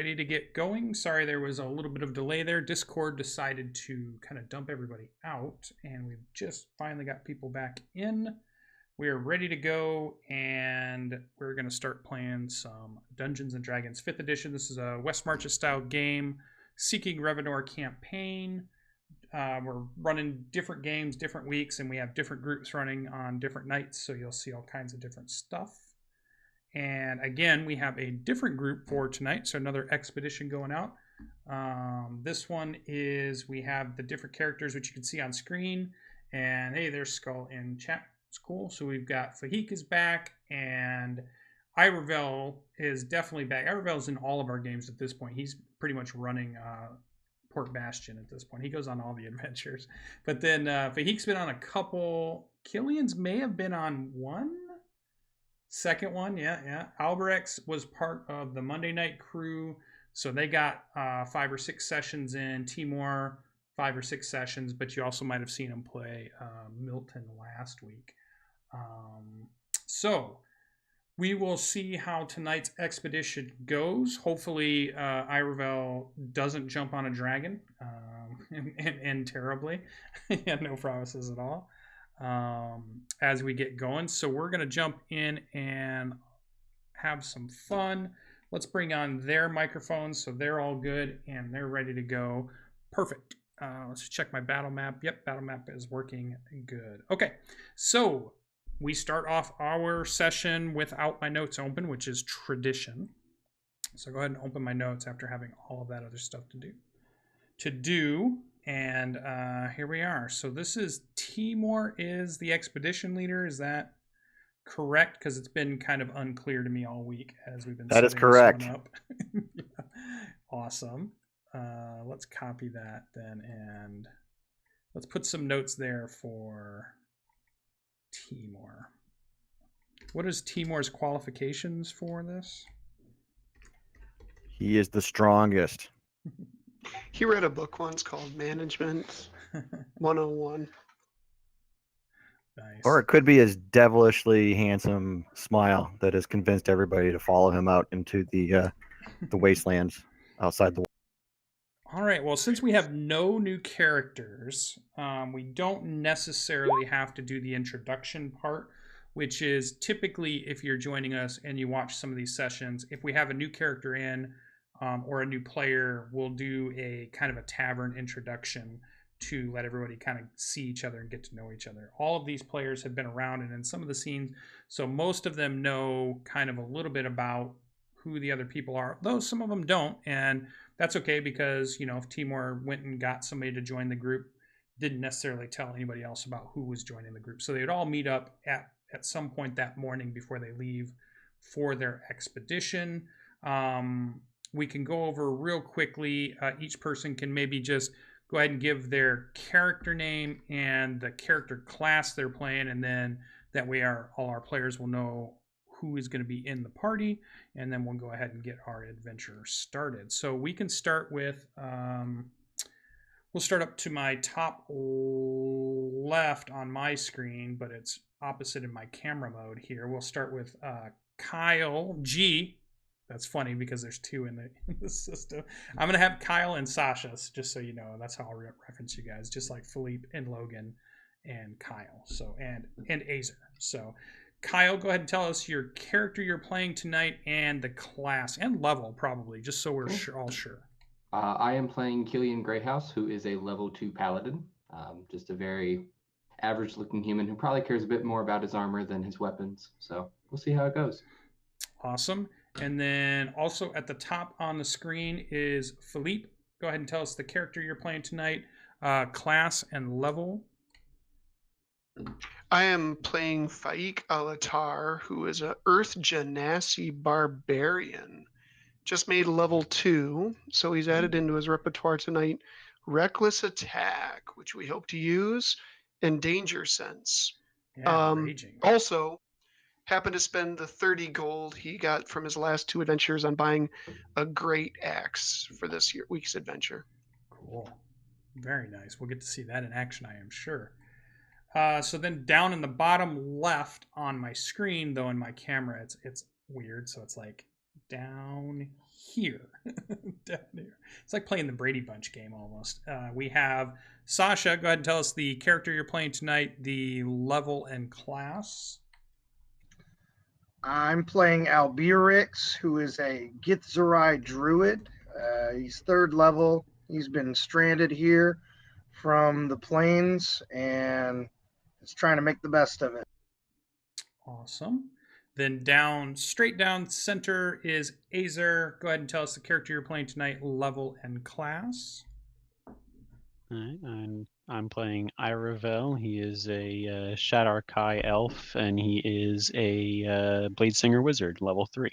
ready to get going. Sorry, there was a little bit of delay there. Discord decided to kind of dump everybody out, and we've just finally got people back in. We are ready to go, and we're going to start playing some Dungeons & Dragons 5th edition. This is a West Marches style game, Seeking Revonar campaign. We're running different games, different weeks, and we have different groups running on different nights, so you'll see all kinds of different stuff. And again, we have a different group for tonight, so another expedition going out. This one is, we have the different characters, which you can see on screen. And hey, there's Skull in chat. It's cool. So we've got Fahik is back, and Irevel is definitely back. Irevel's in all of our games at this point. He's pretty much running Port Bastion at this point. He goes on all the adventures. But then Fahik's been on a couple. Killian's may have been on one. Second one, yeah. Alberex was part of the Monday night crew, so they got 5 or 6 sessions in. Timor, 5 or 6 sessions, but you also might have seen him play Milton last week. So we will see how tonight's expedition goes. Hopefully, Irevel doesn't jump on a dragon and end terribly. He had no promises at all. As we get going. So we're going to jump in and have some fun. Let's bring on their microphones so they're all good and they're ready to go. Perfect. Let's check my battle map. Yep, battle map is working good. Okay, so we start off our session without my notes open, which is tradition. So go ahead and open my notes after having all of that other stuff to do. And here we are. So this is Timor is the expedition leader. Is that correct? Because it's been kind of unclear to me all week as we've been that is setting correct. this one up. Yeah. Awesome. Let's copy that then, and let's put some notes there for Timor. What is Timor's qualifications for this? He is the strongest. He read a book once called Management 101. Nice. Or it could be his devilishly handsome smile that has convinced everybody to follow him out into the wastelands outside the. All right. Well, since we have no new characters, we don't necessarily have to do the introduction part, which is typically if you're joining us and you watch some of these sessions, if we have a new character in or a new player, we'll do a kind of a tavern introduction to let everybody kind of see each other and get to know each other. All of these players have been around and in some of the scenes, so most of them know kind of a little bit about who the other people are, though some of them don't, and that's okay because, you know, if Timor went and got somebody to join the group, didn't necessarily tell anybody else about who was joining the group. So they'd all meet up at some point that morning before they leave for their expedition. We can go over real quickly. Each person can maybe just go ahead and give their character name and the character class they're playing, and then that way all our players will know who is going to be in the party, and then we'll go ahead and get our adventure started. So we can start with, we'll start up to my top left on my screen, but it's opposite in my camera mode here. We'll start with Kyle G. That's funny because there's 2 in the system. I'm going to have Kyle and Sasha, just so you know. That's how I'll reference you guys, just like Philippe and Logan and Kyle. So and Azer. So Kyle, go ahead and tell us your character you're playing tonight and the class and level, probably, just so we're all sure. I am playing Killian Greyhouse, who is a level 2 paladin. Just a very average-looking human who probably cares a bit more about his armor than his weapons. So we'll see how it goes. Awesome. And then also at the top on the screen is Philippe. Go ahead and tell us the character you're playing tonight, class and level. I am playing Faik Alatar, who is a Earth Genasi barbarian. Just made level 2, so he's added into his repertoire tonight Reckless Attack, which we hope to use, and Danger Sense. Yeah, raging. Also, happened to spend the 30 gold he got from his last 2 adventures on buying a great axe for this week's adventure. Cool. Very nice. We'll get to see that in action, I am sure. So then down in the bottom left on my screen, though in my camera, it's weird. So it's like down here. Down here. It's like playing the Brady Bunch game almost. We have Sasha. Go ahead and tell us the character you're playing tonight, the level and class. I'm playing Albirix, who is a Githzerai druid. He's 3rd level. He's been stranded here from the plains and is trying to make the best of it. Awesome. Then straight down center is Azer. Go ahead and tell us the character you're playing tonight, level and class. All right, I'm playing Iravel. He is a Shadar Kai elf, and he is a Bladesinger wizard, level 3.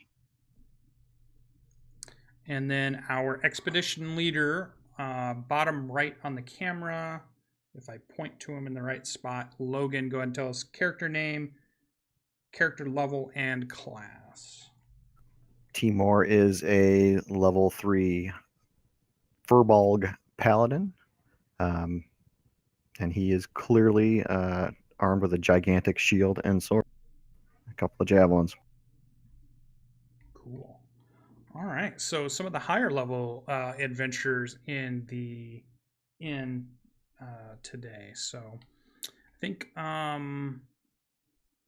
And then our expedition leader, bottom right on the camera, if I point to him in the right spot, Logan, go ahead and tell us character name, character level, and class. Timor is a level 3 Furbolg paladin, and he is clearly armed with a gigantic shield and sword, a couple of javelins. Cool. All right, so some of the higher level adventures in today. So I think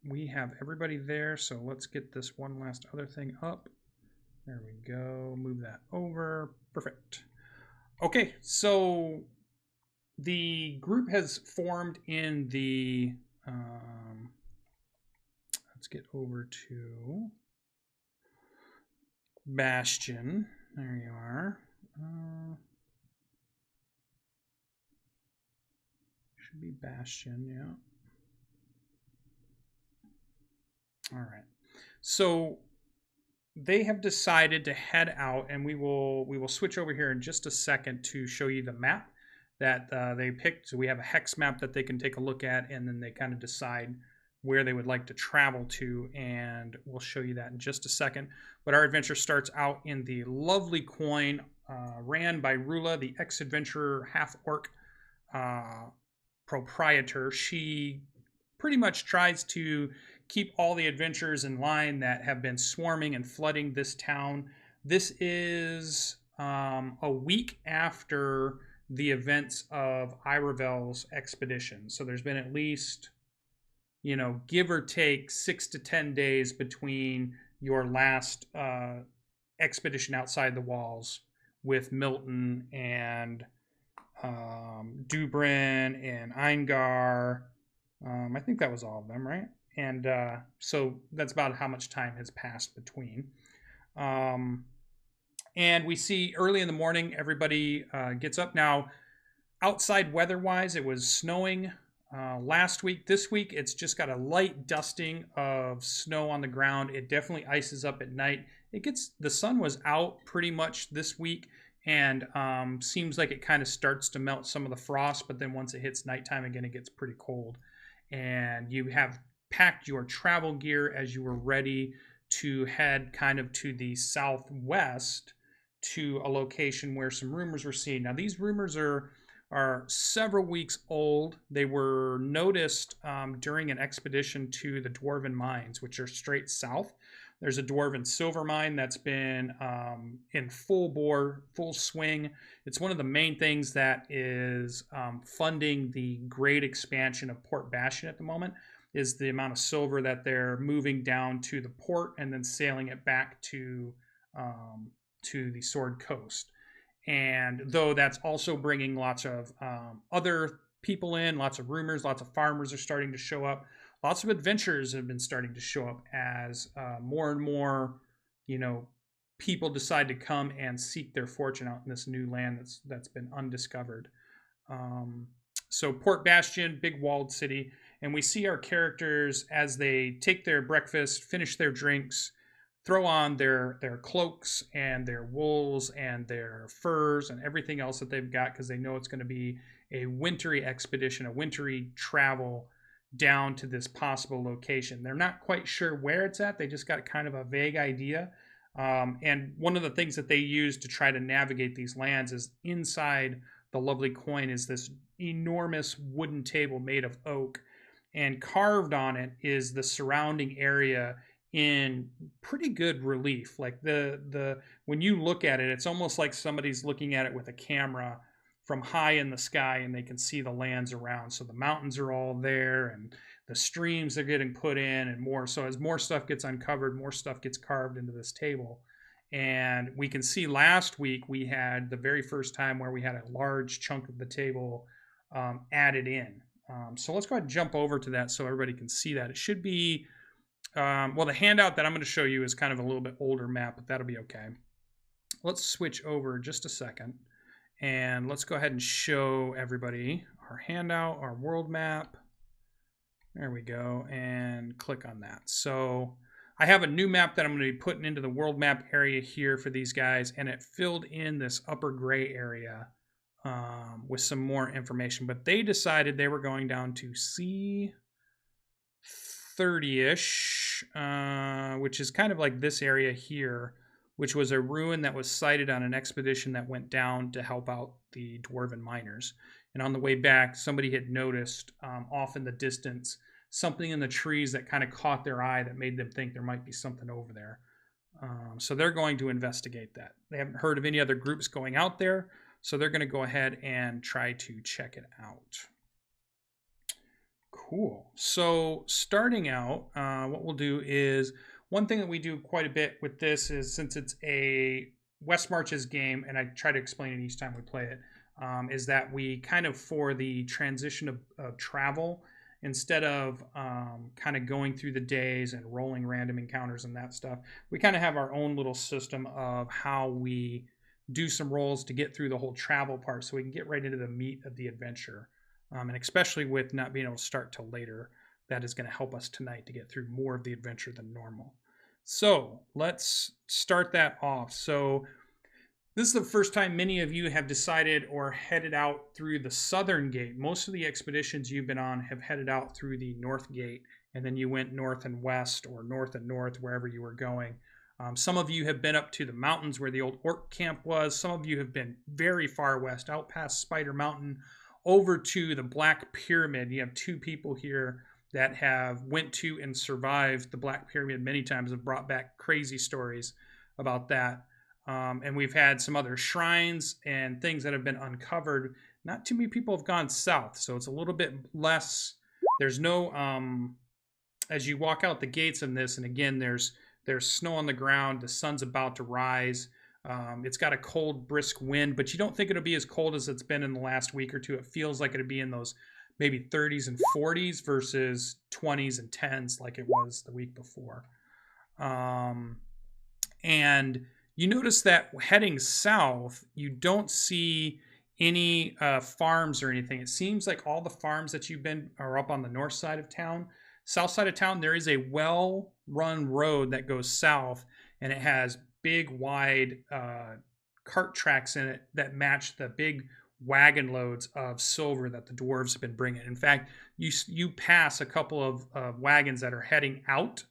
we have everybody there. So let's get this one last other thing up. There we go. Move that over. Perfect. Okay, so the group has formed in the. Let's get over to Bastion. There you are. Should be Bastion, yeah. All right. So they have decided to head out, and we will switch over here in just a second to show you the map that they picked. So we have a hex map that they can take a look at, and then they kind of decide where they would like to travel to, and we'll show you that in just a second. But our adventure starts out in the lovely coin ran by Rula, the ex-adventurer half-orc proprietor. She pretty much tries to keep all the adventurers in line that have been swarming and flooding this town. This is a week after the events of Iravel's expedition. So there's been at least, give or take 6 to 10 days between your last expedition outside the walls with Milton and Dubrin and Eingar. I think that was all of them, right? And so that's about how much time has passed between. And we see early in the morning, everybody gets up. Now, outside weather-wise, it was snowing last week. This week, it's just got a light dusting of snow on the ground. It definitely ices up at night. The sun was out pretty much this week, and seems like it kind of starts to melt some of the frost, but then once it hits nighttime again, it gets pretty cold. And you have packed your travel gear as you were ready to head kind of to the southwest to a location where some rumors were seen. Now, these rumors are several weeks old. They were noticed during an expedition to the Dwarven Mines, which are straight south. There's a Dwarven silver mine that's been in full swing. It's one of the main things that is funding the great expansion of Port Bastion at the moment, is the amount of silver that they're moving down to the port and then sailing it back to the Sword Coast. And though that's also bringing lots of other people in, lots of rumors, lots of farmers are starting to show up. Lots of adventures have been starting to show up as more and more, people decide to come and seek their fortune out in this new land that's been undiscovered. So Port Bastion, big walled city, and we see our characters as they take their breakfast, finish their drinks, throw on their cloaks and their wools and their furs and everything else that they've got, because they know it's going to be a wintry expedition, a wintry travel down to this possible location. They're not quite sure where it's at. They just got kind of a vague idea. And one of the things that they use to try to navigate these lands is inside the lovely coin is this enormous wooden table made of oak. And carved on it is the surrounding area in pretty good relief. Like the when you look at it, it's almost like somebody's looking at it with a camera from high in the sky, and they can see the lands around. So the mountains are all there, and the streams are getting put in, and more. So as more stuff gets uncovered, more stuff gets carved into this table. And we can see last week we had the very first time where we had a large chunk of the table added in. So let's go ahead and jump over to that so everybody can see that. It should be, well, the handout that I'm going to show you is kind of a little bit older map, but that'll be okay. Let's switch over just a second. And let's go ahead and show everybody our handout, our world map. There we go. And click on that. So I have a new map that I'm going to be putting into the world map area here for these guys. And it filled in this upper gray area with some more information. But they decided they were going down to C30-ish, which is kind of like this area here, which was a ruin that was sighted on an expedition that went down to help out the dwarven miners. And on the way back, somebody had noticed off in the distance something in the trees that kind of caught their eye that made them think there might be something over there. So they're going to investigate that. They haven't heard of any other groups going out there, so they're going to go ahead and try to check it out. Cool. So starting out, what we'll do is, one thing that we do quite a bit with this is, since it's a West Marches game, and I try to explain it each time we play it, is that we kind of, for the transition of travel, instead of kind of going through the days and rolling random encounters and that stuff, we kind of have our own little system of how we do some rolls to get through the whole travel part so we can get right into the meat of the adventure. And especially with not being able to start till later, that is going to help us tonight to get through more of the adventure than normal. So let's start that off. So this is the first time many of you have decided or headed out through the southern gate. Most of the expeditions you've been on have headed out through the north gate, and then you went north and west, or north and north, wherever you were going. Some of you have been up to the mountains where the old orc camp was. Some of you have been very far west, out past Spider Mountain, over to the Black Pyramid. You have two people here that have went to and survived the Black Pyramid many times, and brought back crazy stories about that. And we've had some other shrines and things that have been uncovered. Not too many people have gone south, so it's a little bit less. There's no, as you walk out the gates in this, and again, there's snow on the ground. The sun's about to rise. It's got a cold, brisk wind, but you don't think it'll be as cold as it's been in the last week or two. It feels like it'll be in those maybe 30s and 40s versus 20s and 10s like it was the week before. And you notice that heading south, you don't see any farms or anything. It seems like all the farms that you've been are up on the north side of town. South side of town, there is a well-run road that goes south, and it has big, wide cart tracks in it that match the big wagon loads of silver that the dwarves have been bringing. In fact, you pass a couple of wagons that are heading out,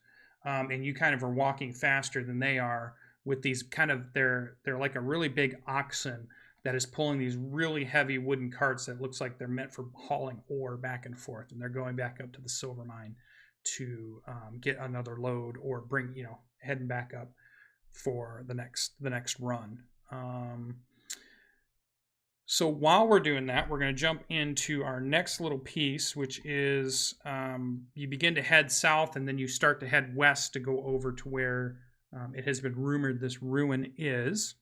and you kind of are walking faster than they are, with these kind of, they're like a really big oxen that is pulling these really heavy wooden carts that looks like they're meant for hauling ore back and forth, and they're going back up to the silver mine to get another load, or bring, heading back up for the next run. So while we're doing that, we're going to jump into our next little piece, which is you begin to head south, and then you start to head west to go over to where it has been rumored this ruin is.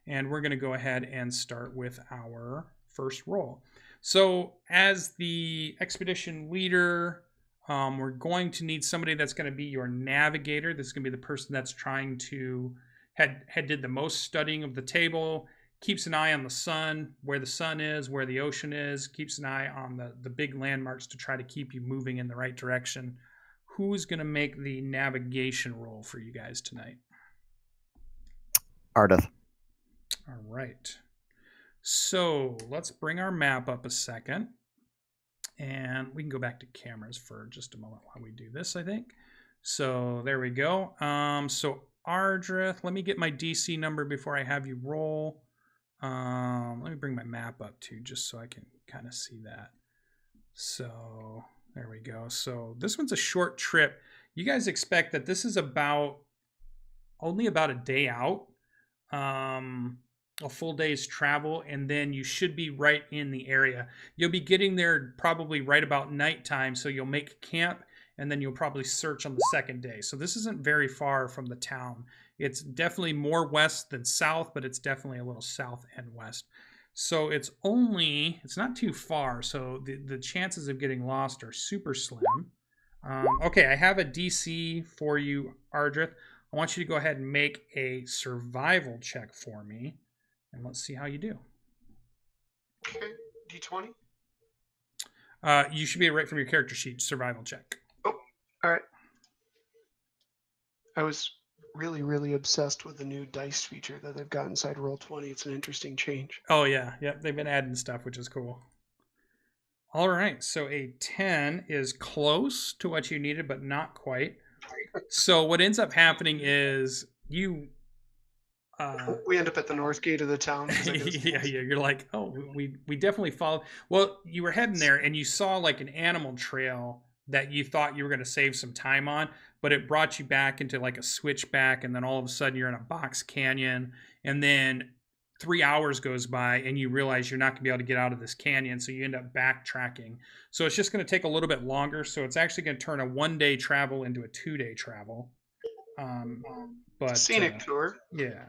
And we're going to go ahead and start with our first roll. So as the expedition leader, we're going to need somebody that's going to be your navigator. This is going to be the person that's trying to did the most studying of the table, keeps an eye on the sun, where the sun is, where the ocean is, keeps an eye on the big landmarks to try to keep you moving in the right direction. Who's going to make the navigation roll for you guys tonight? Ardeth. All right. So let's bring our map up a second. And we can go back to cameras for just a moment while we do this, I think. So there we go. So Ardeth, let me get my DC number before I have you roll. Let me bring my map up too, just so I can kind of see that. So there we go. So this one's a short trip. you guys expect that this is only about a day out, a full day's travel, and then you should be right in the area. You'll be getting there probably right about nighttime, so you'll make camp, and then you'll probably search on the second day. So this isn't very far from the town. It's definitely more west than south, but it's definitely a little south and west. So it's not too far, so the chances of getting lost are super slim. Okay, I have a DC for you, Ardrith. I want you to go ahead and make a survival check for me, and let's see how you do. Okay, D20. You should be right from your character sheet, survival check. Oh, all right. I was really, really obsessed with the new dice feature that they've got inside Roll20. It's an interesting change. Oh, yeah. Yep, they've been adding stuff, which is cool. All right, so a 10 is close to what you needed, but not quite. So what ends up happening is you... we end up at the north gate of the town. Yeah, you're like, oh, we definitely followed. Well, you were heading there, and you saw like an animal trail that you thought you were going to save some time on, but it brought you back into like a switchback, and then all of a sudden you're in a box canyon, and then 3 hours goes by, and you realize you're not going to be able to get out of this canyon, so you end up backtracking. So it's just going to take a little bit longer, so it's actually going to turn a 1-day travel into a 2-day travel. But scenic tour. Yeah.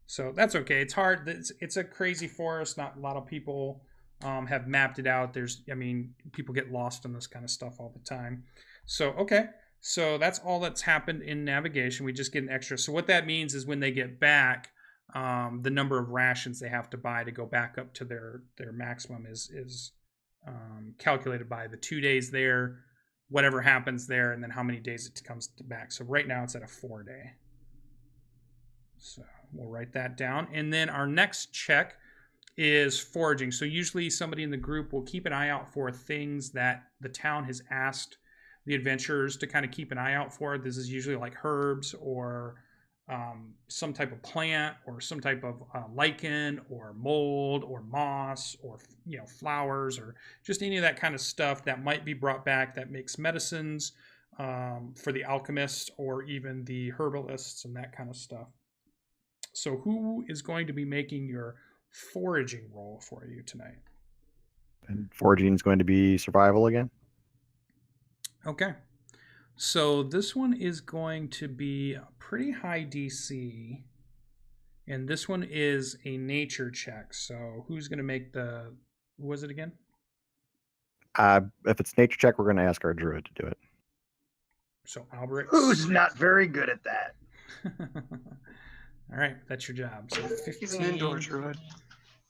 So that's okay. It's hard. It's a crazy forest. Not a lot of people have mapped it out. People get lost in this kind of stuff all the time. So, okay. So that's all that's happened in navigation. We just get an extra. So what that means is when they get back, the number of rations they have to buy to go back up to their maximum is calculated by the 2 days there, whatever happens there, and then how many days it comes back. So right now it's at a 4-day. So we'll write that down. And then our next check is foraging. So usually somebody in the group will keep an eye out for things that the town has asked the adventurers to kind of keep an eye out for. This is usually like herbs or some type of plant or some type of lichen or mold or moss or flowers or just any of that kind of stuff that might be brought back that makes medicines for the alchemists or even the herbalists and that kind of stuff. So who is going to be making your foraging roll for you tonight? And foraging is going to be survival again? Okay. So this one is going to be a pretty high DC. And this one is a nature check. So who's going to make what was it again? If it's nature check, we're going to ask our druid to do it. So Albrecht. Who's not very good at that? All right, that's your job. So 15. He's an indoor druid.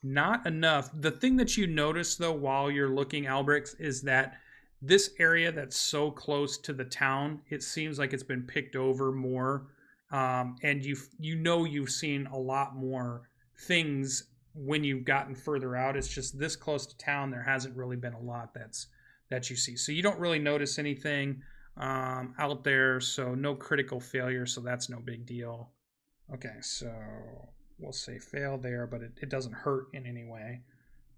Not enough. The thing that you notice, though, while you're looking, Albrecht, is that this area that's so close to the town, it seems like it's been picked over more. And you've seen a lot more things when you've gotten further out. It's just this close to town, there hasn't really been a lot that you see. So you don't really notice anything out there. So no critical failure. So that's no big deal. Okay, so we'll say fail there, but it doesn't hurt in any way.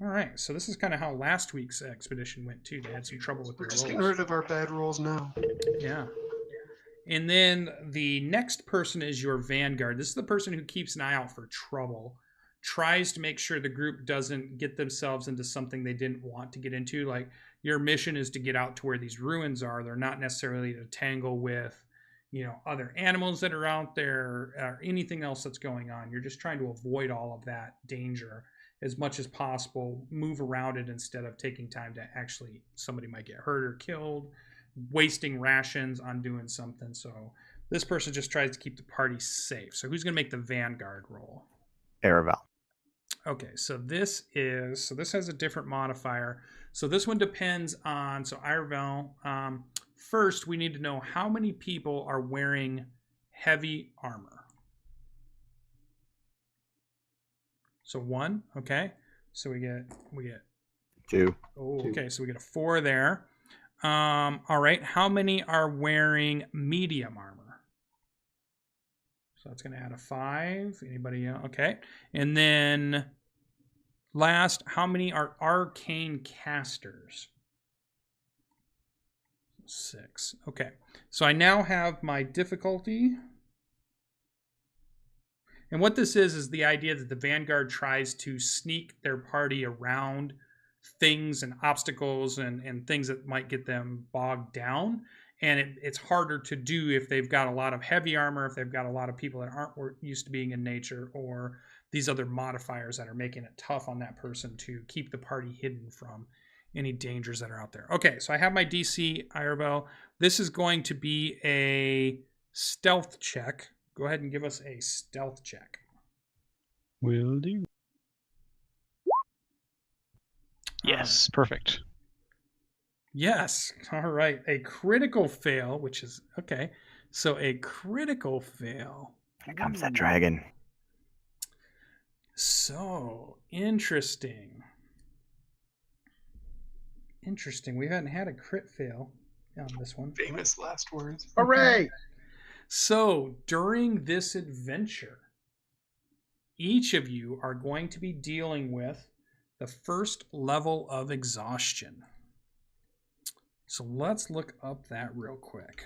All right, so this is kind of how last week's expedition went too. They had some trouble with We're their just rolls. getting rid of our bad rolls now. Yeah. And then the next person is your vanguard. This is the person who keeps an eye out for trouble, tries to make sure the group doesn't get themselves into something they didn't want to get into. Like your mission is to get out to where these ruins are. They're not necessarily to tangle with other animals that are out there or anything else that's going on. You're just trying to avoid all of that danger as much as possible, move around it instead of taking time to actually, somebody might get hurt or killed, wasting rations on doing something. So this person just tries to keep the party safe. So who's going to make the vanguard roll? Aravel. Okay, so this has a different modifier. So this one depends on, so Aravel, first, we need to know how many people are wearing heavy armor. So 1, okay. So we get 2. Oh, okay. So we get a 4 there. All right. How many are wearing medium armor? So that's going to add a 5. Anybody else? Okay. And then last, how many are arcane casters? 6. Okay. So I now have my difficulty. And what this is the idea that the Vanguard tries to sneak their party around things and obstacles and things that might get them bogged down. And it's harder to do if they've got a lot of heavy armor, if they've got a lot of people that aren't used to being in nature, or these other modifiers that are making it tough on that person to keep the party hidden from any dangers that are out there. Okay, so I have my DC, Irabel. This is going to be a stealth check. Go ahead and give us a stealth check. Will do. Yes, perfect. Yes. All right. A critical fail, which is okay. So a critical fail. Here comes that dragon. So interesting. Interesting. We haven't had a crit fail on this one. Famous last words. Hooray! So during this adventure, each of you are going to be dealing with the first level of exhaustion. So let's look up that real quick.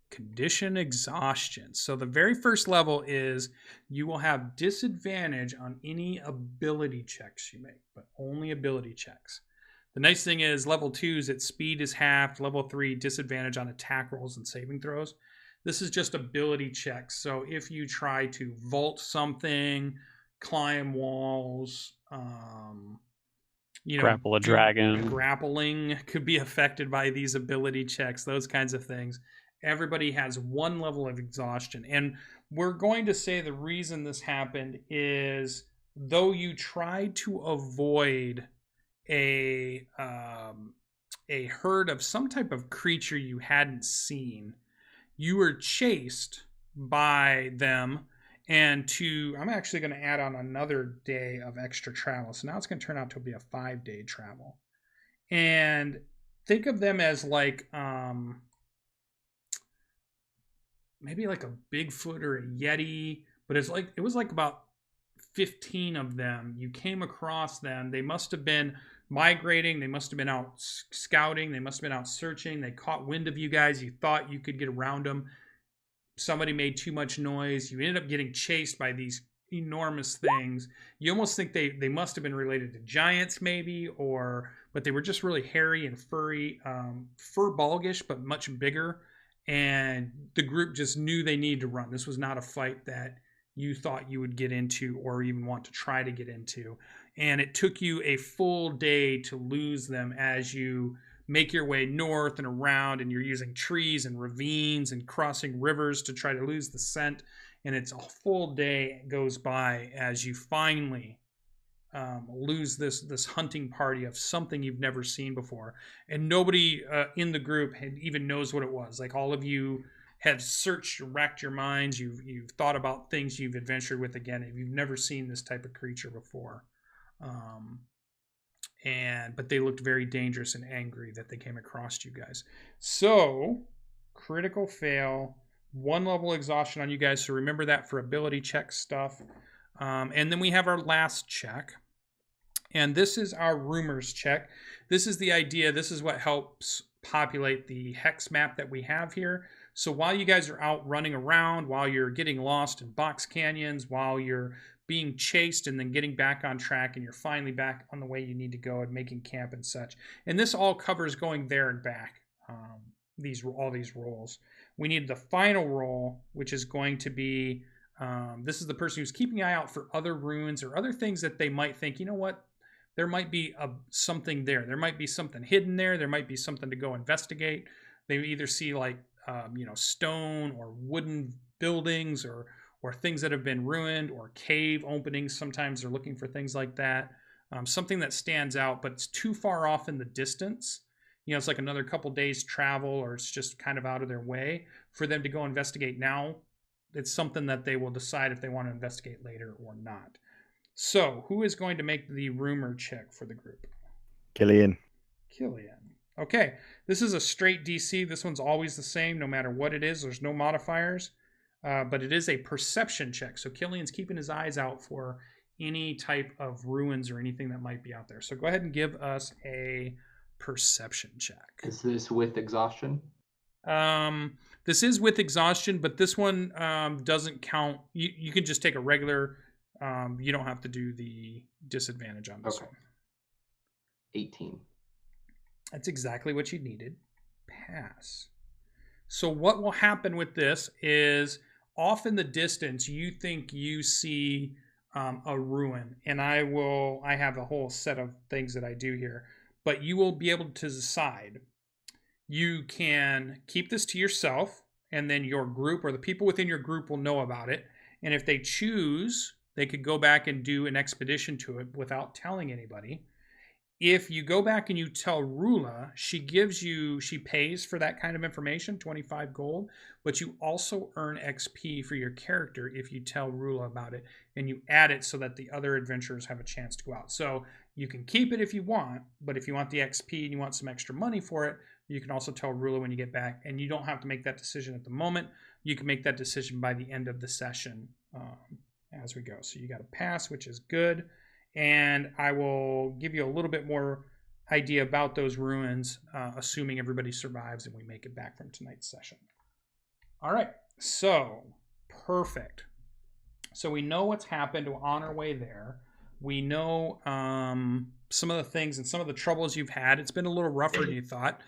Condition exhaustion. So the very first level is you will have disadvantage on any ability checks you make, but only ability checks. The nice thing is level 2's its speed is halved. Level 3, disadvantage on attack rolls and saving throws. This is just ability checks. So if you try to vault something, climb walls, grapple a dragon. Grappling could be affected by these ability checks, those kinds of things. Everybody has one level of exhaustion. And we're going to say the reason this happened is though you tried to avoid a herd of some type of creature you hadn't seen, you were chased by them. And I'm actually going to add on another day of extra travel. So now it's going to turn out to be a 5-day travel. And think of them as like maybe like a Bigfoot or a Yeti, but it was like about 15 of them. You came across them. They must have been migrating. They must have been out scouting. They must have been out searching. They caught wind of you guys. You thought you could get around them. Somebody made too much noise. You ended up getting chased by these enormous things. You almost think they must have been related to giants maybe, but they were just really hairy and furry, fur-balgish, but much bigger. And the group just knew they needed to run. This was not a fight that you thought you would get into or even want to try to get into. And it took you a full day to lose them as you make your way north and around, and you're using trees and ravines and crossing rivers to try to lose the scent. And it's a full day goes by as you finally lose this hunting party of something you've never seen before. And nobody in the group even knows what it was. Like all of you have searched, racked your minds. You've thought about things you've adventured with again, and you've never seen this type of creature before. But they looked very dangerous and angry that they came across you guys. So critical fail, 1 level exhaustion on you guys. So remember that for ability check stuff. And then we have our last check. And this is our rumors check. This is the idea. This is what helps populate the hex map that we have here. So while you guys are out running around, while you're getting lost in box canyons, while you're being chased and then getting back on track, and you're finally back on the way you need to go and making camp and such. And this all covers going there and back, all these rolls. We need the final roll, which is going to be, this is the person who's keeping an eye out for other ruins or other things that they might think, you know what, there might be something there. There might be something hidden there. There might be something to go investigate. They either see like, stone or wooden buildings or things that have been ruined or cave openings. Sometimes they're looking for things like that. Something that stands out, but it's too far off in the distance. It's like another couple days travel, or it's just kind of out of their way for them to go investigate now. It's something that they will decide if they want to investigate later or not. So who is going to make the rumor check for the group? Killian. Okay, this is a straight DC. This one's always the same no matter what it is. There's no modifiers, but it is a perception check. So Killian's keeping his eyes out for any type of ruins or anything that might be out there. So go ahead and give us a perception check. Is this with exhaustion? This is with exhaustion, but this one doesn't count. You can just take a regular. You don't have to do the disadvantage on this one. 18. That's exactly what you needed. Pass. So what will happen with this is off in the distance, you think you see a ruin, and I have a whole set of things that I do here, but you will be able to decide. You can keep this to yourself, and then your group or the people within your group will know about it. And if they choose, they could go back and do an expedition to it without telling anybody. If you go back and you tell Rula, she pays for that kind of information, 25 gold, but you also earn XP for your character if you tell Rula about it, and you add it so that the other adventurers have a chance to go out. So you can keep it if you want, but if you want the XP and you want some extra money for it, you can also tell Rula when you get back, and you don't have to make that decision at the moment. You can make that decision by the end of the session as we go. So you got a pass, which is good. And I will give you a little bit more idea about those ruins, assuming everybody survives and we make it back from tonight's session. All right, so perfect. So we know what's happened on our way there. We know some of the things and some of the troubles you've had. It's been a little rougher than you thought.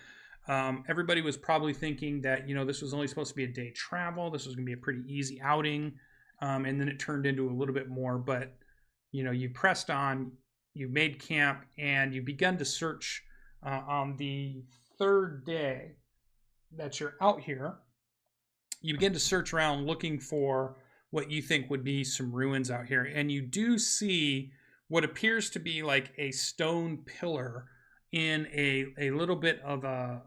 Everybody was probably thinking that, this was only supposed to be a day travel. This was going to be a pretty easy outing. And then it turned into a little bit more, but you pressed on, you made camp, and you begun to search on the third day that you're out here. You begin to search around looking for what you think would be some ruins out here. And you do see what appears to be like a stone pillar in a little bit of a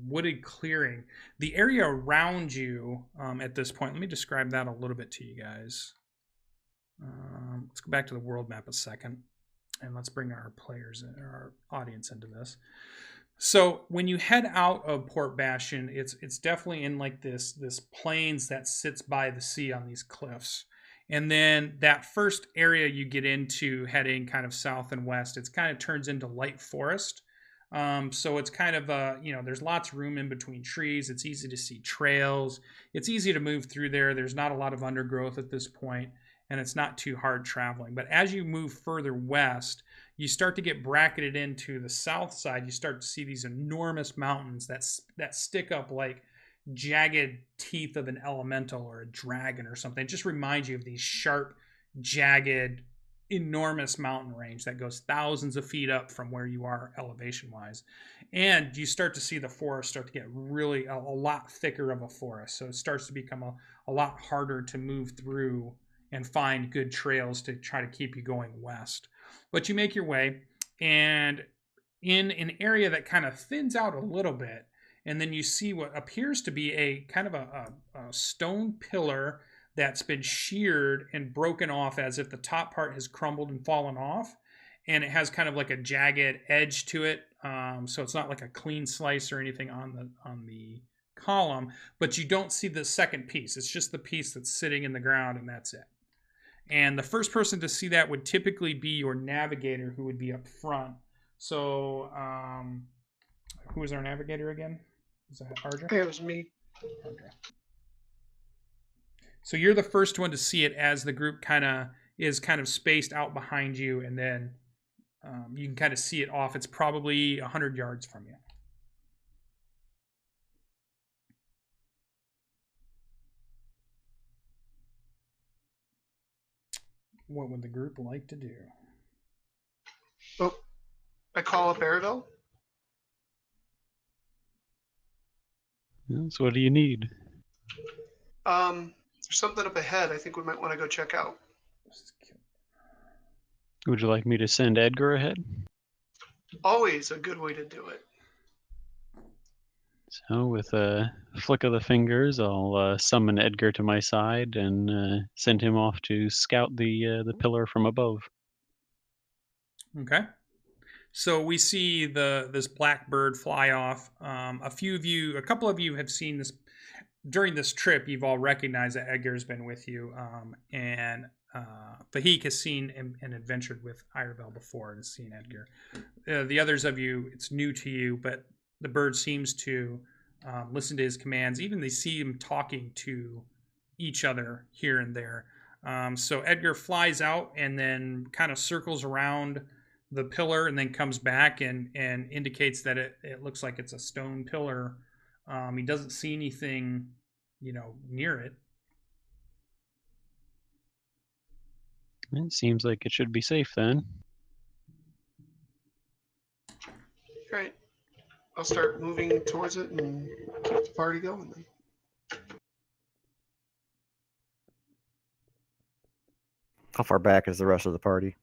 wooded clearing. The area around you at this point, let me describe that a little bit to you guys. Let's go back to the world map a second, and let's bring our players and our audience into this. So when you head out of Port Bastion, it's definitely in like this plains that sits by the sea on these cliffs. And then that first area you get into heading kind of south and west, it's kind of turns into light forest. So it's kind of there's lots of room in between trees. It's easy to see trails. It's easy to move through there. There's not a lot of undergrowth at this point, and it's not too hard traveling. But as you move further west, you start to get bracketed into the south side. You start to see these enormous mountains that stick up like jagged teeth of an elemental or a dragon or something. It just reminds you of these sharp, jagged, enormous mountain range that goes thousands of feet up from where you are elevation-wise. And you start to see the forest start to get really a lot thicker of a forest. So it starts to become a lot harder to move through and find good trails to try to keep you going west. But you make your way, and in an area that kind of thins out a little bit, and then you see what appears to be a kind of a stone pillar that's been sheared and broken off as if the top part has crumbled and fallen off, and it has kind of like a jagged edge to it. So it's not like a clean slice or anything on the column, but you don't see the second piece. It's just the piece that's sitting in the ground, and that's it. And the first person to see that would typically be your navigator, who would be up front. So who was our navigator again? Was that Ardra? It was me. Ardra. So you're the first one to see it as the group is kind of spaced out behind you, and then you can kind of see it off. It's probably 100 yards from you. What would the group like to do? Oh, I call up Ariville. So what do you need? There's something up ahead I think we might want to go check out. Would you like me to send Edgar ahead? Always a good way to do it. So with a flick of the fingers, I'll summon Edgar to my side and send him off to scout the pillar from above. Okay. So we see this black bird fly off. A couple of you have seen this during this trip. You've all recognized that Edgar's been with you, and Fahik has seen and adventured with Irovel before and has seen Edgar. The others of you, it's new to you, but the bird seems to listen to his commands. Even they see him talking to each other here and there. So Edgar flies out and then kind of circles around the pillar and then comes back and indicates that it looks like it's a stone pillar. He doesn't see anything, near it. It seems like it should be safe then. Right. I'll start moving towards it and keep the party going then. How far back is the rest of the party?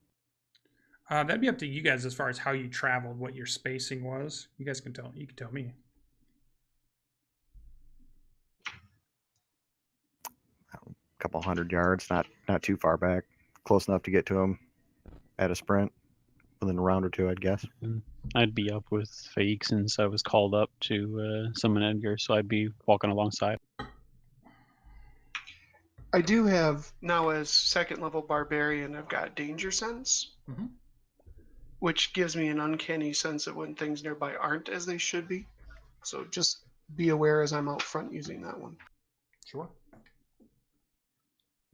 That'd be up to you guys as far as how you traveled, what your spacing was. You guys can tell. You can tell me. A couple 100 yards, not too far back. Close enough to get to him at a sprint within a round or two, I'd guess. I'd be up with Faik since I was called up to summon Edgar, so I'd be walking alongside. I do have, now as second level barbarian, I've got danger sense, which gives me an uncanny sense of when things nearby aren't as they should be. So just be aware as I'm out front using that one. Sure.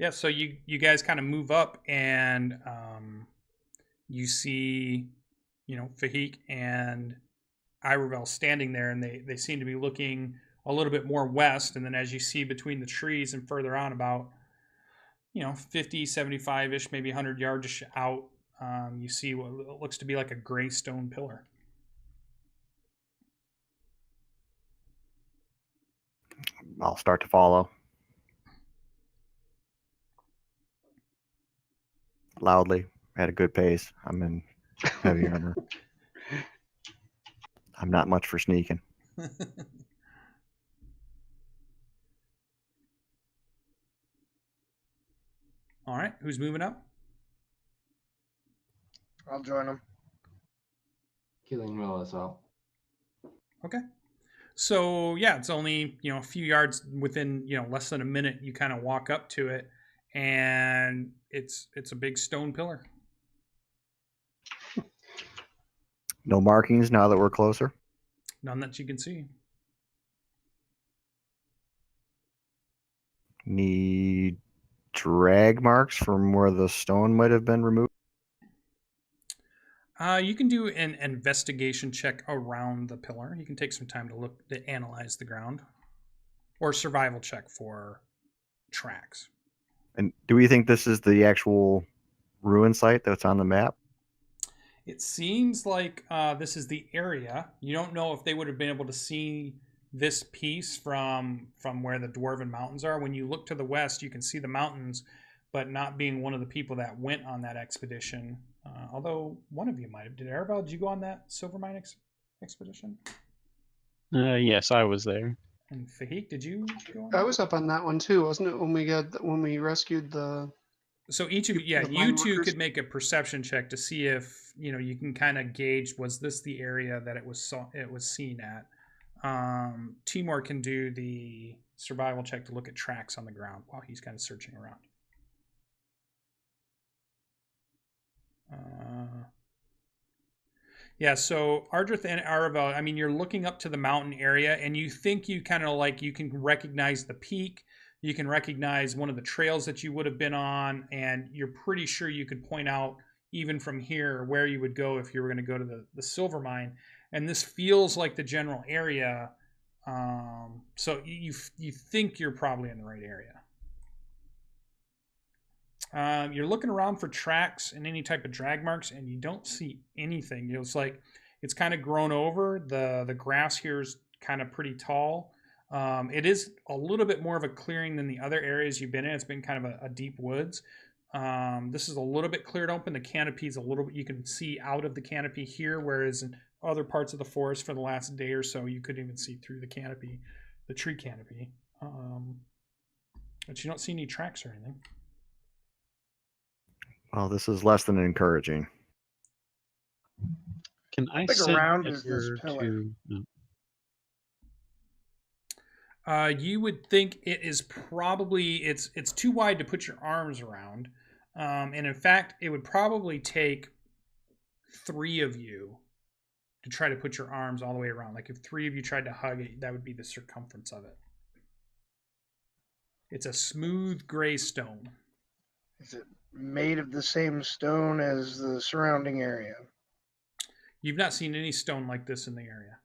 Yeah, so you guys kind of move up and you see, Fahik and Irovel standing there, and they seem to be looking a little bit more west. And then as you see between the trees and further on about, 50, 75-ish, maybe 100 yards out, you see what looks to be like a gray stone pillar. I'll start to follow. Loudly, at a good pace. I'm in heavy armor. I'm not much for sneaking. All right, who's moving up? I'll join them. Killing will as well. Okay. So yeah, it's only a few yards within less than a minute. You kind of walk up to it, and it's a big stone pillar. No markings now that we're closer? None that you can see. Need drag marks from where the stone might have been removed? You can do an investigation check around the pillar. You can take some time to analyze the ground, or survival check for tracks. And do we think this is the actual ruin site that's on the map? It seems like this is the area. You don't know if they would have been able to see this piece from where the Dwarven Mountains are. When you look to the west, you can see the mountains, but not being one of the people that went on that expedition. Although one of you might have. Did Arabelle, did you go on that silver mine expedition? Yes, I was there. And Fahik, did you go on I that? was up on that one too, wasn't it? When we rescued the. So each of you, the you mine two workers? could make a perception check to see if you can kind of gauge, was this the area that it was seen at. Timor can do the survival check to look at tracks on the ground while he's kind of searching around. Yeah, so Ardrith and Aravel, you're looking up to the mountain area, and you think you kind of you can recognize the peak, you can recognize one of the trails that you would have been on, and you're pretty sure you could point out, even from here, where you would go if you were going to go to the silver mine. And this feels like the general area, so you think you're probably in the right area. You're looking around for tracks and any type of drag marks, and you don't see anything. It's like it's kind of grown over. The grass here is kind of pretty tall. It is a little bit more of a clearing than the other areas you've been in. It's been kind of a deep woods. This is a little bit cleared open. The canopy is a little bit, you can see out of the canopy here, whereas in other parts of the forest for the last day or so, you couldn't even see through the canopy, the tree canopy. But you don't see any tracks or anything. Well, this is less than encouraging. Can I How big send around is this Edgar pillar? to? You would think it is probably it's too wide to put your arms around. And in fact, it would probably take 3 of you to try to put your arms all the way around. Like if 3 of you tried to hug it, that would be the circumference of it. It's a smooth gray stone. Is it made of the same stone as the surrounding area? You've not seen any stone like this in the area.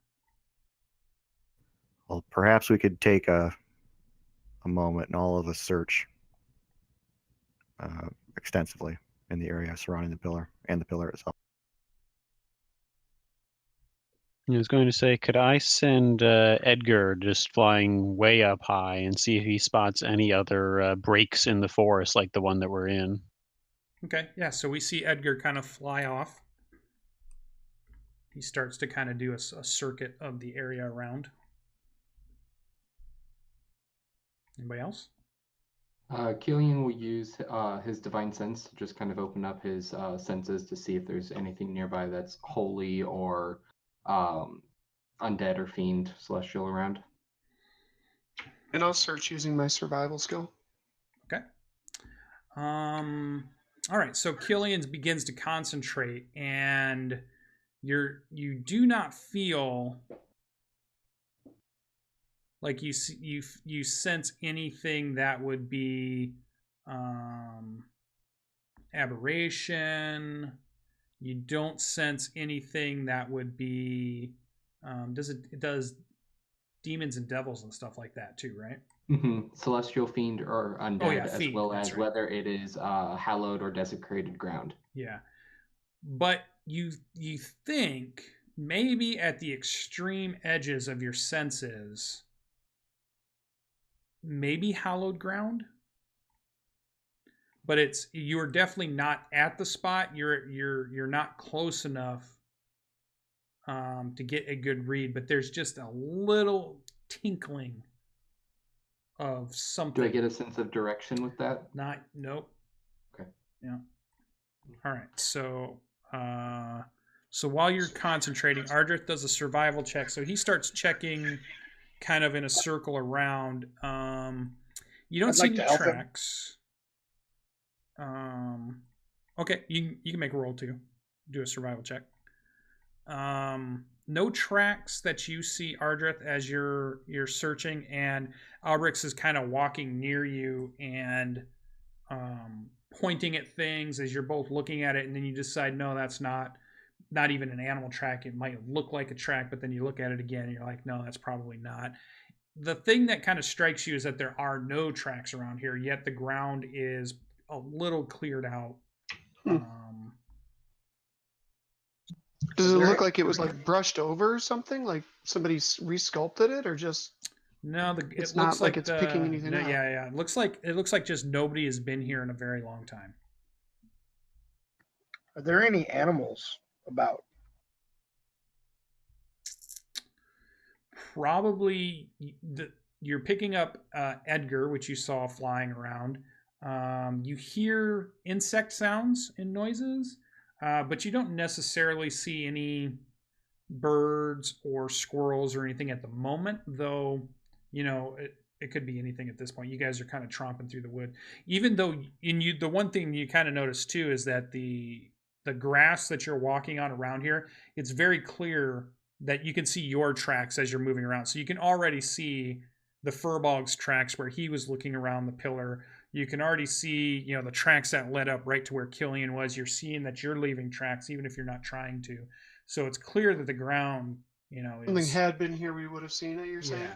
Well, perhaps we could take a moment and all of us search extensively in the area surrounding the pillar and the pillar itself. I was going to say, could I send Edgar just flying way up high and see if he spots any other breaks in the forest like the one that we're in? Okay, yeah, so we see Edgar kind of fly off. He starts to kind of do a circuit of the area around. Anybody else? Killian will use his divine sense to just kind of open up his senses to see if there's anything nearby that's holy or undead or fiend celestial around. And I'll search using my survival skill. Okay. All right, so Killian begins to concentrate, and you do not feel like you sense anything that would be aberration. You don't sense anything that would be it does demons and devils and stuff like that too, right? Mm-hmm. Celestial, fiend, or undead, as fiend, well as right. whether it is hallowed or desecrated ground. Yeah, but you think maybe at the extreme edges of your senses, maybe hallowed ground, but you're definitely not at the spot. You're not close enough to get a good read, but there's just a little tinkling of something. Do I get a sense of direction with that? Nope. Okay. Yeah. All right. So while you're concentrating, Ardrith does a survival check. So he starts checking kind of in a circle around. You don't see any tracks. Okay, you can make a roll too. Do a survival check. No tracks that you see, Ardrith, as you're searching, and Albrix is kind of walking near you and pointing at things as you're both looking at it, and then you decide, no, that's not even an animal track. It might look like a track, but then you look at it again and you're like, no, that's probably not. The thing that kind of strikes you is that there are no tracks around here, yet the ground is a little cleared out. Does it look like it was like brushed over or something? Like somebody resculpted it, or just? No, it's not like it's picking anything up. Yeah. It looks like just nobody has been here in a very long time. Are there any animals about? Probably you're picking up Edgar, which you saw flying around. You hear insect sounds and noises, but you don't necessarily see any birds or squirrels or anything at the moment, though, it could be anything at this point. You guys are kind of tromping through the wood. Even though the one thing you kind of notice too is that the grass that you're walking on around here, it's very clear that you can see your tracks as you're moving around. So you can already see the Furbolg's tracks where he was looking around the pillar. You can already see, the tracks that led up right to where Killian was. You're seeing that you're leaving tracks, even if you're not trying to. So it's clear that the ground, something had been here, we would have seen it, you're saying?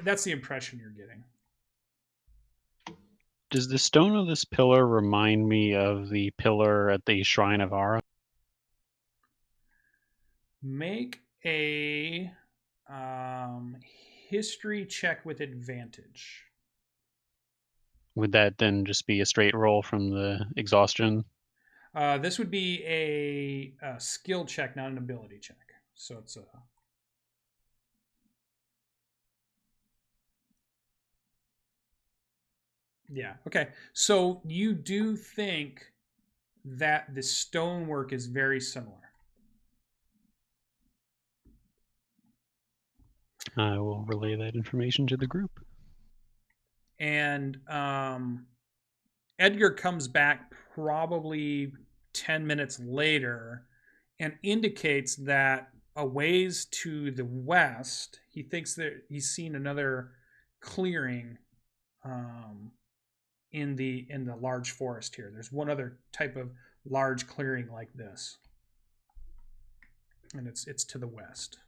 That's the impression you're getting. Does the stone of this pillar remind me of the pillar at the Shrine of Ara? Make a history check with advantage. Would that then just be a straight roll from the exhaustion? This would be a skill check, not an ability check. So it's a... Yeah, okay. So you do think that the stonework is very similar. I will relay that information to the group. And Edgar comes back probably 10 minutes later and indicates that a ways to the west, he thinks that he's seen another clearing in the large forest here. There's one other type of large clearing like this, and it's to the west.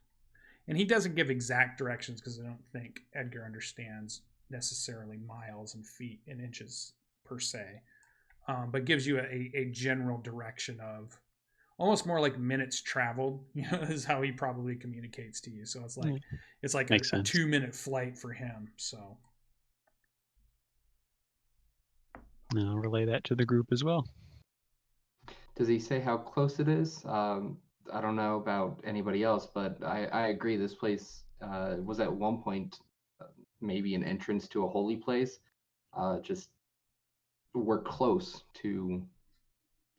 And he doesn't give exact directions because I don't think Edgar understands necessarily miles and feet and inches per se, but gives you a general direction of almost more like minutes traveled, is how he probably communicates to you. So it's like a 2-minute flight for him. So I'll relay that to the group as well. Does he say how close it is? I don't know about anybody else, but I agree. This place was at one point maybe an entrance to a holy place. Just we're close to,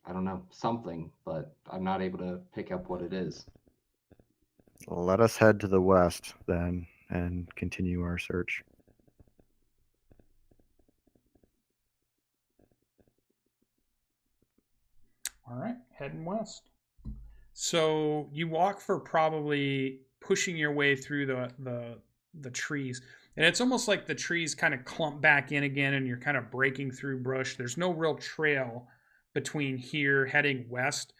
I don't know, something, but I'm not able to pick up what it is. Let us head to the west then and continue our search. All right, heading west. So you walk for probably pushing your way through the trees. And it's almost like the trees kind of clump back in again and you're kind of breaking through brush. There's no real trail between here heading west.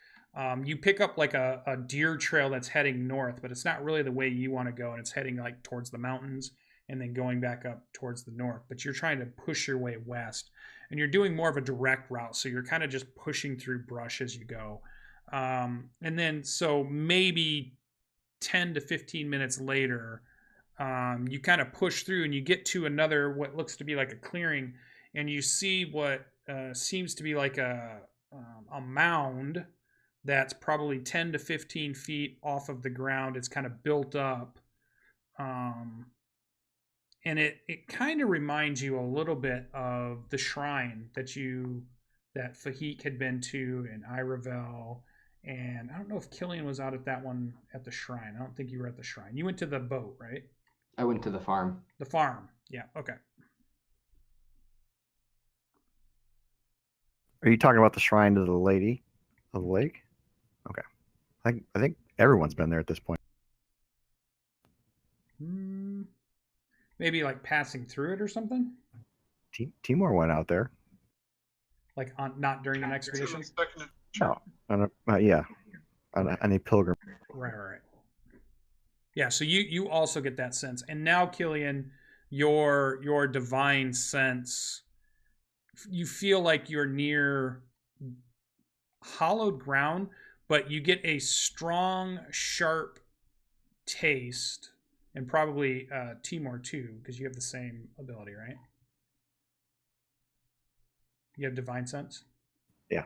You pick up like a deer trail that's heading north, but it's not really the way you want to go. And it's heading like towards the mountains and then going back up towards the north. But you're trying to push your way west. And you're doing more of a direct route. So you're kind of just pushing through brush as you go. And then so maybe 10 to 15 minutes later, you kind of push through and you get to another, what looks to be like a clearing, and you see what seems to be like a mound that's probably 10 to 15 feet off of the ground. It's kind of built up. And it kind of reminds you a little bit of the shrine that Fahik had been to in Iravel. And I don't know if Killian was out at that one at the shrine. I don't think you were at the shrine. You went to the boat, right? I went to the farm. The farm. Yeah, okay. Are you talking about the shrine to the lady of the lake? Okay. I think everyone's been there at this point. Maybe like passing through it or something? Timor went out there. Like not during an expedition? No. Yeah. On a pilgrim. Right. Yeah, so you also get that sense. And now, Killian, your divine sense, you feel like you're near hollowed ground, but you get a strong, sharp taste, and probably Timor too, because you have the same ability, right? You have divine sense? Yeah.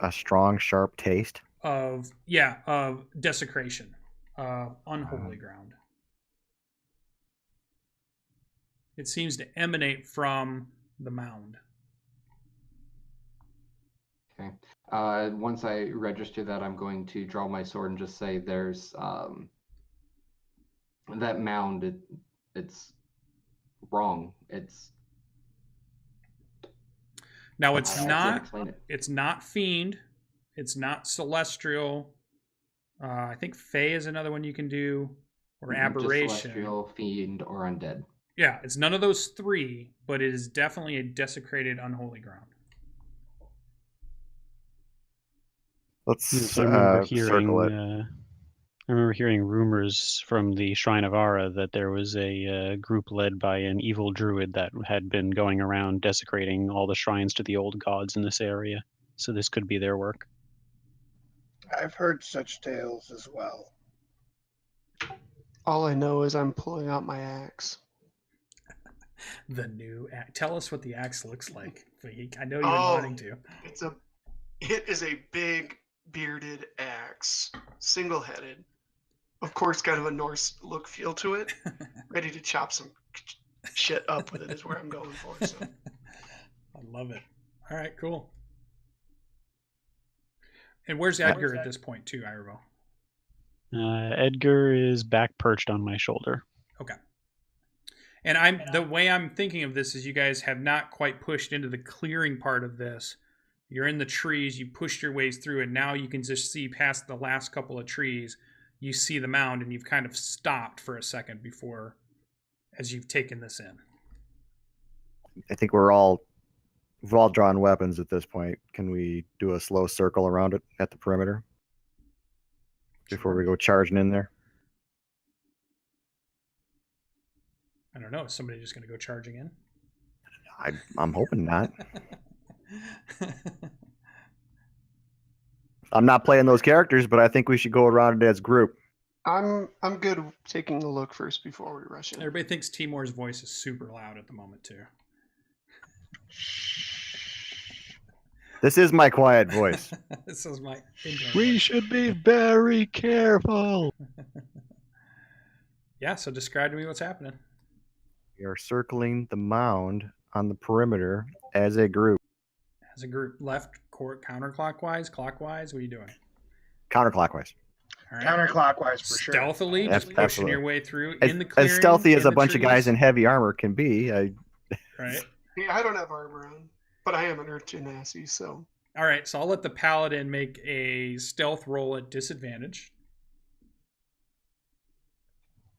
A strong, sharp taste. Of desecration. Unholy ground. It seems to emanate from the mound. Okay. Once I register that, I'm going to draw my sword and just say there's that mound. It's wrong. Now it's not. It's not fiend. It's not celestial. I think Fey is another one you can do, or aberration. Just celestial, fiend, or undead. Yeah, it's none of those three, but it is definitely a desecrated, unholy ground. Let's circle it. I remember hearing rumors from the Shrine of Ara that there was a group led by an evil druid that had been going around desecrating all the shrines to the old gods in this area. So this could be their work. I've heard such tales as well. All I know is I'm pulling out my axe. The new axe. Tell us what the axe looks like. I know you're wanting to. It is a big bearded axe, single-headed. Of course, kind of a Norse look feel to it. Ready to chop some shit up with it is where I'm going for. So. I love it. All right, cool. And where's Edgar at this point, too, Iravel? Edgar is back perched on my shoulder. Okay. And the way I'm thinking of this is you guys have not quite pushed into the clearing part of this. You're in the trees, you pushed your ways through it. Now you can just see past the last couple of trees. You see the mound, and you've kind of stopped for a second before, as you've taken this in. I think we've all drawn weapons at this point. Can we do a slow circle around it at the perimeter before we go charging in there? I don't know. Is somebody just going to go charging in? I'm hoping not. I'm not playing those characters, but I think we should go around it as a group. I'm good taking a look first before we rush in. Everybody thinks Timor's voice is super loud at the moment, too. This is my quiet voice. This is my We should be very careful. Yeah, so describe to me what's happening. We are circling the mound on the perimeter as a group. As a group, left, counterclockwise, clockwise, what are you doing? Counterclockwise. All right. Counterclockwise for sure. Stealthily, just pushing Absolutely. your way through As, in the clearing. as stealthy as in a the bunch of guys trees. in heavy armor can be. Right. Yeah, I don't have armor on, but I am an Earth Genasi, so. All right, so I'll let the paladin make a stealth roll at disadvantage.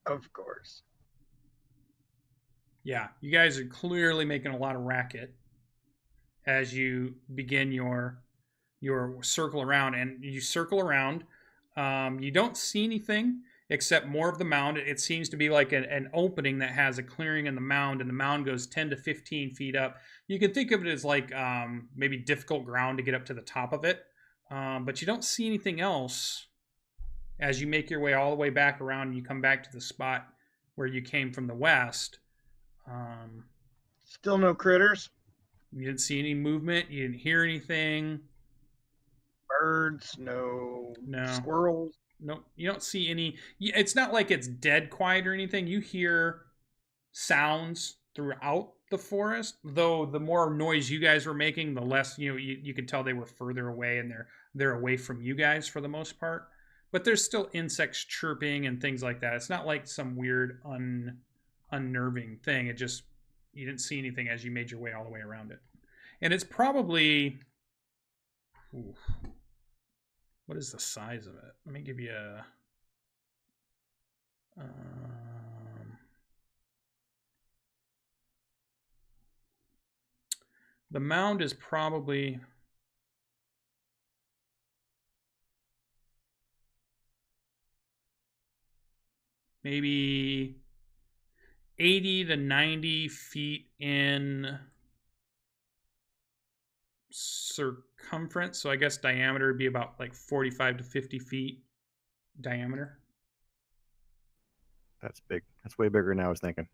Of course. Yeah, you guys are clearly making a lot of racket as you begin your circle around, and you circle around. You don't see anything except more of the mound. It seems to be like an opening that has a clearing in the mound, and the mound goes 10 to 15 feet up. You can think of it as like maybe difficult ground to get up to the top of it, but you don't see anything else as you make your way all the way back around and you come back to the spot where you came from the west. Still no critters? You didn't see any movement. You didn't hear anything. Birds? No. No. Squirrels? No, you don't see any. It's not like it's dead quiet or anything. You hear sounds throughout the forest, though the more noise you guys were making, the less you could tell they were further away, and they're away from you guys for the most part. But there's still insects chirping and things like that. It's not like some weird unnerving thing. It just, you didn't see anything as you made your way all the way around it. And it's probably, what is the size of it? Let me give you a, the mound is probably, maybe 80 to 90 feet in circumference. So I guess diameter would be about like 45 to 50 feet diameter. That's big. That's way bigger than I was thinking.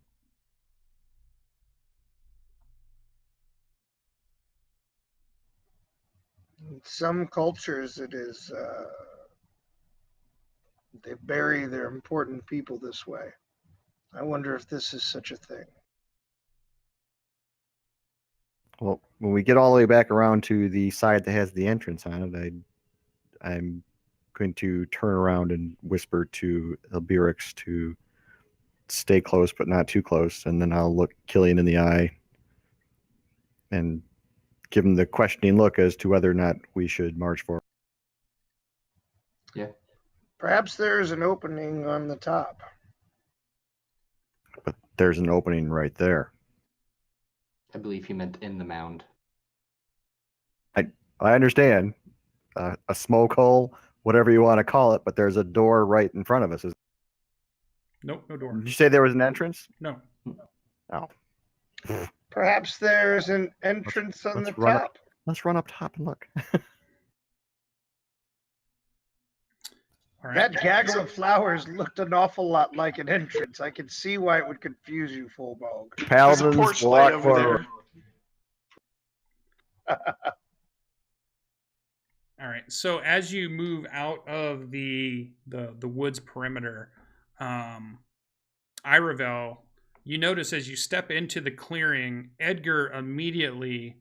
In some cultures, it is. They bury their important people this way. I wonder if this is such a thing. Well, when we get all the way back around to the side that has the entrance on it, I'm going to turn around and whisper to Elbirix to stay close, but not too close. And then I'll look Killian in the eye and give him the questioning look as to whether or not we should march forward. Yeah. Perhaps there is an opening on the top. But there's an opening right there. I believe he meant in the mound. I understand. A smoke hole, whatever you want to call it, but there's a door right in front of us. Nope, no door. Did you say there was an entrance? No. Oh. Perhaps there's an entrance on the let's run top. Let's run up top and look. All right. That gaggle of flowers looked an awful lot like an entrance. I could see why it would confuse you, Fullbog. There's a Paladins porch light walk over forward. there. All right. So as you move out of the woods perimeter, Iravel, you notice as you step into the clearing, Edgar immediately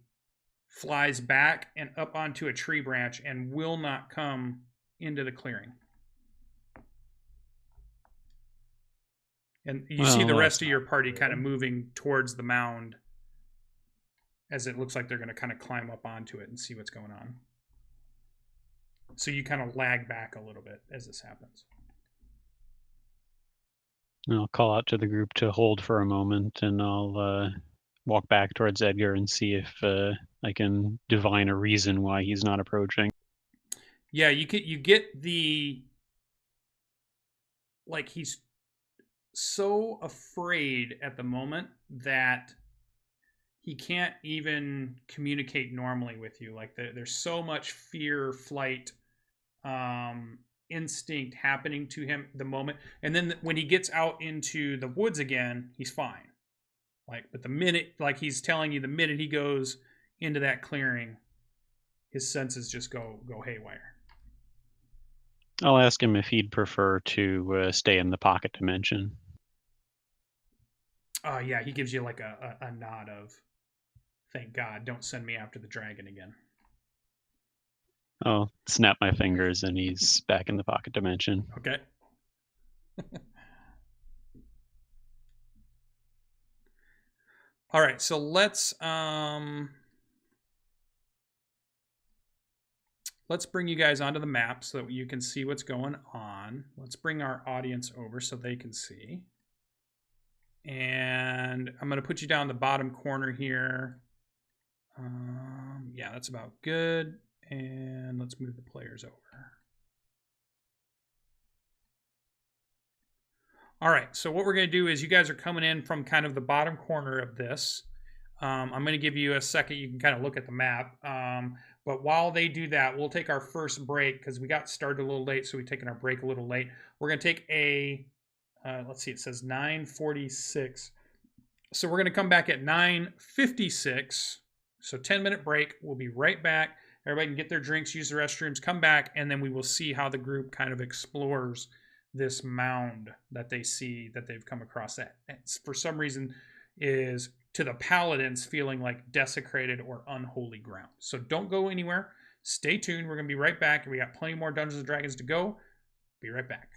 flies back and up onto a tree branch and will not come into the clearing. And you see the Well, rest of that's your not party good. kind of moving towards the mound as it looks like they're going to kind of climb up onto it and see what's going on. So you kind of lag back a little bit as this happens. I'll call out to the group to hold for a moment, and I'll walk back towards Edgar and see if I can divine a reason why he's not approaching. Yeah, you get the, like, he's so afraid at the moment that he can't even communicate normally with you. Like, there's so much fear, flight, instinct happening to him the moment. And then when he gets out into the woods again, he's fine. Like, but the minute, like he's telling you, the minute he goes into that clearing, his senses just go haywire. I'll ask him if he'd prefer to stay in the pocket dimension. Yeah, he gives you like a nod of, thank God, don't send me after the dragon again. I'll snap my fingers and he's back in the pocket dimension. Okay. All right, so let's bring you guys onto the map so that you can see what's going on. Let's bring our audience over so they can see. And I'm going to put you down the bottom corner here. Yeah, that's about good. And let's move the players over. All right, so what we're going to do is you guys are coming in from kind of the bottom corner of this. I'm going to give you a second. You can kind of look at the map. But while they do that, we'll take our first break because we got started a little late, so we've taken our break a little late. We're going to take a, let's see, it says 9:46. So we're going to come back at 9:56. So 10-minute break. We'll be right back. Everybody can get their drinks, use the restrooms, come back, and then we will see how the group kind of explores this mound that they see that they've come across that for some reason is, to the paladins, feeling like desecrated or unholy ground. So don't go anywhere. Stay tuned. We're going to be right back. We got plenty more Dungeons and Dragons to go. Be right back.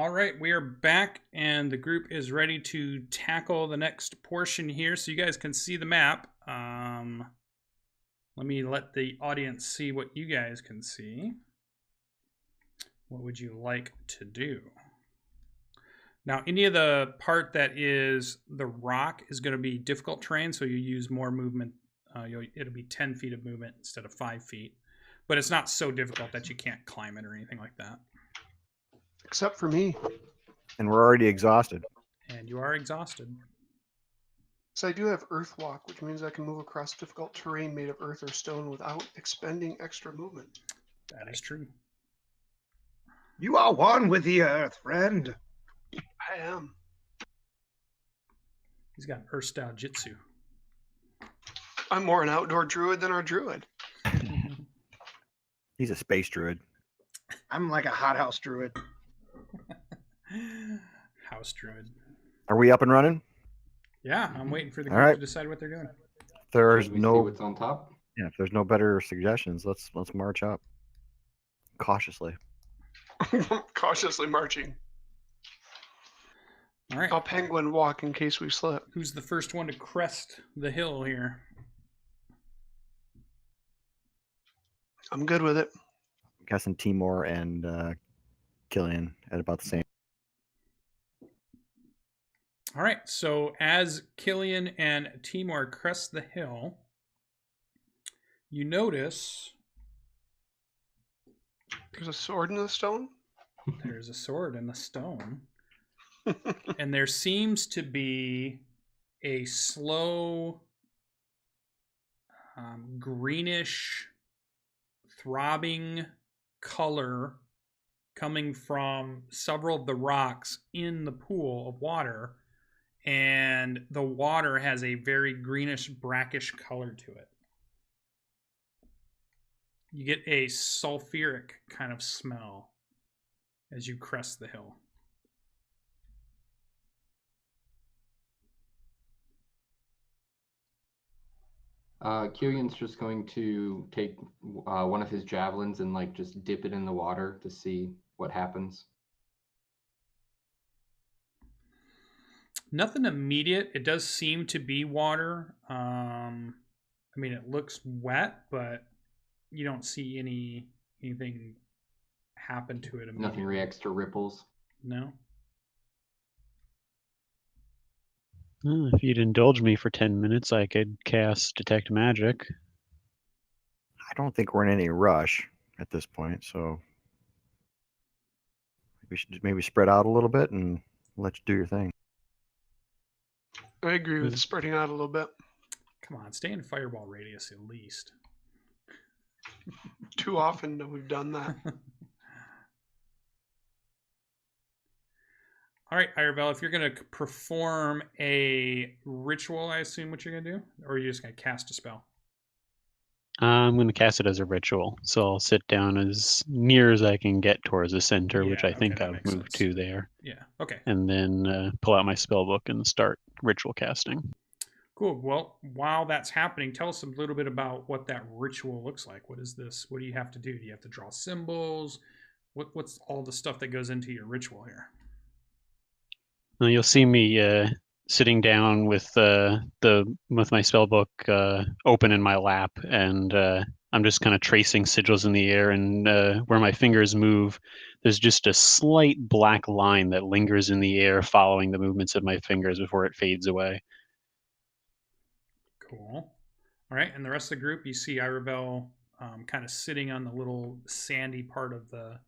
All right, we are back, and the group is ready to tackle the next portion here, so you guys can see the map. Let me let the audience see what you guys can see. What would you like to do? Now, any of the part that is the rock is going to be difficult terrain, so you use more movement. It'll be 10 feet of movement instead of 5 feet. But it's not so difficult that you can't climb it or anything like that. Except for me. And we're already exhausted. And you are exhausted. So I do have Earth Walk, which means I can move across difficult terrain made of earth or stone without expending extra movement. That is true. You are one with the earth, friend. I am. He's got Earth style Jitsu. I'm more an outdoor druid than our druid. He's a space druid. I'm like a hothouse druid. House druid. Are we up and running? Yeah, I'm waiting for the All group right. to decide what they're doing. There's Should we see no what's on top? Yeah, if there's no better suggestions, let's march up. Cautiously. Cautiously marching. All right. I'll penguin walk in case we slip. Who's the first one to crest the hill here? I'm good with it. I'm guessing Timor and Killian at about the same. All right. So as Killian and Timor crest the hill, you notice There's a sword in the stone. there's a sword in the stone. And there seems to be a slow greenish throbbing color coming from several of the rocks in the pool of water, and the water has a very greenish brackish color to it. You get a sulfuric kind of smell as you crest the hill. Killian's just going to take one of his javelins and like just dip it in the water to see what happens. Nothing immediate. It does seem to be water. I mean, it looks wet, but you don't see anything happen to it immediately. Nothing reacts to ripples. No. If you'd indulge me for 10 minutes, I could cast Detect Magic. I don't think we're in any rush at this point, so we should just maybe spread out a little bit and let you do your thing. I agree with spreading out a little bit. Come on, stay in fireball radius at least. Too often that we've done that. All right, Irabel, if you're going to perform a ritual, I assume what you're going to do? Or are you just going to cast a spell? I'm going to cast it as a ritual, so I'll sit down as near as I can get towards the center, which Yeah, I think okay, that I've makes moved sense. to there, Yeah, okay. and then pull out my spell book and start ritual casting. Cool. Well, while that's happening, tell us a little bit about what that ritual looks like. What is this? What do you have to do? Do you have to draw symbols? What's all the stuff that goes into your ritual here? Now you'll see me sitting down with my spell book open in my lap, and I'm just kind of tracing sigils in the air, and where my fingers move, there's just a slight black line that lingers in the air following the movements of my fingers before it fades away. Cool. All right, and the rest of the group, you see Irabel kind of sitting on the little sandy part of the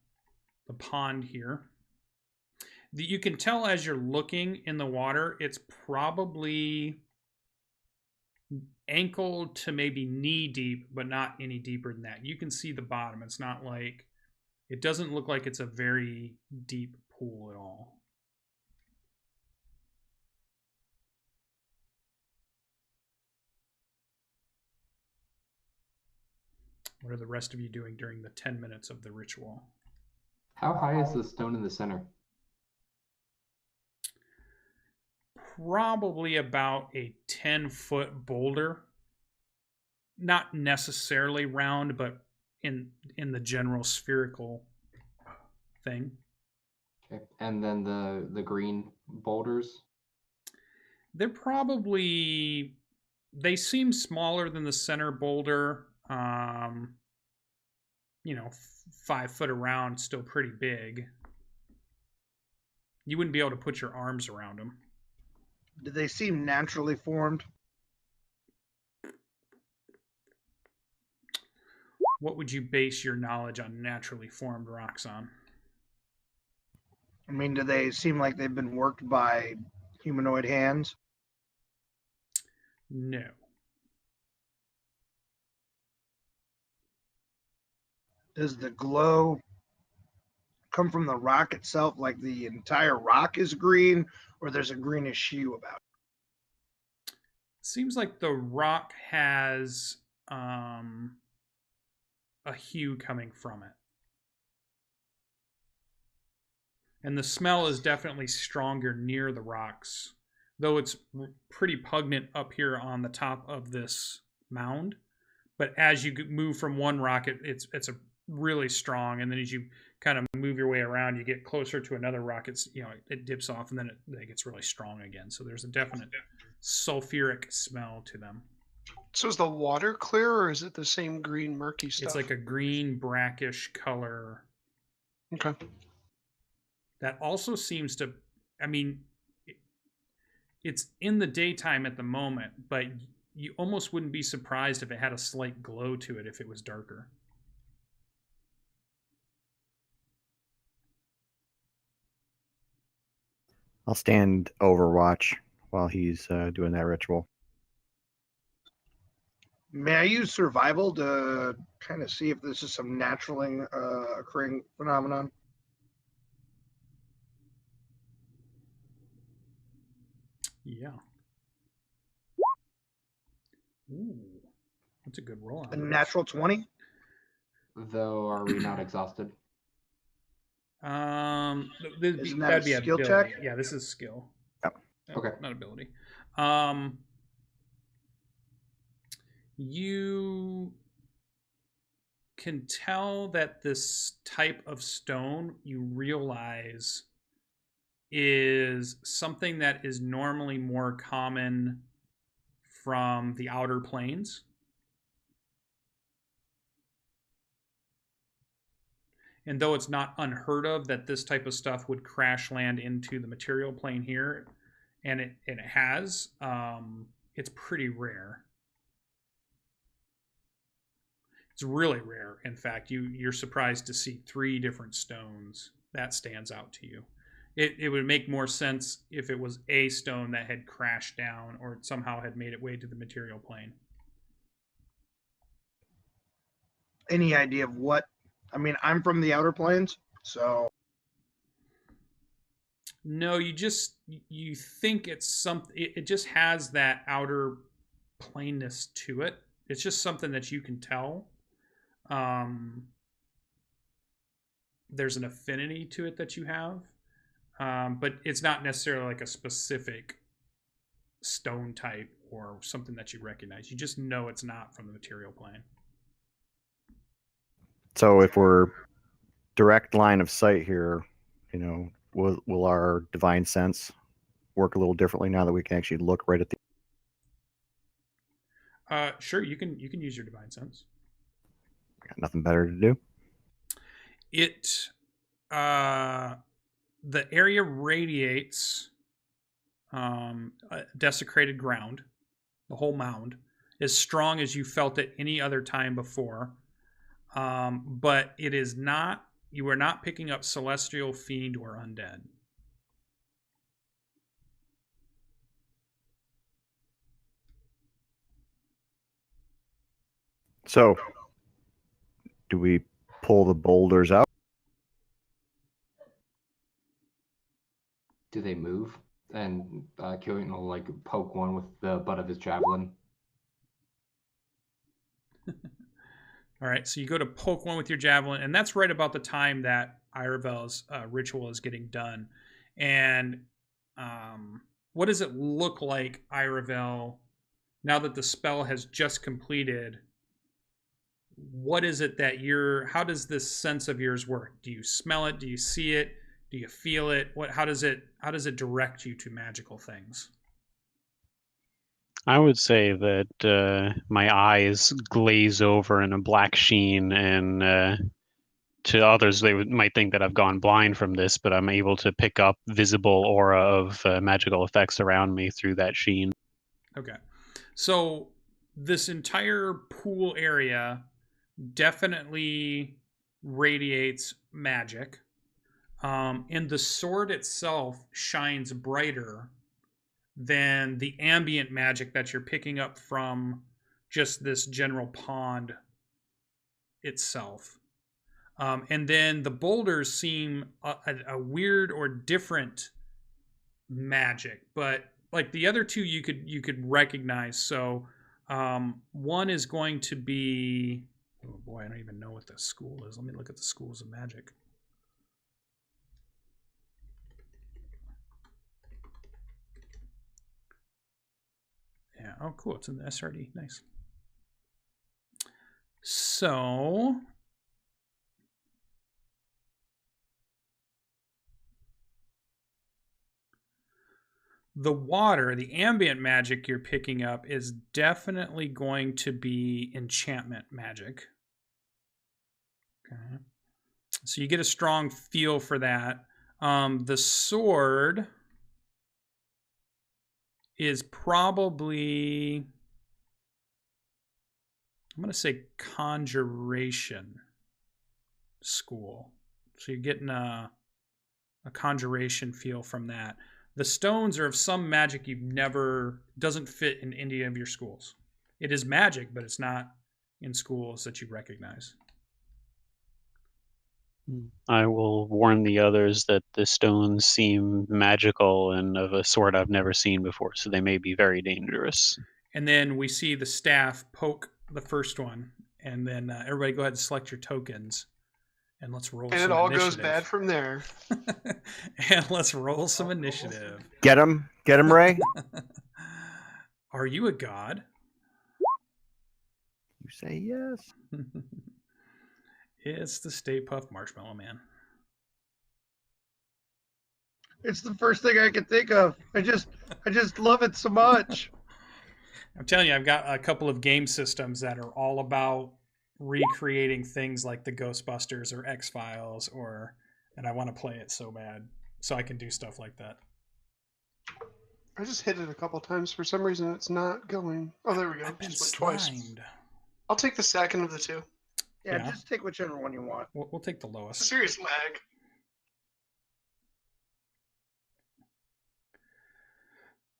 pond here. You can tell as you're looking in the water, it's probably ankle to maybe knee deep, but not any deeper than that. You can see the bottom. It's not like, it doesn't look like it's a very deep pool at all. What are the rest of you doing during the 10 minutes of the ritual? How high is the stone in the center? Probably about a 10-foot boulder. Not necessarily round, but in the general spherical thing. Okay. And then the green boulders. They're probably, they seem smaller than the center boulder. 5 foot around, still pretty big. You wouldn't be able to put your arms around them. Do they seem naturally formed? What would you base your knowledge on naturally formed rocks on? I mean, do they seem like they've been worked by humanoid hands? No. Does the glow come from the rock itself, like the entire rock is green, or there's a greenish hue about it? Seems like the rock has a hue coming from it. And the smell is definitely stronger near the rocks, though it's pretty pungent up here on the top of this mound. But as you move from one rock, it's a really strong, and then as you kind of move your way around, you get closer to another rock. It's it dips off, and then it gets really strong again. So there's a definite sulfuric smell to them. So is the water clear, or is it the same green murky stuff? It's like a green brackish color. Okay. That also seems to, I mean, it's in the daytime at the moment, but you almost wouldn't be surprised if it had a slight glow to it if it was darker. I'll stand overwatch while he's doing that ritual. May I use survival to kind of see if this is some naturally occurring phenomenon? Yeah. Ooh, that's a good roll. A natural 20? Though, are we not exhausted? Isn't that That'd a be skill ability. check? Yeah, this is skill. Yep. Okay. Not ability. You can tell that this type of stone, you realize, is something that is normally more common from the outer planes. And though it's not unheard of that this type of stuff would crash land into the material plane here, and it has, it's pretty rare. It's really rare. In fact, you're surprised to see 3 different stones. That stands out to you. It would make more sense if it was a stone that had crashed down or somehow had made its way to the material plane. Any idea of what? I mean, I'm from the outer planes, so. No, you think it's something. It just has that outer plainness to it. It's just something that you can tell. There's an affinity to it that you have, but it's not necessarily like a specific stone type or something that you recognize. You just know it's not from the material plane. So if we're direct line of sight here, will our divine sense work a little differently now that we can actually look right at the? Sure, you can use your divine sense. Got nothing better to do. The area radiates desecrated ground, the whole mound, as strong as you felt it any other time before. But it is not, you are not picking up celestial, fiend, or undead. So, do we pull the boulders out? Do they move? And Killian will like poke one with the butt of his javelin. All right, so you go to poke one with your javelin, and that's right about the time that Iravel's ritual is getting done. And what does it look like, Iravel, now that the spell has just completed? What is it that how does this sense of yours work? Do you smell it? Do you see it? Do you feel it? How does it direct you to magical things? I would say that my eyes glaze over in a black sheen, and to others they might think that I've gone blind from this, but I'm able to pick up visible aura of magical effects around me through that sheen. Okay. So this entire pool area definitely radiates magic. And the sword itself shines brighter than the ambient magic that you're picking up from just this general pond itself. And then the boulders seem a weird or different magic, but like the other two you could recognize. So one is going to be, oh boy, I don't even know what the school is. Let me look at the schools of magic. Yeah, oh cool, it's in the SRD. Nice. So the water, the ambient magic you're picking up is definitely going to be enchantment magic. Okay. So you get a strong feel for that. The sword is probably, I'm going to say conjuration school. So you're getting a conjuration feel from that. The stones are of some magic you've never, doesn't fit in any of your schools. It is magic, but it's not in schools that you recognize. I will warn the others that the stones seem magical and of a sort I've never seen before, so they may be very dangerous. And then we see the staff poke the first one, and then everybody go ahead and select your tokens, and let's roll. And some it all initiative. goes bad from there. And let's roll some initiative. Get him, Ray. Are you a god? You say yes. It's the Stay Puft Marshmallow Man. It's the first thing I could think of. I just love it so much. I'm telling you, I've got a couple of game systems that are all about recreating things like the Ghostbusters or X-Files, and I want to play it so bad, so I can do stuff like that. I just hit it a couple times. For some reason, it's not going. Oh, there we go. I've been just slimed. Twice. I'll take the second of the two. Yeah, just take whichever one you want. We'll take the lowest. Serious lag.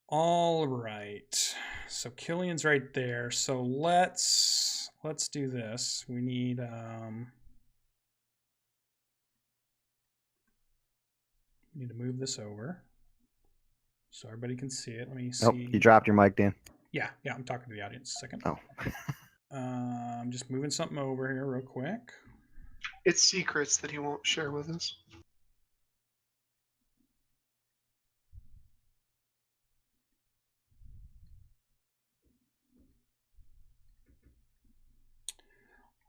All right. So Killian's right there. So let's do this. We need to move this over so everybody can see it. Let me see. Oh, you dropped your mic, Dan. Yeah, I'm talking to the audience a second. Oh. I'm just moving something over here real quick. It's secrets that he won't share with us.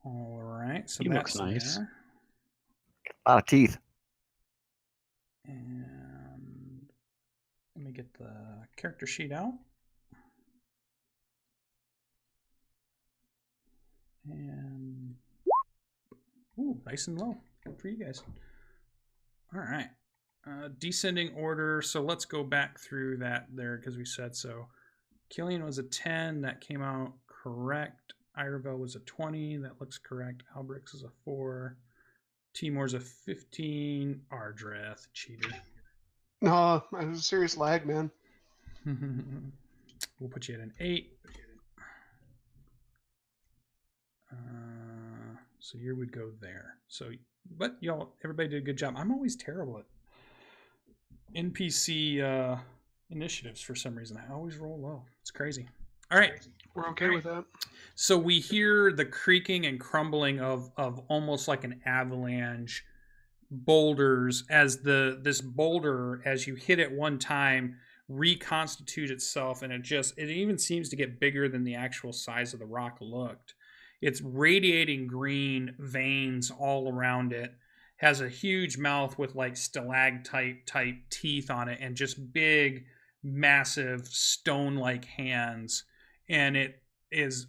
All right, so He that's looks nice. there. A lot of teeth. And let me get the character sheet out. And ooh, nice and low. Good for you guys. All right. Descending order. So let's go back through that there because we said so. Killian was a 10. That came out correct. Irovel was a 20. That looks correct. Albrix is a 4. Timor's a 15. Ardreth, cheater. No, it was a serious lag, man. We'll put you at an 8. So you would go there. So, but y'all, everybody did a good job. I'm always terrible at NPC initiatives for some reason. I always roll low. It's crazy. All right. We're okay with that. So we hear the creaking and crumbling of almost like an avalanche boulders as this boulder, as you hit it one time, reconstitute itself, and it even seems to get bigger than the actual size of the rock looked. It's radiating green veins all around it, has a huge mouth with like stalactite type teeth on it, and just big, massive stone-like hands, and it is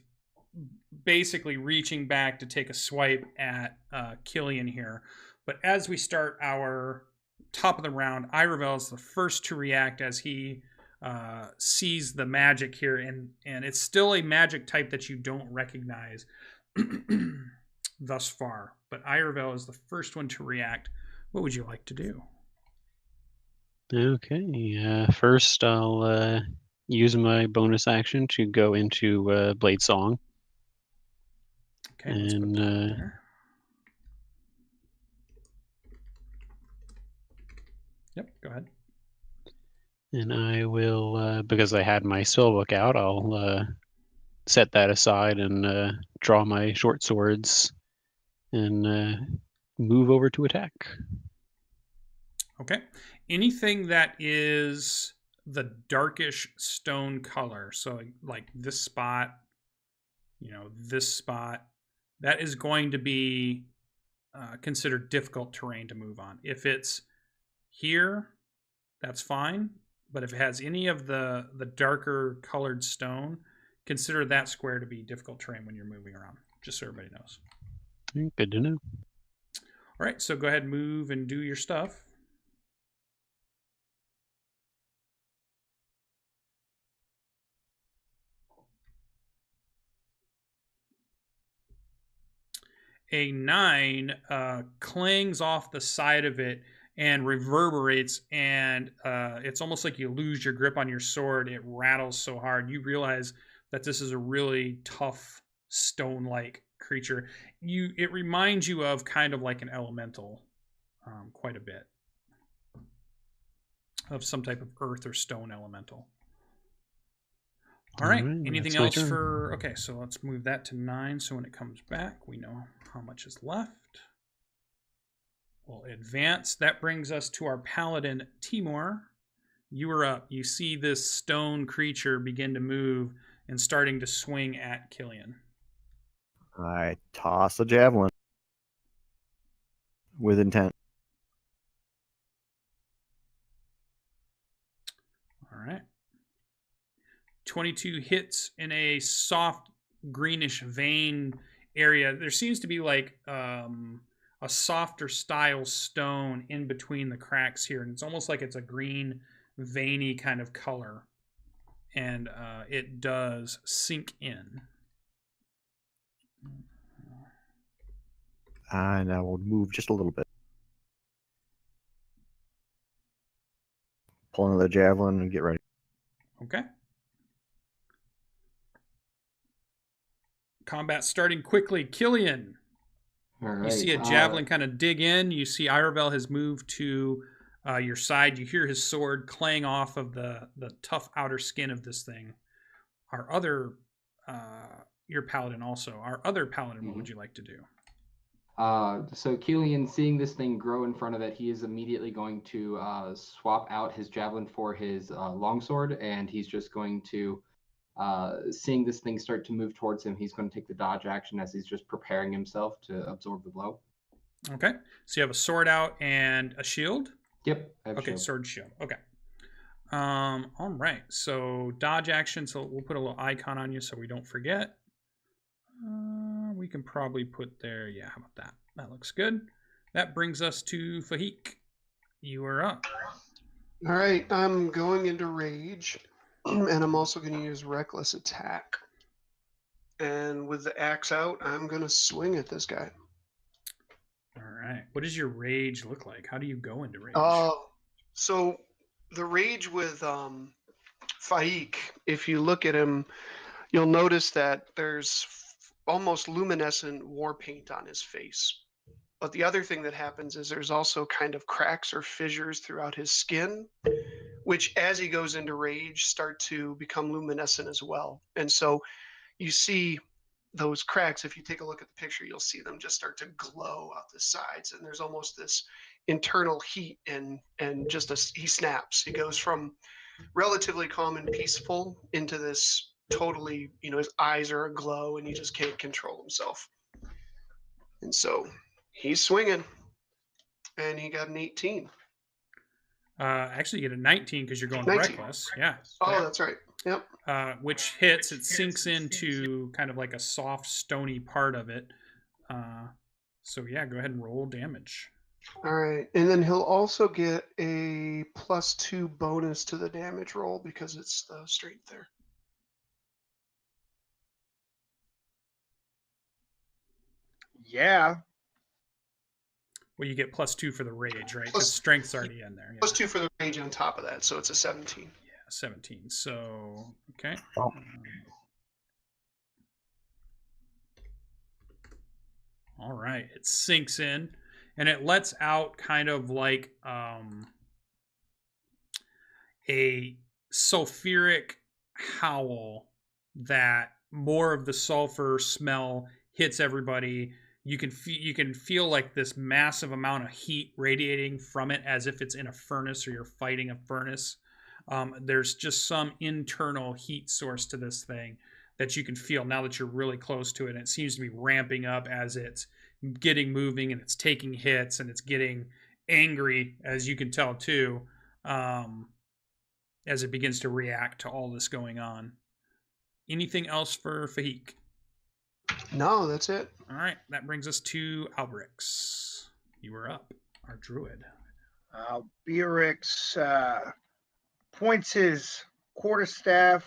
basically reaching back to take a swipe at Killian here. But as we start our top of the round, Iravel is the first to react as he sees the magic here, and it's still a magic type that you don't recognize thus far. But Iravel is the first one to react. What would you like to do? Okay. First, I'll use my bonus action to go into Blade Song. Okay, let's put that there. Yep, go ahead. And I will, because I had my spellbook out, I'll set that aside and draw my short swords and move over to attack. Okay. Anything that is the darkish stone color, so like this spot, this spot, that is going to be considered difficult terrain to move on. If it's here, that's fine. But if it has any of the darker colored stone, consider that square to be difficult terrain when you're moving around, just so everybody knows. Good to know. All right, so go ahead and move and do your stuff. A 9 clings off the side of it and reverberates, and it's almost like you lose your grip on your sword. It rattles so hard. You realize that this is a really tough stone-like creature. It reminds you of kind of like an elemental, quite a bit, of some type of earth or stone elemental. All right. Anything else for... Okay, so let's move that to 9, so when it comes back, we know how much is left. We'll advance. That brings us to our paladin, Timur. You are up. You see this stone creature begin to move and starting to swing at Killian. I toss a javelin with intent. All right. 22 hits in a soft greenish vein area. There seems to be like a softer style stone in between the cracks here, and it's almost like it's a green veiny kind of color, and it does sink in. And I will move just a little bit. Pull another javelin and get ready. Okay. Combat starting quickly. Killian. All right. You see a javelin kind of dig in. You see Iravel has moved to your side. You hear his sword clang off of the tough outer skin of this thing. Our other, your paladin also. Our other paladin, what would you like to do? So Killian, seeing this thing grow in front of it, he is immediately going to swap out his javelin for his longsword, and he's just going to, seeing this thing start to move towards him, he's going to take the dodge action as he's just preparing himself to absorb the blow. Okay, so you have a sword out and a shield? Yep. I have okay, shield. Sword, shield. Okay. All right, so dodge action, so we'll put a little icon on you so we don't forget. We can probably put there, yeah, how about that? That looks good. That brings us to Fahik. You are up. All right, I'm going into rage, and I'm also going to use reckless attack. And with the axe out, I'm going to swing at this guy. All right. What does your rage look like? How do you go into rage? So the rage with Fahik, if you look at him, you'll notice that there's almost luminescent war paint on his face. But the other thing that happens is there's also kind of cracks or fissures throughout his skin, which as he goes into rage start to become luminescent as well. And so you see those cracks. If you take a look at the picture, you'll see them just start to glow out the sides. And there's almost this internal heat and just he snaps. He goes from relatively calm and peaceful into this totally, his eyes are aglow and he just can't control himself. And so he's swinging. And he got an 18. Actually, you get a 19 because you're going 19. reckless. Yeah. Oh, that's right. Yep. Which hits. It sinks into kind of like a soft, stony part of it. So yeah, go ahead and roll damage. All right. And then he'll also get a +2 bonus to the damage roll because it's the strength there. Yeah. Well, you get +2 for the rage, right? Plus- Because strength's already in there. Yeah. +2 for the rage on top of that, so it's a 17. Yeah, 17. So, okay. Oh. All right. It sinks in, and it lets out kind of like a sulfuric howl that more of the sulfur smell hits everybody. You can feel like this massive amount of heat radiating from it as if it's in a furnace or you're fighting a furnace. There's just some internal heat source to this thing that you can feel now that you're really close to it. And it seems to be ramping up as it's getting moving and it's taking hits and it's getting angry, as you can tell too, as it begins to react to all this going on. Anything else for Fahik? No, that's it. All right, that brings us to Alberix. You are up, our druid. Alberix points his quarterstaff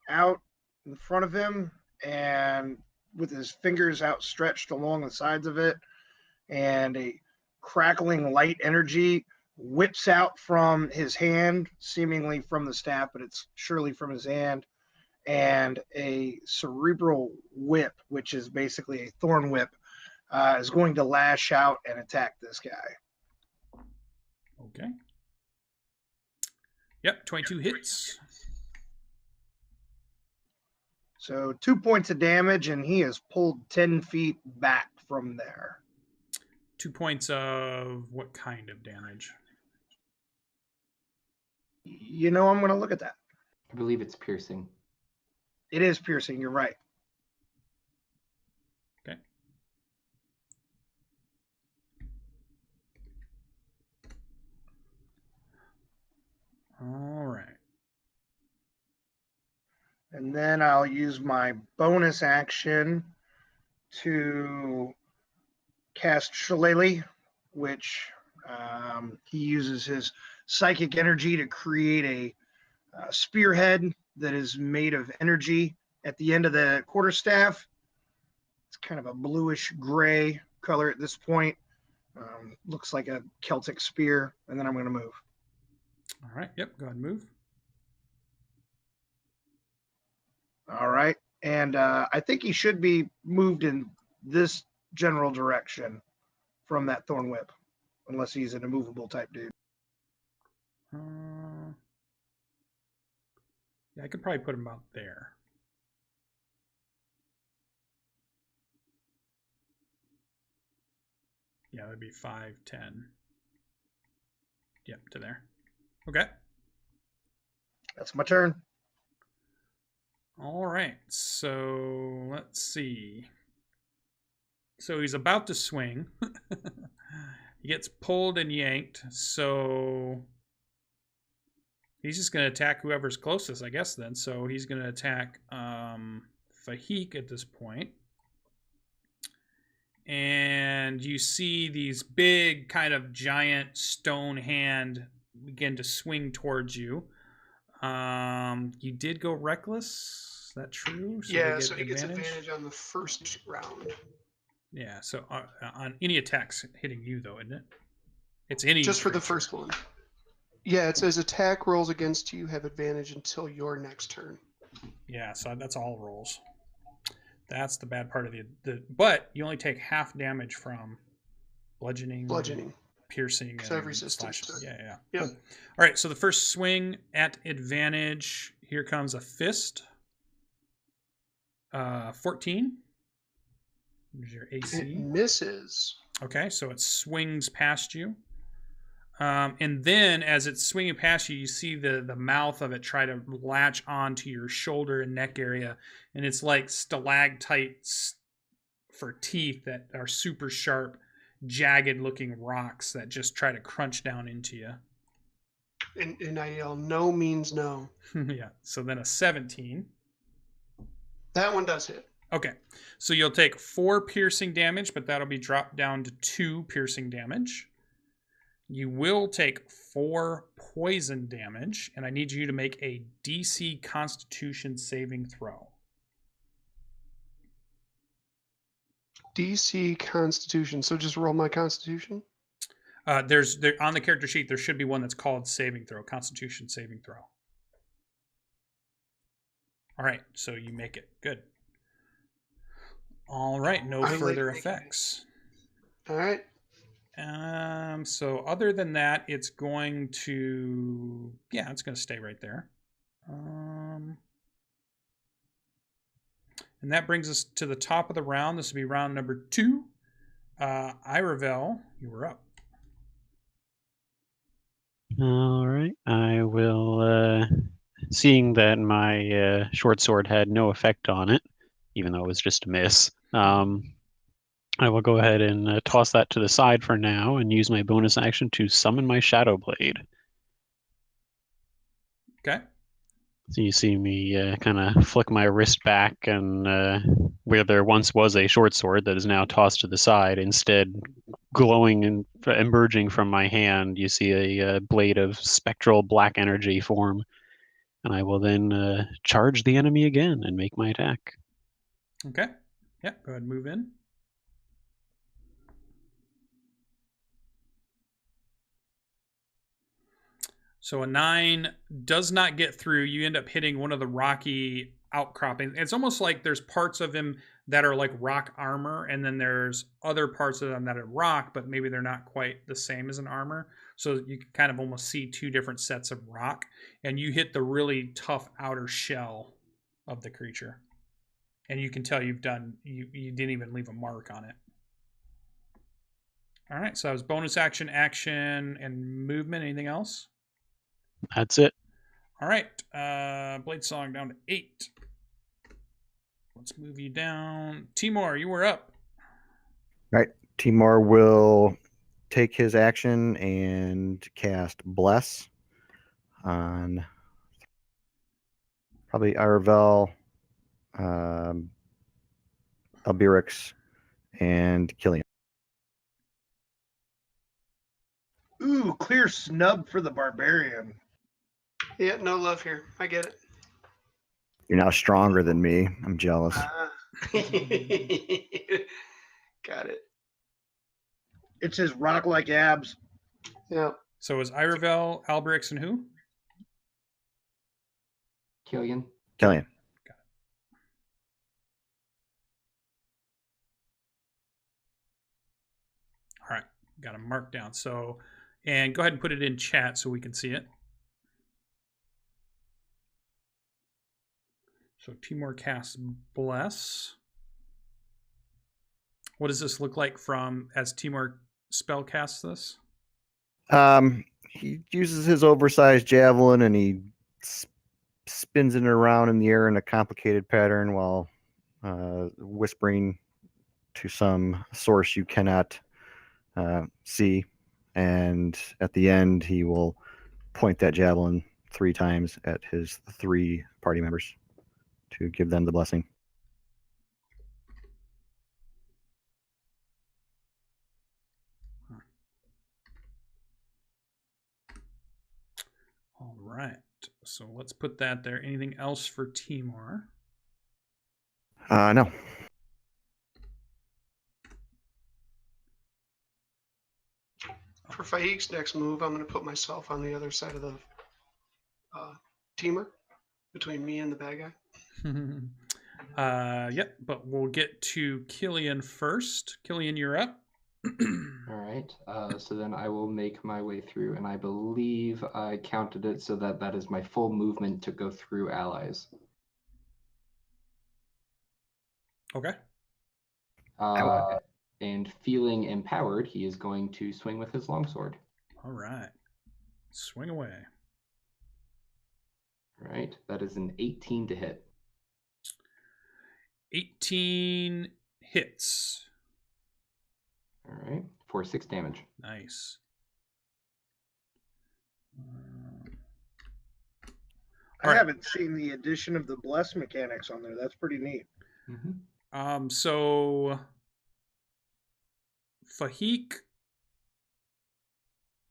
out in front of him and with his fingers outstretched along the sides of it, and a crackling light energy whips out from his hand, seemingly from the staff, but it's surely from his hand, and a cerebral whip, which is basically a thorn whip, is going to lash out and attack this guy. Okay. Yep, 22 hits. So 2 points of damage, and he is pulled 10 feet back from there. 2 points of what kind of damage? You know, I'm going to look at that. I believe it's piercing. It is piercing, you're right. Okay. All right. And then I'll use my bonus action to cast Shillelagh, which he uses his psychic energy to create a spearhead that is made of energy at the end of the quarterstaff. It's kind of a bluish gray color at this point. Looks like a Celtic spear. And then I'm going to move. All right. Yep. Go ahead and move. All right. And I think he should be moved in this general direction from that thorn whip, unless he's an immovable type dude. Yeah, I could probably put him out there. Yeah, that'd be 5, 10. Yep, to there. Okay. That's my turn. All right. So let's see. So he's about to swing. He gets pulled and yanked. So he's just going to attack whoever's closest, I guess, then. So he's going to attack Fahik at this point. And you see these big, kind of giant stone hand begin to swing towards you. You did go reckless. Is that true? So he gets advantage on the first round. Yeah, so on any attacks hitting you, though, isn't it? It's any. Just for the first one. Yeah, it says attack rolls against you have advantage until your next turn. Yeah, so that's all rolls. That's the bad part of the but you only take half damage from bludgeoning, piercing, and resistance. Yeah. Yep. Cool. All right, so the first swing at advantage. Here comes a fist. 14. There's your AC. It misses. Okay, so it swings past you. And then as it's swinging past you, you see the mouth of it try to latch onto your shoulder and neck area. And it's like stalactites for teeth that are super sharp jagged looking rocks that just try to crunch down into you. And I yell, no means no. Yeah. So then a 17. That one does hit. Okay. So you'll take 4 piercing damage, but that'll be dropped down to 2 piercing damage. You will take 4 poison damage, and I need you to make a DC Constitution saving throw. DC Constitution. So just roll my Constitution. There's on the character sheet. There should be one that's called saving throw, Constitution saving throw. All right, so you make it. Good. All right, no further effects. All right. So other than that, it's going to stay right there. And that brings us to the top of the round. This will be round number 2. Iravel, you were up. All right. I will, seeing that my short sword had no effect on it, even though it was just a miss, I will go ahead and toss that to the side for now and use my bonus action to summon my Shadow Blade. Okay. So you see me kind of flick my wrist back, and where there once was a short sword that is now tossed to the side, instead glowing and emerging from my hand, you see a blade of spectral black energy form. And I will then charge the enemy again and make my attack. Okay. Yeah, go ahead and move in. So a 9 does not get through. You end up hitting one of the rocky outcroppings. It's almost like there's parts of him that are like rock armor, and then there's other parts of them that are rock, but maybe they're not quite the same as an armor. So you can kind of almost see 2 different sets of rock, and you hit the really tough outer shell of the creature. And you can tell you didn't even leave a mark on it. All right, so that was bonus action, and movement. Anything else? That's it. All right, Blade Song down to 8. Let's move you down. Timor, you were up. All right. Timor will take his action and cast Bless on probably Aravel, Albirix, and Killian. Ooh, clear snub for the barbarian. Yeah, no love here. I get it. You're now stronger than me. I'm jealous. Got it. It's his rock-like abs. Yeah. So is Iravel, Alberix, and who? Killian. Killian. All right, got a mark down. So, and go ahead and put it in chat so we can see it. So Timor casts Bless. What does this look like from as Timor spell casts this? He uses his oversized javelin and he spins it around in the air in a complicated pattern while whispering to some source you cannot see. And at the end, he will point that javelin 3 times at his 3 party members to give them the blessing. All right. So let's put that there. Anything else for Timor? No. For Faik's next move, I'm going to put myself on the other side of the teamer, between me and the bad guy. Yep, but we'll get to Killian first. Killian, you're up. All right. So then I will make my way through, and I believe I counted it so that that is my full movement to go through allies. Okay. And feeling empowered, he is going to swing with his longsword. All right. Swing away. All right. That is an 18 to hit. 18 hits. All right. for 6 damage. Nice. I haven't seen the addition of the bless mechanics on there. That's pretty neat. Mm-hmm. So Fahik,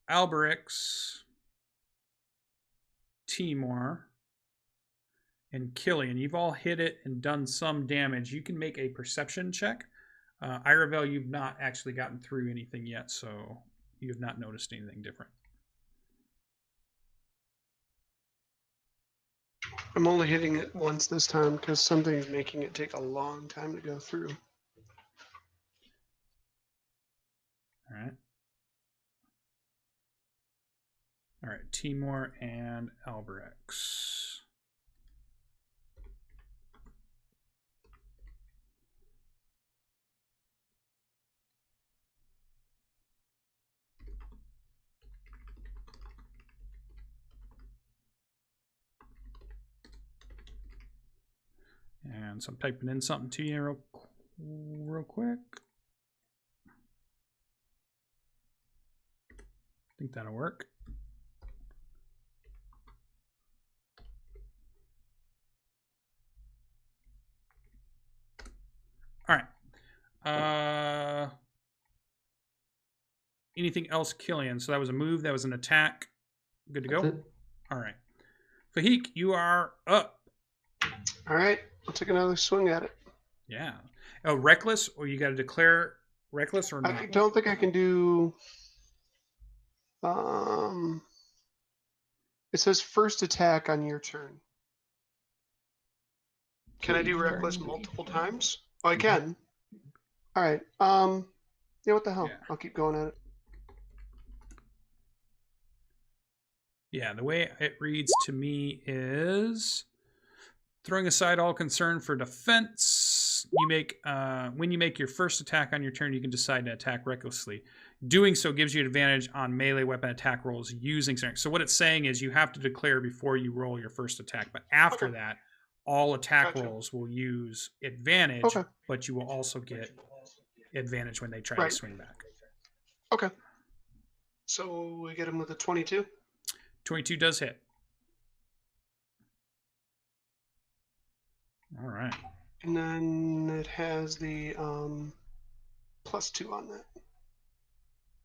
Alberix, Timor, and Killian, you've all hit it and done some damage. You can make a perception check. Iravel, you've not actually gotten through anything yet, so you have not noticed anything different. I'm only hitting it once this time because something's making it take a long time to go through. All right. All right, Timor and Alberix. And so I'm typing in something to you real quick. I think that'll work. All right. Anything else, Killian? So that was a move. That was an attack. Good to go? That's it. All right. Fahik, you are up. All right, I'll take another swing at it. Yeah. Oh, reckless, or you got to declare reckless or not? I don't think I can do. It says first attack on your turn. Can I do reckless multiple times? Oh, I can. All right. Yeah. What the hell? Yeah. I'll keep going at it. Yeah, the way it reads to me is throwing aside all concern for defense. You make when you make your first attack on your turn, you can decide to attack recklessly. Doing so gives you an advantage on melee weapon attack rolls using strength. So what it's saying is you have to declare before you roll your first attack, but after that, all attack rolls will use advantage, but you will also get advantage when they try to swing back. Okay. So we get him with a 22. 22 does hit. All right. And then it has the +2 on that.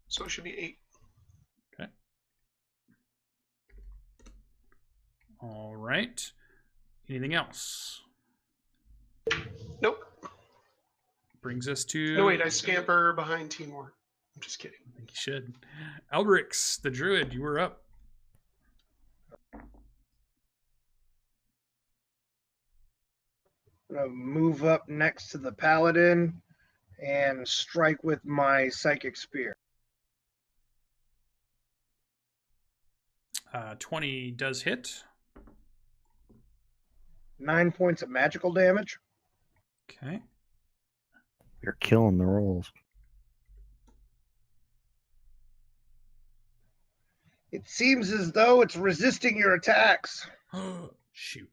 So it should be 8. Okay. All right. Anything else? Nope. Brings us to... No, wait, I scamper behind Timor. I'm just kidding. I think you should. Alberix, the druid, you were up. I'm going to move up next to the paladin and strike with my psychic spear. 20 does hit. 9 points of magical damage. Okay. You're killing the rolls. It seems as though it's resisting your attacks. Shoot.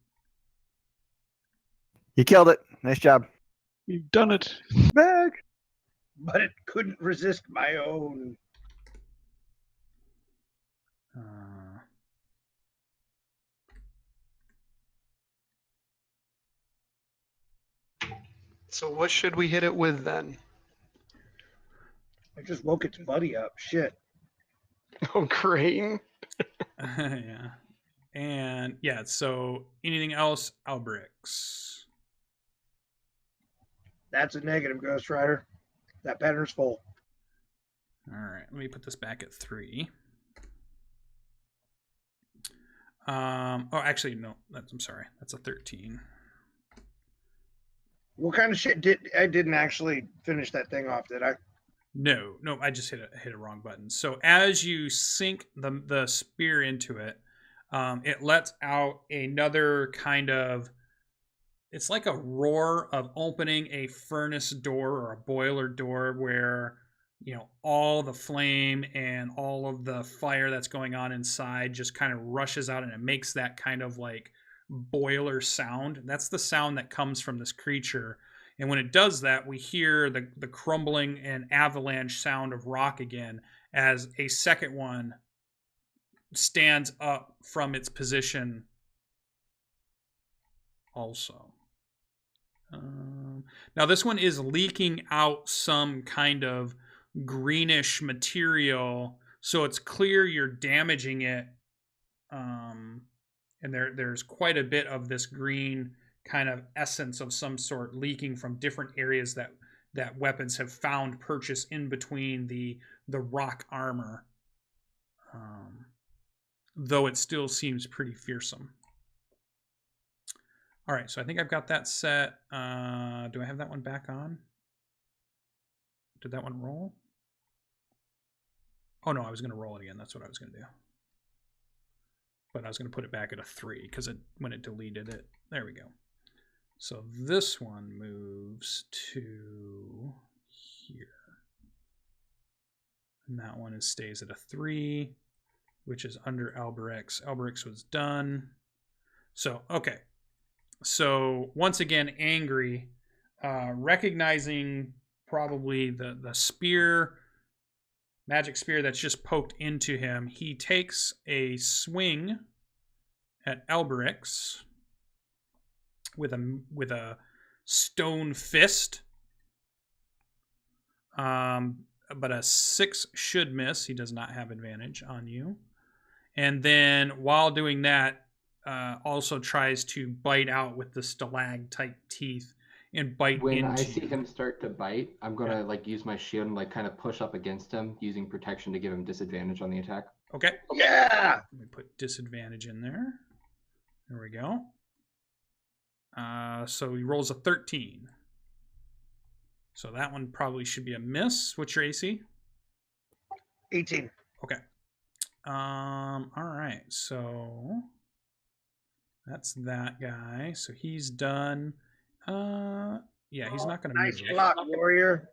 You killed it. Nice job. You've done it. Back. But it couldn't resist my own. So what should we hit it with then? I just woke its buddy up. Shit. Oh, great. Yeah. And yeah, so anything else, Alberix? That's a negative, Ghost Rider. That pattern's full. All right, let me put this back at 3. Oh, actually, no. I'm sorry. That's a 13. What kind of shit I didn't actually finish that thing off, did I? No, I just hit a wrong button. So as you sink the spear into it, it lets out another kind of, it's like a roar of opening a furnace door or a boiler door where, all the flame and all of the fire that's going on inside just kind of rushes out, and it makes that kind of like boiler sound. That's the sound that comes from this creature. And when it does that, we hear the crumbling and avalanche sound of rock again as a second one stands up from its position also. Now this one is leaking out some kind of greenish material, so it's clear you're damaging it. And there's quite a bit of this green kind of essence of some sort leaking from different areas that weapons have found purchase in between the rock armor. Though it still seems pretty fearsome. All right, so I think I've got that set. Do I have that one back on? Did that one roll? Oh no, I was going to roll it again. That's what I was going to do. But I was going to put it back at a 3 because when it deleted it. There we go. So this one moves to here. And that one stays at a 3, which is under Alberix. Alberix was done. So, okay. So once again, angry, recognizing probably the spear, magic spear that's just poked into him, he takes a swing at Alberix with a stone fist. But a 6 should miss. He does not have advantage on you. And then while doing that, also tries to bite out with the stalagmite teeth and bite When into I see you. him start to bite, I'm gonna like use my shield and like kind of push up against him, using protection to give him disadvantage on the attack. Okay. Yeah. Let me put disadvantage in there. There we go. So he rolls a 13. So that one probably should be a miss. What's your AC? 18. Okay. All right. So that's that guy. So he's done. Yeah, he's not going to Nice move. block, warrior.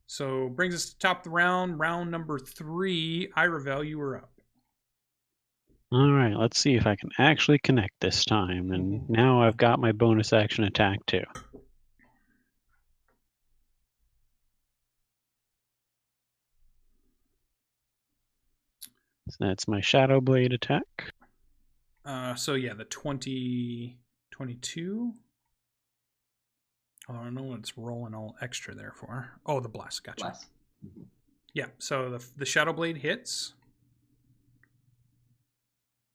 So brings us to the top of the round. Round number 3. Iravel, you were up. All right, let's see if I can actually connect this time. And now I've got my bonus action attack too. So that's my Shadow Blade attack. So yeah, the 22. Oh, I don't know what it's rolling all extra there for. Oh, the blast. Gotcha. Bless. Yeah, so the Shadow Blade hits.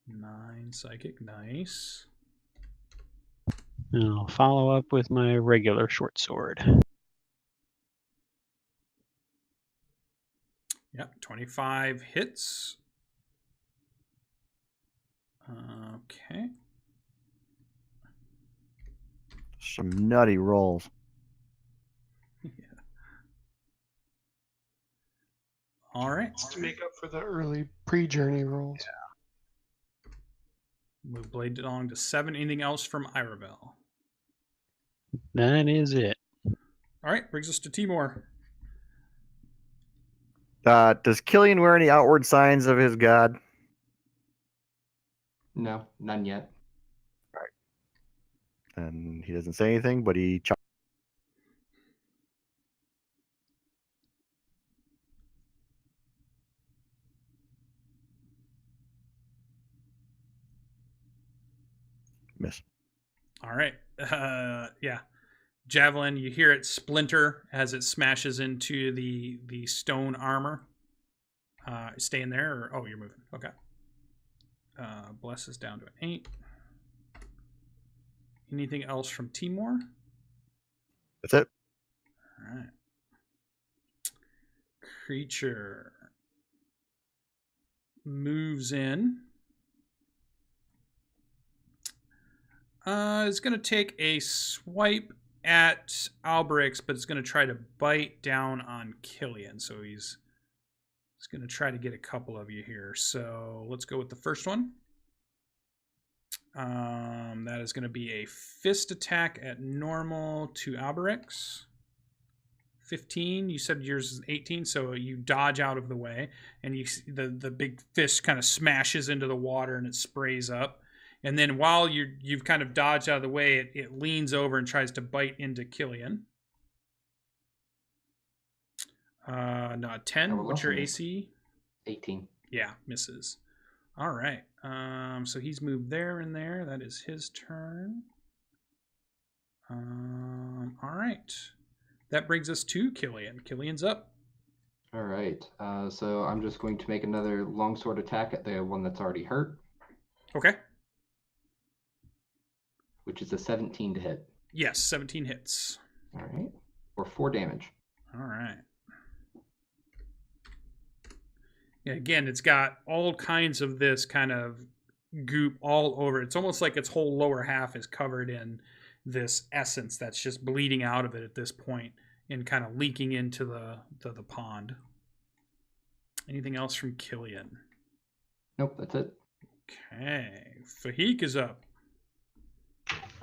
9 psychic, nice. And I'll follow up with my regular short sword. Yep, 25 hits. Okay. Some nutty rolls. Yeah. All right. To make up for the early pre-journey rolls. Yeah. Move blade along to 7. Anything else from Iravel? That is it. All right, brings us to Timor. Does Killian wear any outward signs of his god? No, none yet. And he doesn't say anything, but he miss. All right. Yeah. Javelin, you hear it splinter as it smashes into the stone armor. Staying there, or oh, you're moving. Okay. Bless is down to an 8. Anything else from Timor? That's it. All right. Creature moves in. It's going to take a swipe at Alberix, but it's going to try to bite down on Killian. So he's going to try to get a couple of you here. So let's go with the first one. That is going to be a fist attack at normal to Alberix. 15. You said yours is 18, so you dodge out of the way, and you the big fist kind of smashes into the water and it sprays up. And then while you've kind of dodged out of the way, it leans over and tries to bite into Killian. No, 10. What's your AC? 18. Yeah, misses. All right. So he's moved there and there. That is his turn. All right. That brings us to Killian. Killian's up. All right. So I'm just going to make another longsword attack at the one that's already hurt, Okay. which is a 17 to hit. Yes, 17 hits. All right. For 4 damage. All right. Yeah, again, it's got all kinds of this kind of goop all over. It's almost like its whole lower half is covered in this essence that's just bleeding out of it at this point and kind of leaking into the pond. Anything else from Killian? Nope, that's it. Okay. Fahik is up.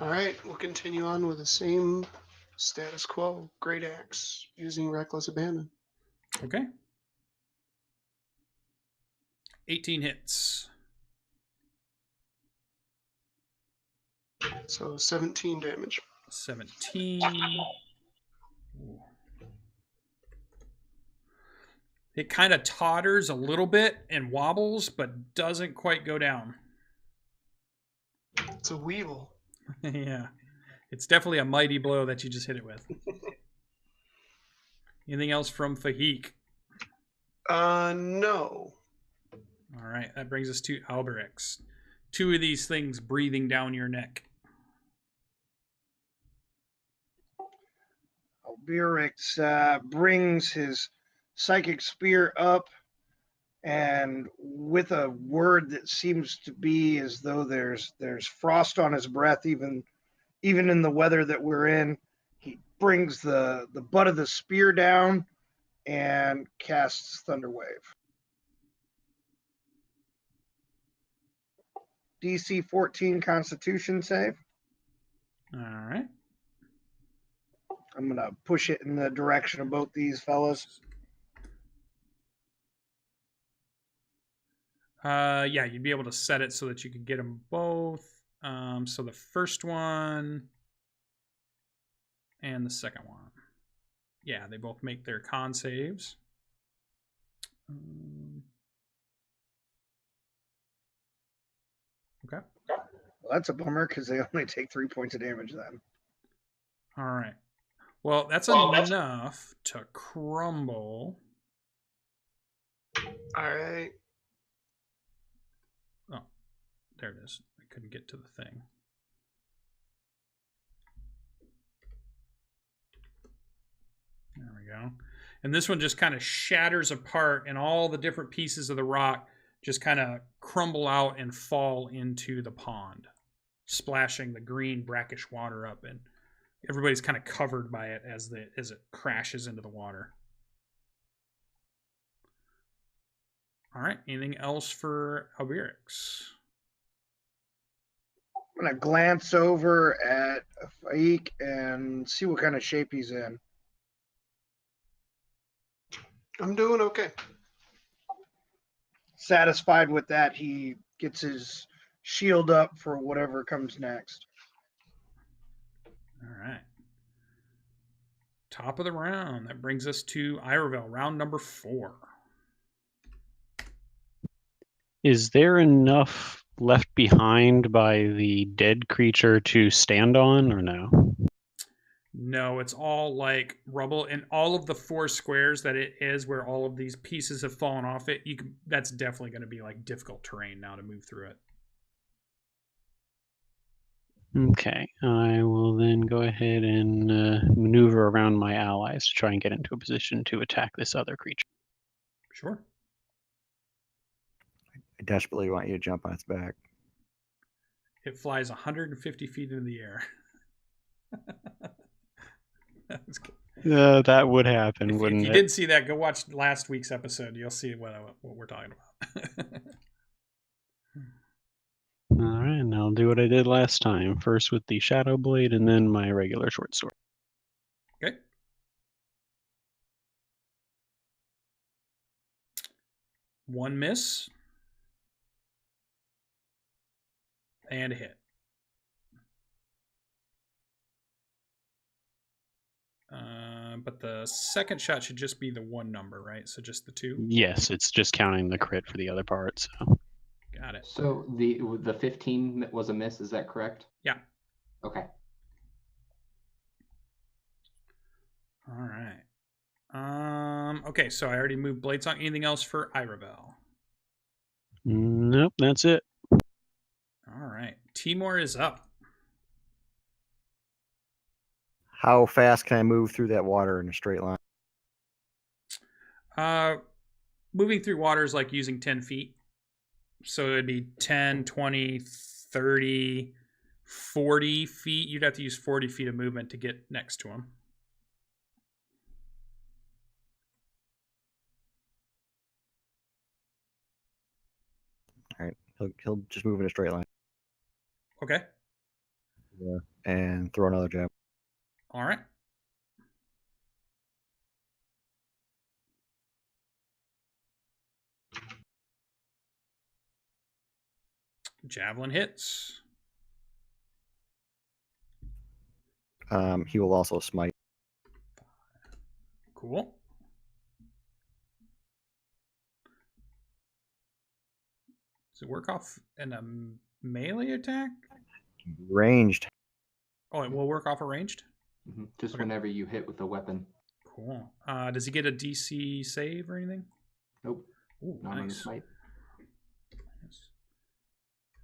All right, we'll continue on with the same status quo. Great axe using reckless abandon. Okay. 18 hits. So 17 damage. 17. Ooh. It kind of totters a little bit and wobbles, but doesn't quite go down. It's a weevil. Yeah. It's definitely a mighty blow that you just hit it with. Anything else from Fahik? No. All right. That brings us to Alberix. 2 of these things breathing down your neck. Alberix brings his psychic spear up, and with a word that seems to be as though there's frost on his breath, even in the weather that we're in, he brings the butt of the spear down and casts Thunderwave. DC 14 Constitution save. All right. I'm going to push it in the direction of both these fellas. Yeah, you'd be able to set it so that you could get them both. So the first one and the second one. Yeah, they both make their con saves. Okay. Well, that's a bummer because they only take 3 points of damage then. All right. Well, that's enough to crumble. All right. Oh, there it is. I couldn't get to the thing. There we go. And this one just kind of shatters apart, and all the different pieces of the rock just kind of crumble out and fall into the pond, splashing the green brackish water up, and everybody's kind of covered by it as it crashes into the water. All right. Anything else for Alberix? I'm going to glance over at Faik and see what kind of shape he's in. I'm doing okay. Satisfied with that, he gets his shield up for whatever comes next. All right. Top of the round. That brings us to Irovel, round number 4. Is there enough left behind by the dead creature to stand on, or no? No, it's all like rubble, and all of the 4 squares that it is where all of these pieces have fallen off it. That's definitely going to be like difficult terrain now to move through it. Okay, I will then go ahead and maneuver around my allies to try and get into a position to attack this other creature. Sure. I desperately want you to jump on its back. It flies 150 feet into the air. That would happen, wouldn't if you it? didn't see that, go watch last week's episode. You'll see what we're talking about. All right, and I'll do what I did last time. First with the Shadow Blade, and then my regular short sword. Okay. One miss. And a hit. But the second shot should just be the one number, right? So just the 2? Yes, it's just counting the crit for the other part. So. Got it. So the 15 was a miss, is that correct? Yeah. Okay. All right. Okay, so I already moved Blade Song. Anything else for Iravel? Nope, that's it. All right. Timor is up. How fast can I move through that water in a straight line? Moving through water is like using 10 feet. So it'd be 10, 20, 30, 40 feet. You'd have to use 40 feet of movement to get next to him. All right, he'll just move in a straight line. Okay. Yeah, and throw another jab. All right. Javelin hits. He will also smite. Cool. Does it work off in a melee attack? Ranged. Oh, it will work off a ranged? Just Okay. whenever you hit with a weapon. Cool. Does he get a DC save or anything? Nope. Ooh, Not on the nice. smite.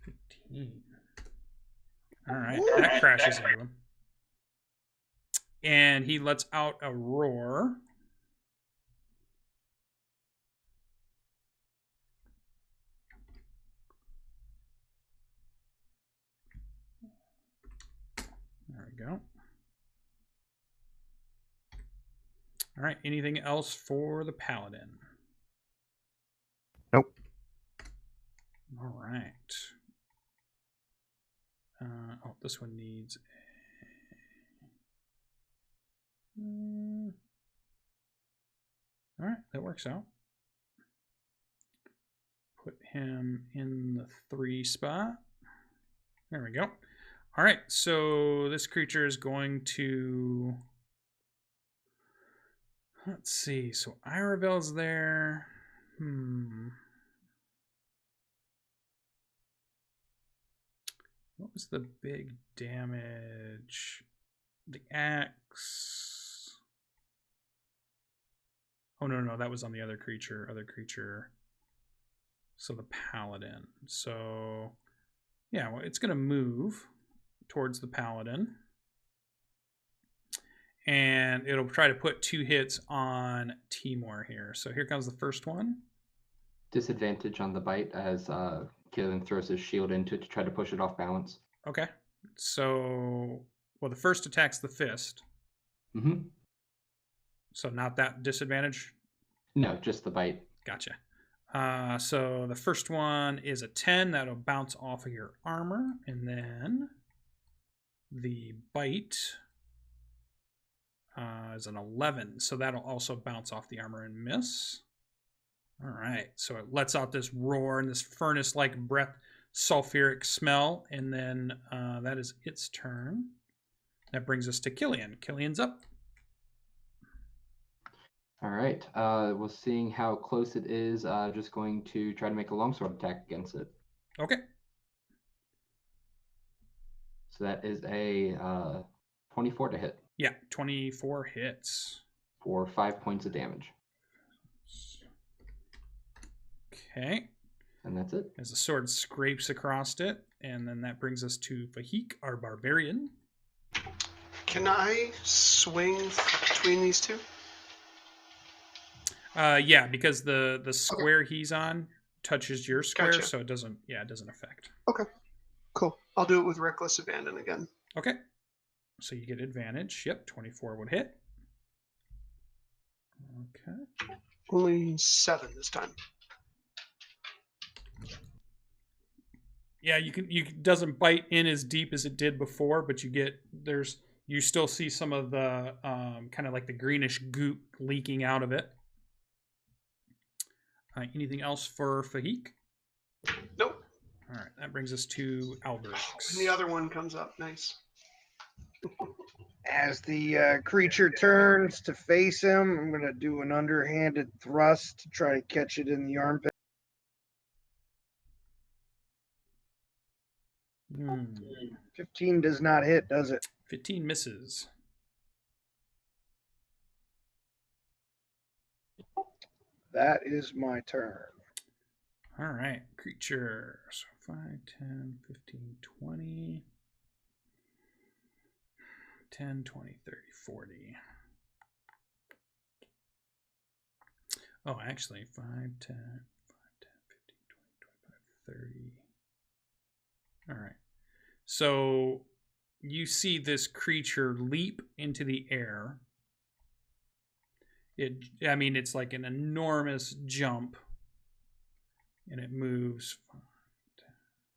15. All right, that crashes into him. And he lets out a roar. There we go. All right, anything else for the paladin? Nope. All right. Oh, this one needs all right, that works out. Put him in the 3 spot. There we go. All right, so this creature is going to... Let's see. So Iravel's there. What was the big damage? The axe. Oh, no, that was on the other creature. So the paladin. So, yeah, well, it's going to move towards the paladin. And it'll try to put 2 hits on Timor here. So here comes the first one. Disadvantage on the bite as Killian throws his shield into it to try to push it off balance. Okay. So, well, the first attack's the fist. So not that disadvantage? No, just the bite. Gotcha. So the first one is a 10. That'll bounce off of your armor. And then the bite is an 11. So that'll also bounce off the armor and miss. All right. So it lets out this roar and this furnace-like breath, sulfuric smell. And then that is its turn. That brings us to Killian. Killian's up. All right. Well, seeing how close it is, just going to try to make a longsword attack against it. Okay. So that is a 24 to hit. Yeah, 24 hits. For 5 points of damage. Okay. And that's it. As the sword scrapes across it, and then that brings us to Fahik, our barbarian. Can I swing between these two? Yeah, because the square he's on touches your square, Gotcha. so it doesn't affect. Okay, cool. I'll do it with Reckless Abandon again. Okay. So you get advantage. Yep, 24 would hit. Okay. Only 7 this time. Yeah, doesn't bite in as deep as it did before, but you still see some of the kind of like the greenish goop leaking out of it. Anything else for Fahik? Nope. All right, that brings us to Alberix. And the other one comes up. Nice. As the creature turns to face him, I'm going to do an underhanded thrust to try to catch it in the armpit. 15 does not hit, does it? 15 misses. That is my turn. All right, creature. So 5, 10, 15, 20. 10, 20, 30, 40. Oh, actually, 5, 10, 5, 10, 15, 20, 25, 30. All right. So you see this creature leap into the air. It's like an enormous jump. And it moves. 5, 10.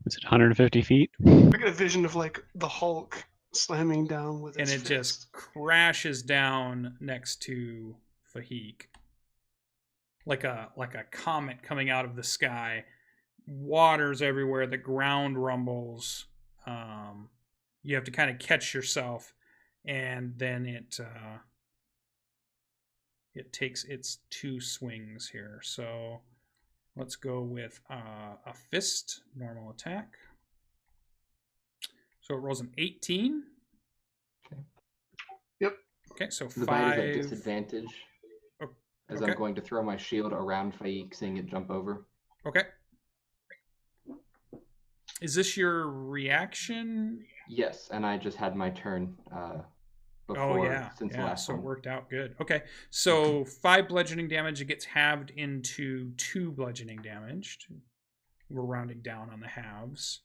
Is it 150 feet? I get a vision of like the Hulk slamming down with And his it fist. just crashes down next to Fahik. Like a comet coming out of the sky. Water's everywhere. The ground rumbles. You have to kind of catch yourself, and then it takes its 2 swings here. So let's go with a fist, normal attack. So it rolls an 18. Okay. Yep. Okay, so The 5. bite is at disadvantage. Oh, As okay. I'm going to throw my shield around Faik, seeing it jump over. Okay. Is this your reaction? Yes, and I just had my turn before Oh yeah, since the yeah. last So one. it worked out good. Okay, so 5 bludgeoning damage. It gets halved into 2 bludgeoning damage. We're rounding down on the halves,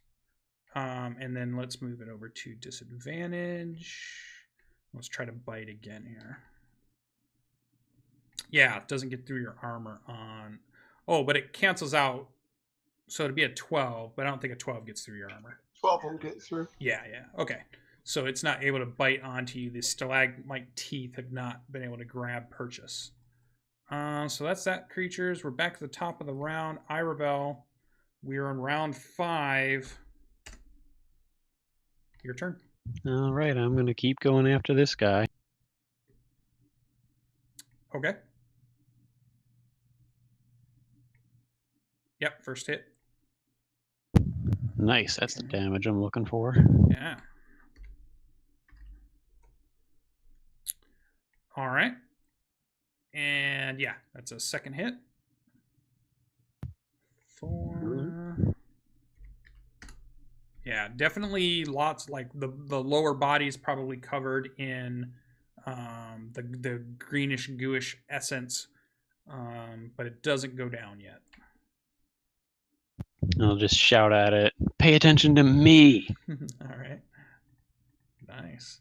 and then let's move it over to disadvantage. Let's try to bite again here. Yeah, it doesn't get through your armor on. Oh, but it cancels out. So it'd be a 12, but I don't think a 12 gets through your armor. 12 won't get through. Yeah. Okay. So it's not able to bite onto you. The stalagmite teeth have not been able to grab purchase. So that's that, creatures. We're back to the top of the round. Irabel, we're on round 5. Your turn. All right, I'm going to keep going after this guy. Okay. Yep, first hit. Nice, that's the damage I'm looking for. Yeah. All right. And yeah, that's a second hit. 4. Yeah, definitely lots, like the lower body's probably covered in the greenish gooish essence, but it doesn't go down yet. I'll just shout at it, pay attention to me. All right. Nice.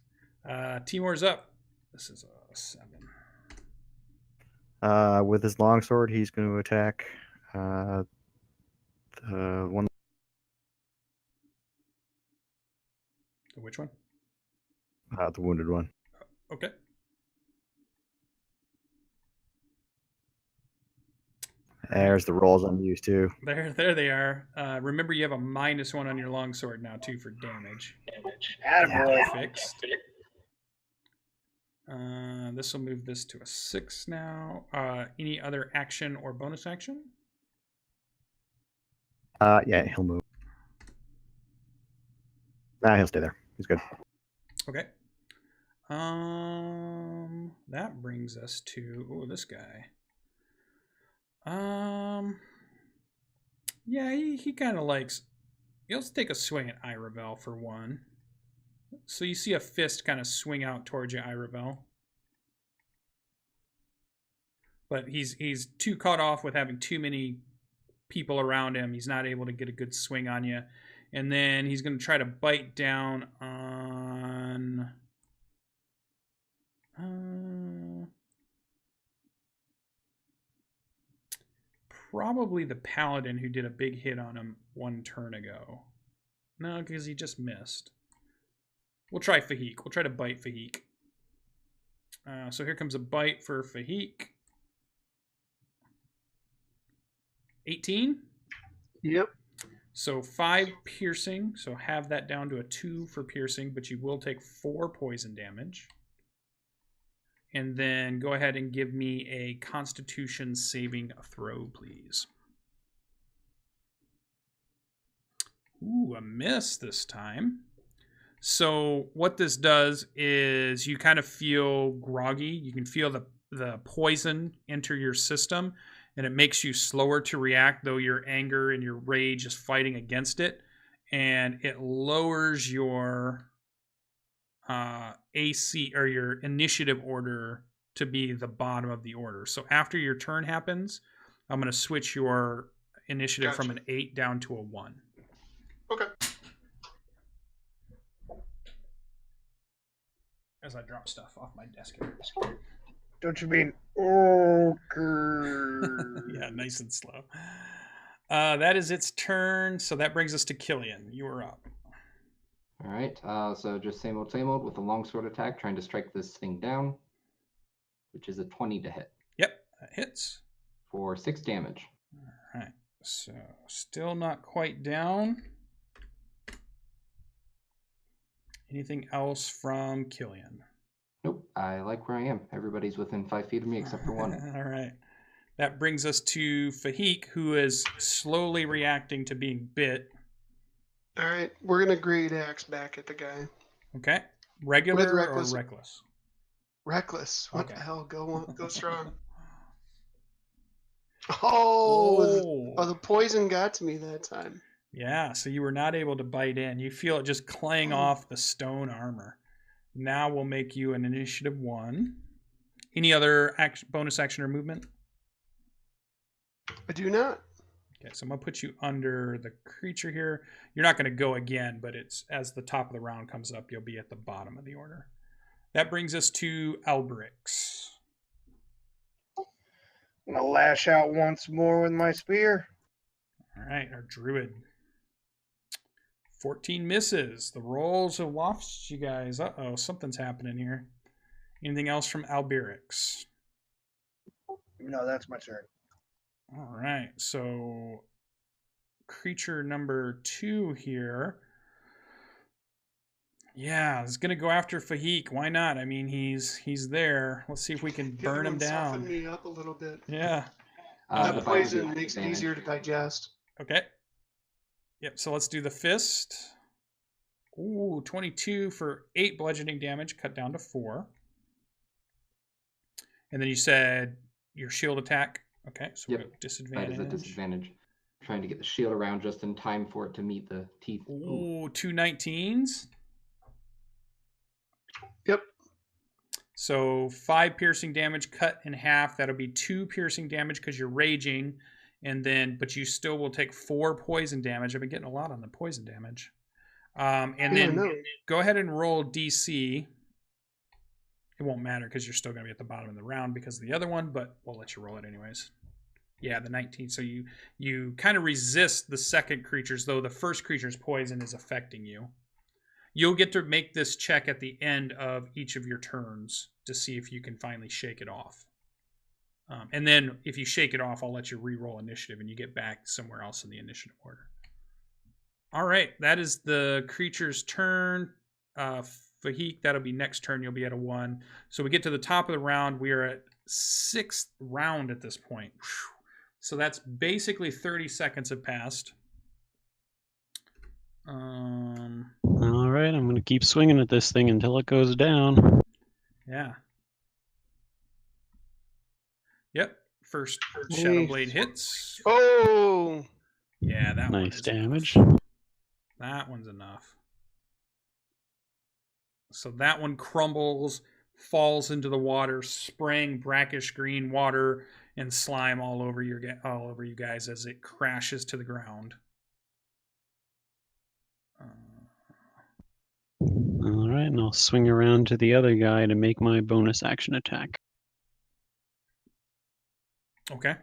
Timor's up. This is a 7. With his longsword, he's going to attack the one. Which one? The wounded one. Okay. There's the rolls I'm used to. There they are. Remember, you have a -1 on your longsword now too for damage. Attaboy. Fixed. This will move this to a 6 now. Any other action or bonus action? Yeah, he'll move. Nah, he'll stay there. He's good. Okay. That brings us to this guy. Yeah, he kind of likes. He'll take a swing at Irabel for one. So you see a fist kind of swing out towards you, Irabel. But he's too caught off with having too many people around him. He's not able to get a good swing on you. And then he's going to try to bite down on... probably the paladin who did a big hit on him 1 turn ago. No, because he just missed. We'll try Fahik. We'll try to bite Fahik. So here comes a bite for Fahik. 18? Yep. So 5 piercing. So have that down to a 2 for piercing, but you will take 4 poison damage. And then go ahead and give me a Constitution saving throw, please. Ooh, a miss this time. So what this does is you kind of feel groggy. You can feel the poison enter your system, and it makes you slower to react, though your anger and your rage is fighting against it. And it lowers your AC or your initiative order to be the bottom of the order. So after your turn happens, I'm going to switch your initiative from an 8 down to a 1. Okay. As I drop stuff off my desk here. Don't you mean okay? Yeah, nice and slow. That is its turn, so that brings us to Killian. You are up. All right. So just same old with a longsword attack, trying to strike this thing down, which is a 20 to hit. Yep, that hits. For 6 damage. All right. So still not quite down. Anything else from Killian? Nope. I like where I am. Everybody's within 5 feet of me except for one. All right. That brings us to Fahik, who is slowly reacting to being bit. All right, we're gonna great axe back at the guy. Okay. Regular or reckless. reckless? Reckless. What Okay. the hell? Go strong. Oh, the poison got to me that time. Yeah, so you were not able to bite in. You feel it just clang off the stone armor. Now we'll make you an initiative 1. Any other bonus action or movement? I do not. Okay, so I'm going to put you under the creature here. You're not going to go again, but it's as the top of the round comes up, you'll be at the bottom of the order. That brings us to Alberix. I'm gonna lash out once more with my spear. All right, our druid. 14 misses. The rolls have lost you guys. Uh-oh, something's happening here. Anything else from Alberix? No, that's my turn. All right, so creature number 2 here. Yeah, it's gonna go after Fahik. Why not? I mean, he's there. Let's see if we can burn him down. Soften me up a little bit. Yeah. The poison makes it easier to digest. Okay. Yep. So let's do the fist. Ooh, 22 for 8 bludgeoning damage, cut down to 4. And then you said your shield attack. Okay, so Yep. we have disadvantage. That is a disadvantage. Trying to get the shield around just in time for it to meet the teeth. Ooh, 2 19s. Yep. So 5 piercing damage cut in half. That'll be 2 piercing damage because you're raging. And then, but you still will take 4 poison damage. I've been getting a lot on the poison damage. And then go ahead and roll DC. It won't matter because you're still going to be at the bottom of the round because of the other one, but we'll let you roll it anyways. Yeah, the 19. So you kind of resist the second creature's, though the first creature's poison is affecting you. You'll get to make this check at the end of each of your turns to see if you can finally shake it off. And then if you shake it off, I'll let you re-roll initiative and you get back somewhere else in the initiative order. All right, that is the creature's turn. Fahik, that'll be next turn. You'll be at a 1. So we get to the top of the round. We are at 6th round at this point. So that's basically 30 seconds have passed. All right, I'm going to keep swinging at this thing until it goes down. Yeah. Yep. First Shadow Blade hits. Oh! Yeah, that one Nice is damage. enough. That one's enough. So that one crumbles, falls into the water, spraying brackish green water and slime all over you guys as it crashes to the ground. All right, and I'll swing around to the other guy to make my bonus action attack. Okay.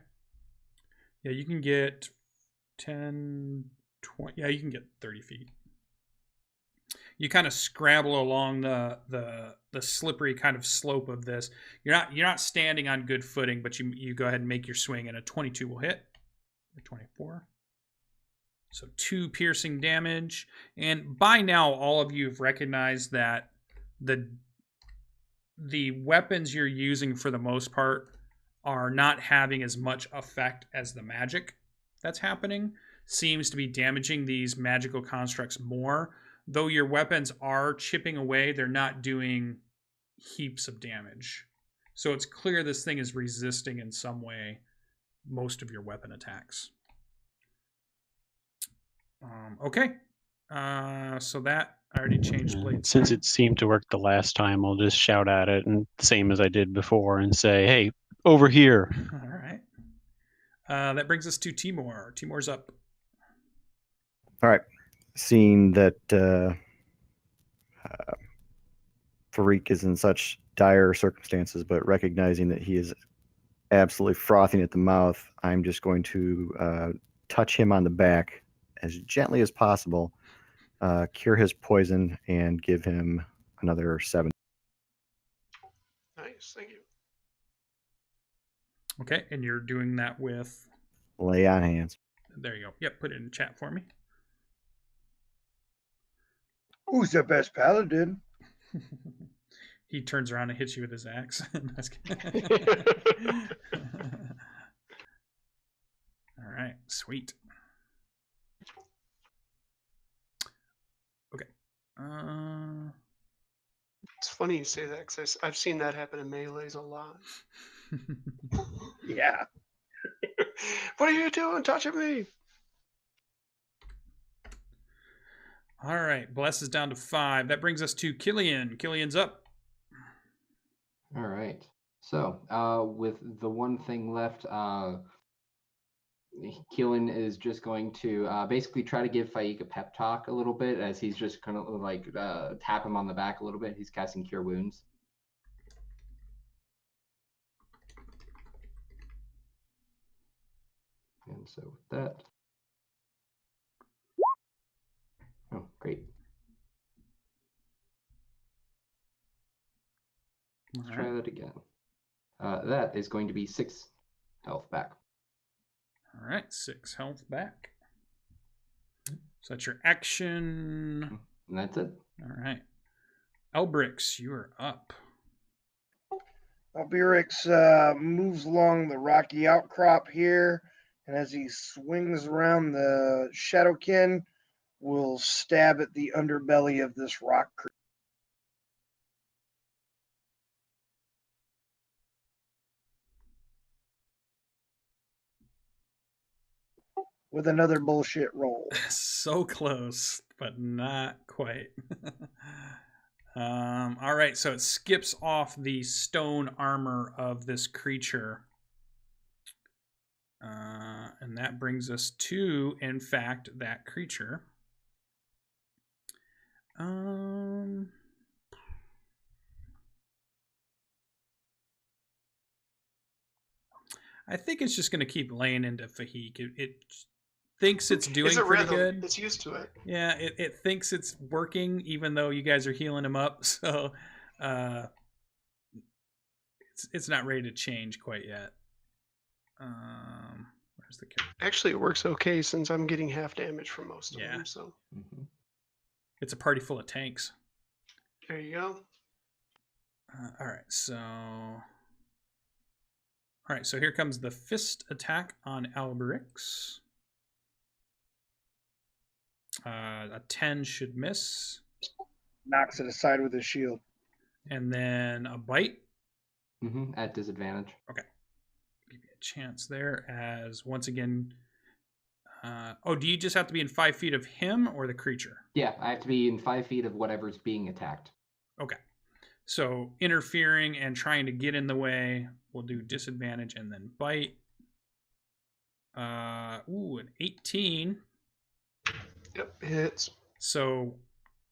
Yeah, you can get 10, 20. Yeah, you can get 30 feet. You kind of scrabble along the slippery kind of slope of this. You're not standing on good footing, but you go ahead and make your swing, and a 22 will hit. Or 24. So 2 piercing damage. And by now, all of you have recognized that the weapons you're using for the most part are not having as much effect as the magic that's happening. Seems to be damaging these magical constructs more. Though your weapons are chipping away, they're not doing heaps of damage. So it's clear this thing is resisting in some way most of your weapon attacks. Okay. So that I already changed blade. Since it seemed to work the last time, I'll just shout at it, and same as I did before, and say, "Hey, over here!" All right. That brings us to Timor. Timor's up. All right. Seeing that Farik is in such dire circumstances, but recognizing that he is absolutely frothing at the mouth, I'm just going to touch him on the back as gently as possible, cure his poison, and give him another 7. Nice, thank you. Okay, and you're doing that with... Lay on hands. There you go. Yep, put it in the chat for me. Who's the best paladin? He turns around and hits you with his axe. All right, sweet. Okay. It's funny you say that because I've seen that happen in melees a lot. Yeah. What are you doing touching me? All right, Bless is down to 5. That brings us to Killian. Killian's up. All right. So, with the one thing left, Keelan is just going to basically try to give Faik a pep talk a little bit, as he's just kind of like tap him on the back a little bit. He's casting Cure Wounds. And so with that. Oh, great. Let's try that again. That is going to be 6 health back. All right, 6 health back. So that's your action. And that's it. All right. Elbrix, you are up. Albirix moves along the rocky outcrop here, and as he swings around the Shadowkin, will stab at the underbelly of this rock creature. With another bullshit roll. So close, but not quite. All right, so it skips off the stone armor of this creature. And that brings us to, in fact, that creature. I think it's just going to keep laying into Fahik. It thinks it's doing pretty good. It's used to it. Yeah, it thinks it's working, even though you guys are healing him up. So it's not ready to change quite yet. Where's the character? Actually, it works okay since I'm getting half damage from most of them. So it's a party full of tanks. There you go. All right, so here comes the fist attack on Alberix. A 10 should miss. Knocks it aside with his shield. And then a bite. At disadvantage. Okay. Give you a chance there as once again. Do you just have to be in 5 feet of him or the creature? Yeah, I have to be in 5 feet of whatever's being attacked. Okay. So interfering and trying to get in the way, we'll do disadvantage and then bite. An 18. Yep, hits. So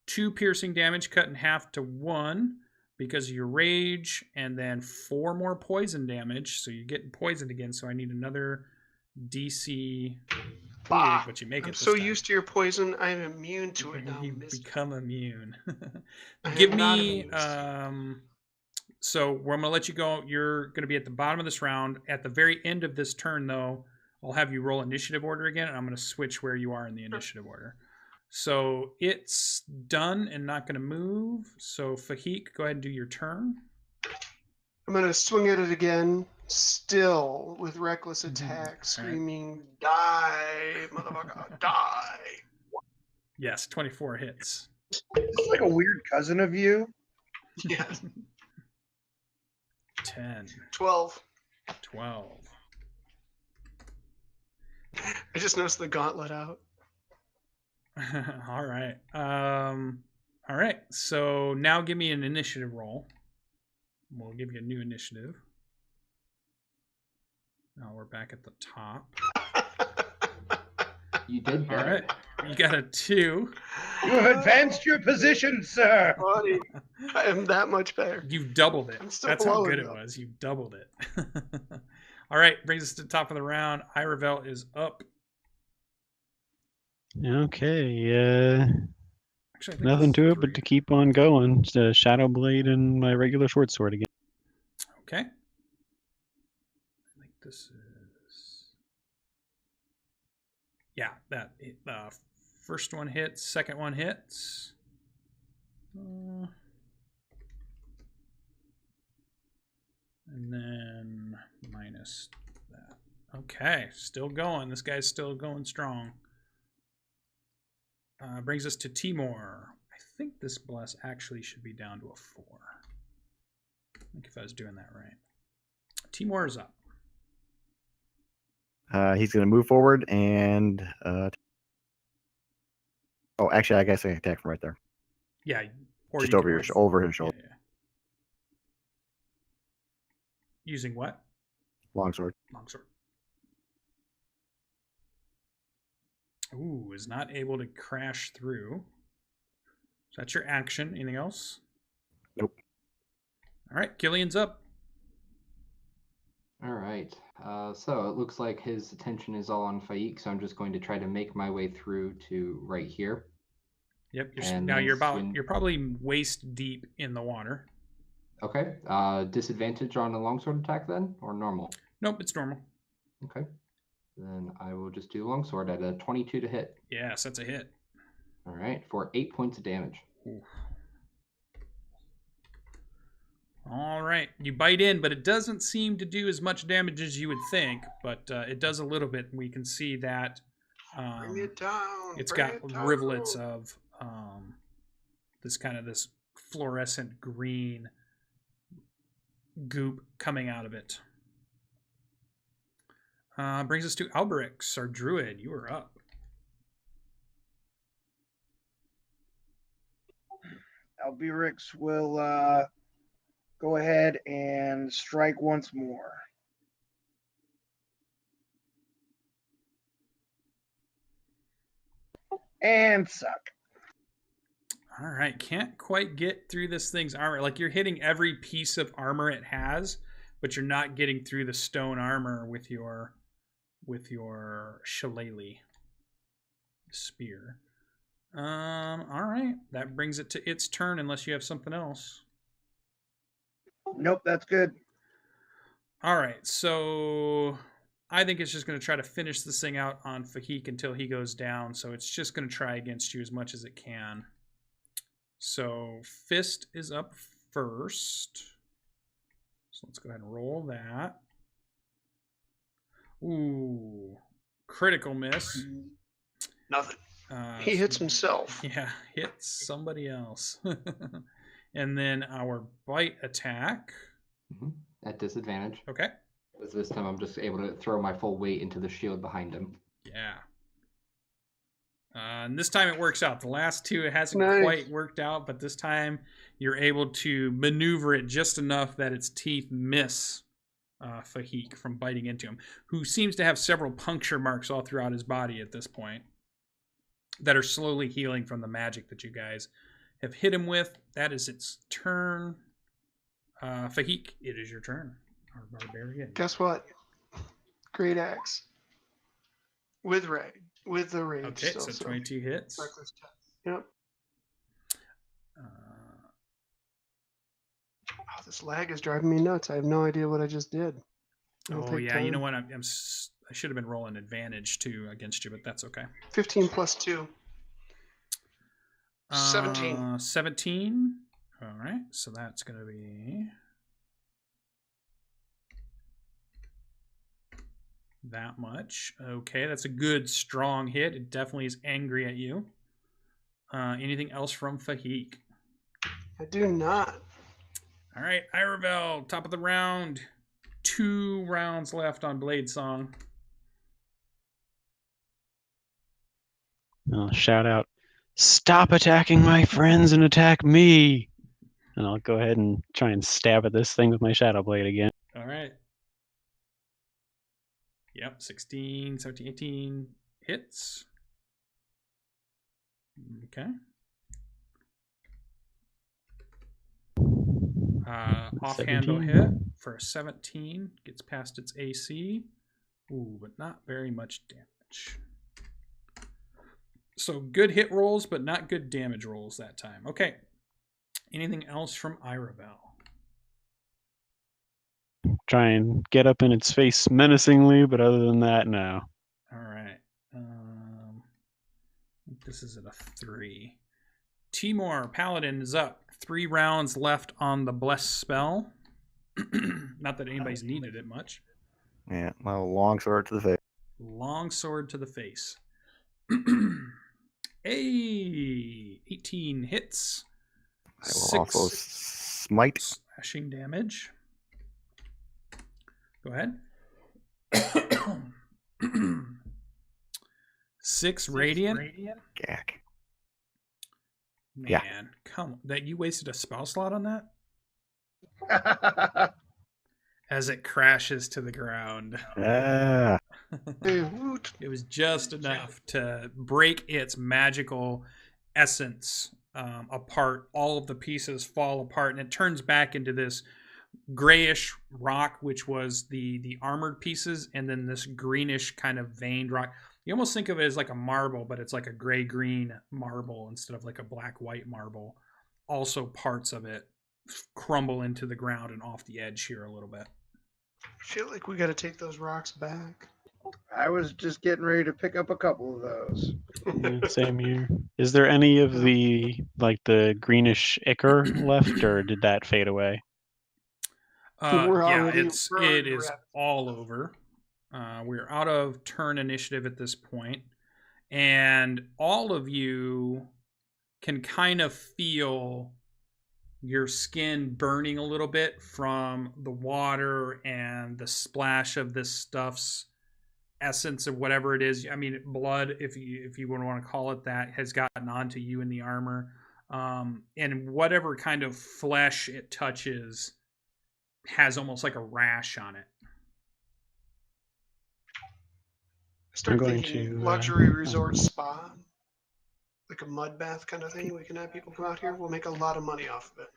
2 piercing damage cut in half to 1 because of your rage, and then 4 more poison damage. So you're getting poisoned again. So I need another DC. But you make I'm it so time. Used to your poison, I'm immune to it now. You become immune. I Give am not me. amused. So I'm going to let you go. You're going to be at the bottom of this round. At the very end of this turn, though, I'll have you roll initiative order again, and I'm going to switch where you are in the initiative order. So it's done and not going to move. So Fahik, go ahead and do your turn. I'm going to swing at it again, still with reckless attack, screaming, die, motherfucker, die. Yes, 24 hits. It's like a weird cousin of you. Yes. 10. 12. 12. I just noticed the gauntlet out. All right. All right. So now give me an initiative roll. We'll give you a new initiative. Now we're back at the top. You did better. All right. You got a 2. You have advanced your position, sir. Buddy, I am that much better. You've doubled it. I'm still That's how below good it, it though. was. You've doubled it. All right. Brings us to the top of the round. Iravel is up. Okay. Actually, I think Nothing it's to it 3. but to keep on going. It's a Shadow Blade and my regular short sword again. Okay. I think this is. Yeah, that first one hits, second one hits. And then minus that. Okay, still going. This guy's still going strong. Brings us to Timor. I think this bless actually should be down to a 4. I think if I was doing that right. Timor is up. He's going to move forward and. Oh, actually, I guess I can attack from right there. Yeah, or Just you over can your over his shoulder. Yeah. Using what? Longsword. Longsword. Ooh, is not able to crash through. So that's your action. Anything else? Nope. All right, Killian's up. All right. So it looks like his attention is all on Faik, so I'm just going to try to make my way through to right here. Yep. And Now then you're probably waist deep in the water. Okay. Disadvantage on a longsword attack then, or normal? Nope, it's normal. Okay. Then I will just do longsword at a 22 to hit. Yes, that's a hit. All right, for 8 points of damage. Ooh. All right, you bite in, but it doesn't seem to do as much damage as you would think, but it does a little bit. We can see that Bring it down. it's bring got it down. rivulets of this fluorescent green goop coming out of it. Brings us to Alberix, our druid. You are up. Alberix will go ahead and strike once more. And suck. All right, can't quite get through this thing's armor. Like you're hitting every piece of armor it has, but you're not getting through the stone armor with your shillelagh spear. All right, that brings it to its turn unless you have something else. Nope, that's good. All right, so I think it's just going to try to finish this thing out on Fahik until he goes down. So it's just going to try against you as much as it can. So Fist is up first. So let's go ahead and roll that. Ooh, critical miss. Nothing. He hits himself. Yeah, hits somebody else. And then our bite attack. At disadvantage. Okay. This time I'm just able to throw my full weight into the shield behind him. Yeah. And this time it works out. The last two, it hasn't Nice. quite worked out, but this time you're able to maneuver it just enough that its teeth miss Fahik from biting into him, who seems to have several puncture marks all throughout his body at this point that are slowly healing from the magic that you guys have hit him with. That is its turn. Fahik, it is your turn. Our barbarian. Guess what? Great axe. With the rage. Okay, still, so 22 hits. Reckless attack. Yep. Oh, this lag is driving me nuts. I have no idea what I just did. It'll Oh take yeah, you time. know what? I should have been rolling advantage too against you, but that's okay. 15 plus 2. 17. 17. All right, so that's going to be that much. Okay, that's a good, strong hit. It definitely is angry at you. Anything else from Fahik? I do not. All right, Iravel, top of the round. 2 rounds left on Blade Song. I'll shout out, "Stop attacking my friends and attack me!" And I'll go ahead and try and stab at this thing with my Shadow Blade again. All right. Yep, 16, 17, 18 hits. Okay. Off-handle 17. hit for a 17. Gets past its AC. Ooh, but not very much damage. So good hit rolls, but not good damage rolls that time. Okay. Anything else from Iravel? Try and get up in its face menacingly, but other than that, no. All right. This is at a 3. Timor, Paladin is up. 3 rounds left on the Bless spell. Not that anybody's needed it much. Yeah, well, long sword to the face. Long sword to the face. Hey, 18 hits. I will also smite. Slashing damage. Go ahead. 6 radiant. Gak. Man, Yeah. come on. That you wasted a spell slot on that? As it crashes to the ground. Ah, Hey, woot. It was just enough to break its magical essence apart. All of the pieces fall apart, and it turns back into this grayish rock, which was the armored pieces, and then this greenish kind of veined rock. You almost think of it as like a marble, but it's like a gray-green marble instead of like a black-white marble. Also, parts of it crumble into the ground and off the edge here a little bit. I feel like we got to take those rocks back. I was just getting ready to pick up a couple of those. Yeah, same here. Is there any of the greenish ichor left, or did that fade away? We're Yeah, already it is wrapped. all over. We're out of turn initiative at this point, and all of you can kind of feel your skin burning a little bit from the water and the splash of this stuff's essence of whatever it is. I mean, blood, if you would want to call it that, has gotten onto you in the armor, and whatever kind of flesh it touches has almost like a rash on it. Start I'm going thinking to, luxury resort spa, like a mud bath kind of thing. We can have people come out here. We'll make a lot of money off of it.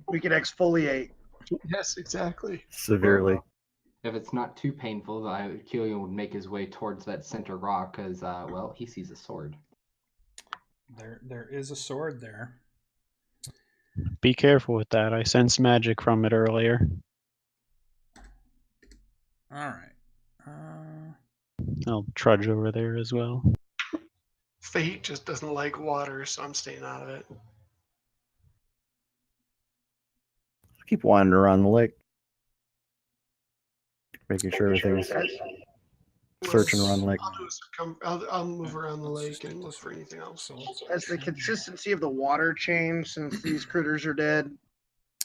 We could exfoliate. Yes, exactly. severely. If it's not too painful, Killian would make his way towards that center rock because, well, he sees a sword. There is a sword there. Be careful with that. I sensed magic from it earlier. All right. I'll trudge over there as well. Fate just doesn't like water, so I'm staying out of it. Keep wandering around the lake, making sure everything's searching around the lake. I'll move around the lake and look for anything else. Has the consistency of the water changed since these critters are dead?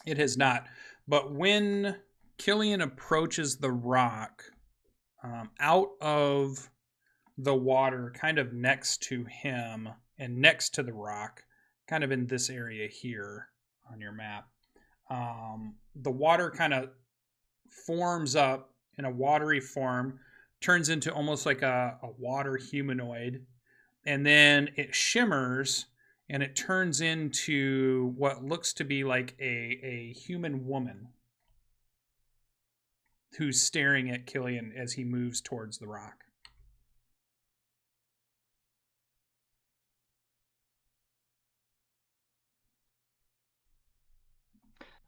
It has not. But when Killian approaches the rock, out of the water, kind of next to him and next to the rock, kind of in this area here on your map, the water kind of forms up in a watery form, turns into almost like a water humanoid, and then it shimmers and it turns into what looks to be like a human woman who's staring at Killian as he moves towards the rock.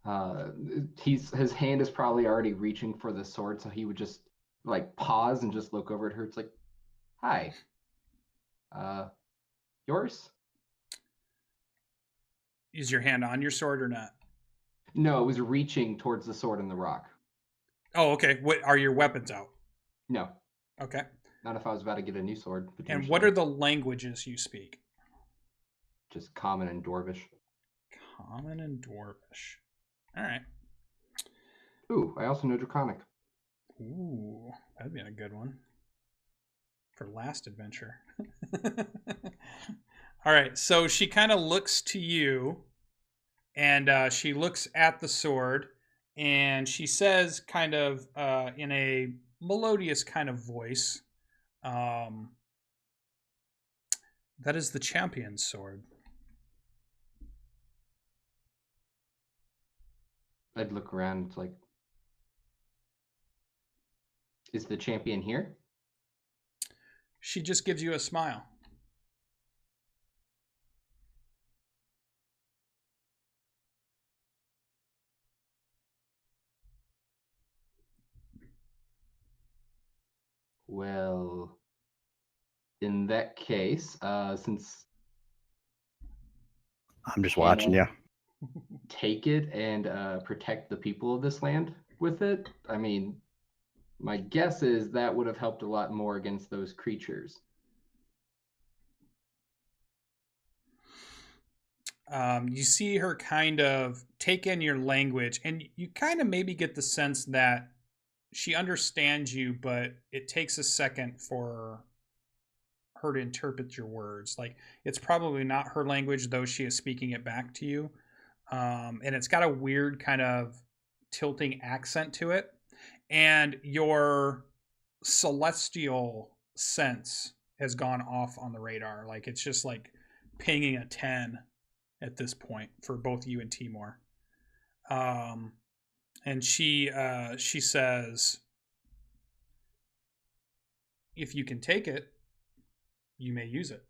His hand is probably already reaching for the sword, so he would just like pause and just look over at her. It's like, hi. Yours? Is your hand on your sword or not? No, it was reaching towards the sword in the rock. Oh, okay. What are your weapons out? No. Okay. Not if I was about to get a new sword. And what are the languages you speak? Just Common and Dwarvish. Common and Dwarvish. All right. Ooh, I also know Draconic. Ooh, that'd be a good one for last adventure. All right, so she kind of looks to you, and she looks at the sword, and she says, kind of in a melodious kind of voice, that is the champion's sword. I'd look around. It's like, is the champion here? She just gives you a smile. Well, in that case, since I'm just watching you. take it and protect the people of this land with it, I mean, my guess is that would have helped a lot more against those creatures. You see her kind of take in your language, and you kind of maybe get the sense that she understands you, but it takes a second for her to interpret your words. Like, it's probably not her language, though she is speaking it back to you. And it's got a weird kind of tilting accent to it. And your celestial sense has gone off on the radar. Like, it's just like pinging a 10 at this point for both you and Timor. And she says, if you can take it, you may use it.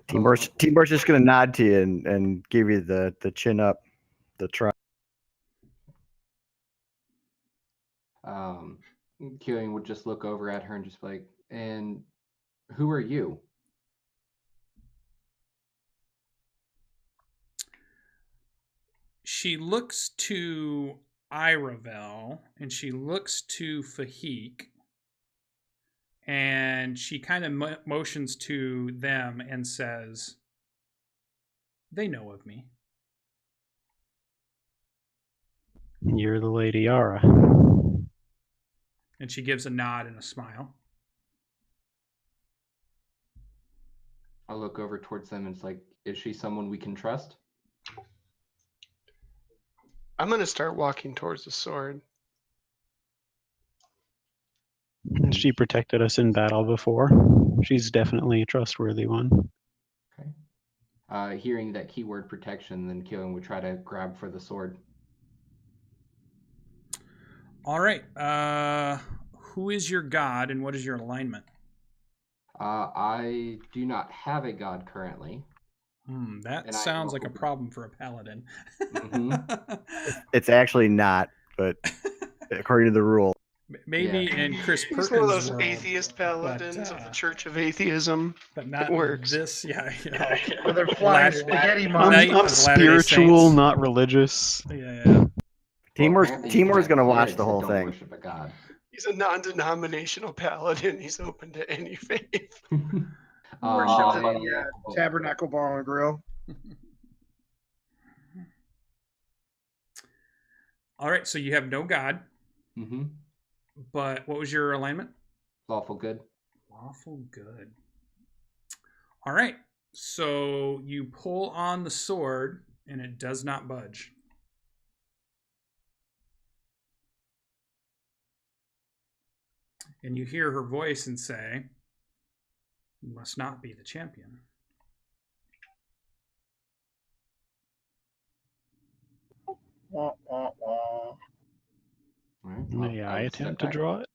Timor's just going to nod to you and give you the chin up, the try. Killian would just look over at her and just be like, and who are you? She looks to Iravel and she looks to Fahik, and she kind of motions to them and says, they know of me. You're the Lady Yara. And she gives a nod and a smile. I'll look over towards them and it's like, is she someone we can trust? I'm going to start walking towards the sword. She protected us in battle before. She's definitely a trustworthy one. Okay. Hearing that keyword protection, then Killian would try to grab for the sword. All right. Who is your god and what is your alignment? I do not have a god currently. That sounds like a problem for a paladin. It's actually not, but according to the rule. Maybe in Chris Perkins' He's one of those world, atheiist paladins of the Church of Atheism. but not It works. this. Yeah. With their flying spaghetti Night I'm of monsters. Latter-day spiritual, Saints. not religious. Yeah. Timor's apparently you going have to watch kids the that whole don't thing. worship a god. He's a non-denominational paladin. He's open to any faith. Worships at but- the Tabernacle Bar and Grill. All right. So you have no god, but what was your alignment? Lawful good. Lawful good. All right. So you pull on the sword and it does not budge. And you hear her voice and say, you must not be the champion. Wah, wah, wah. All right, May I I'll step attempt to back. draw it?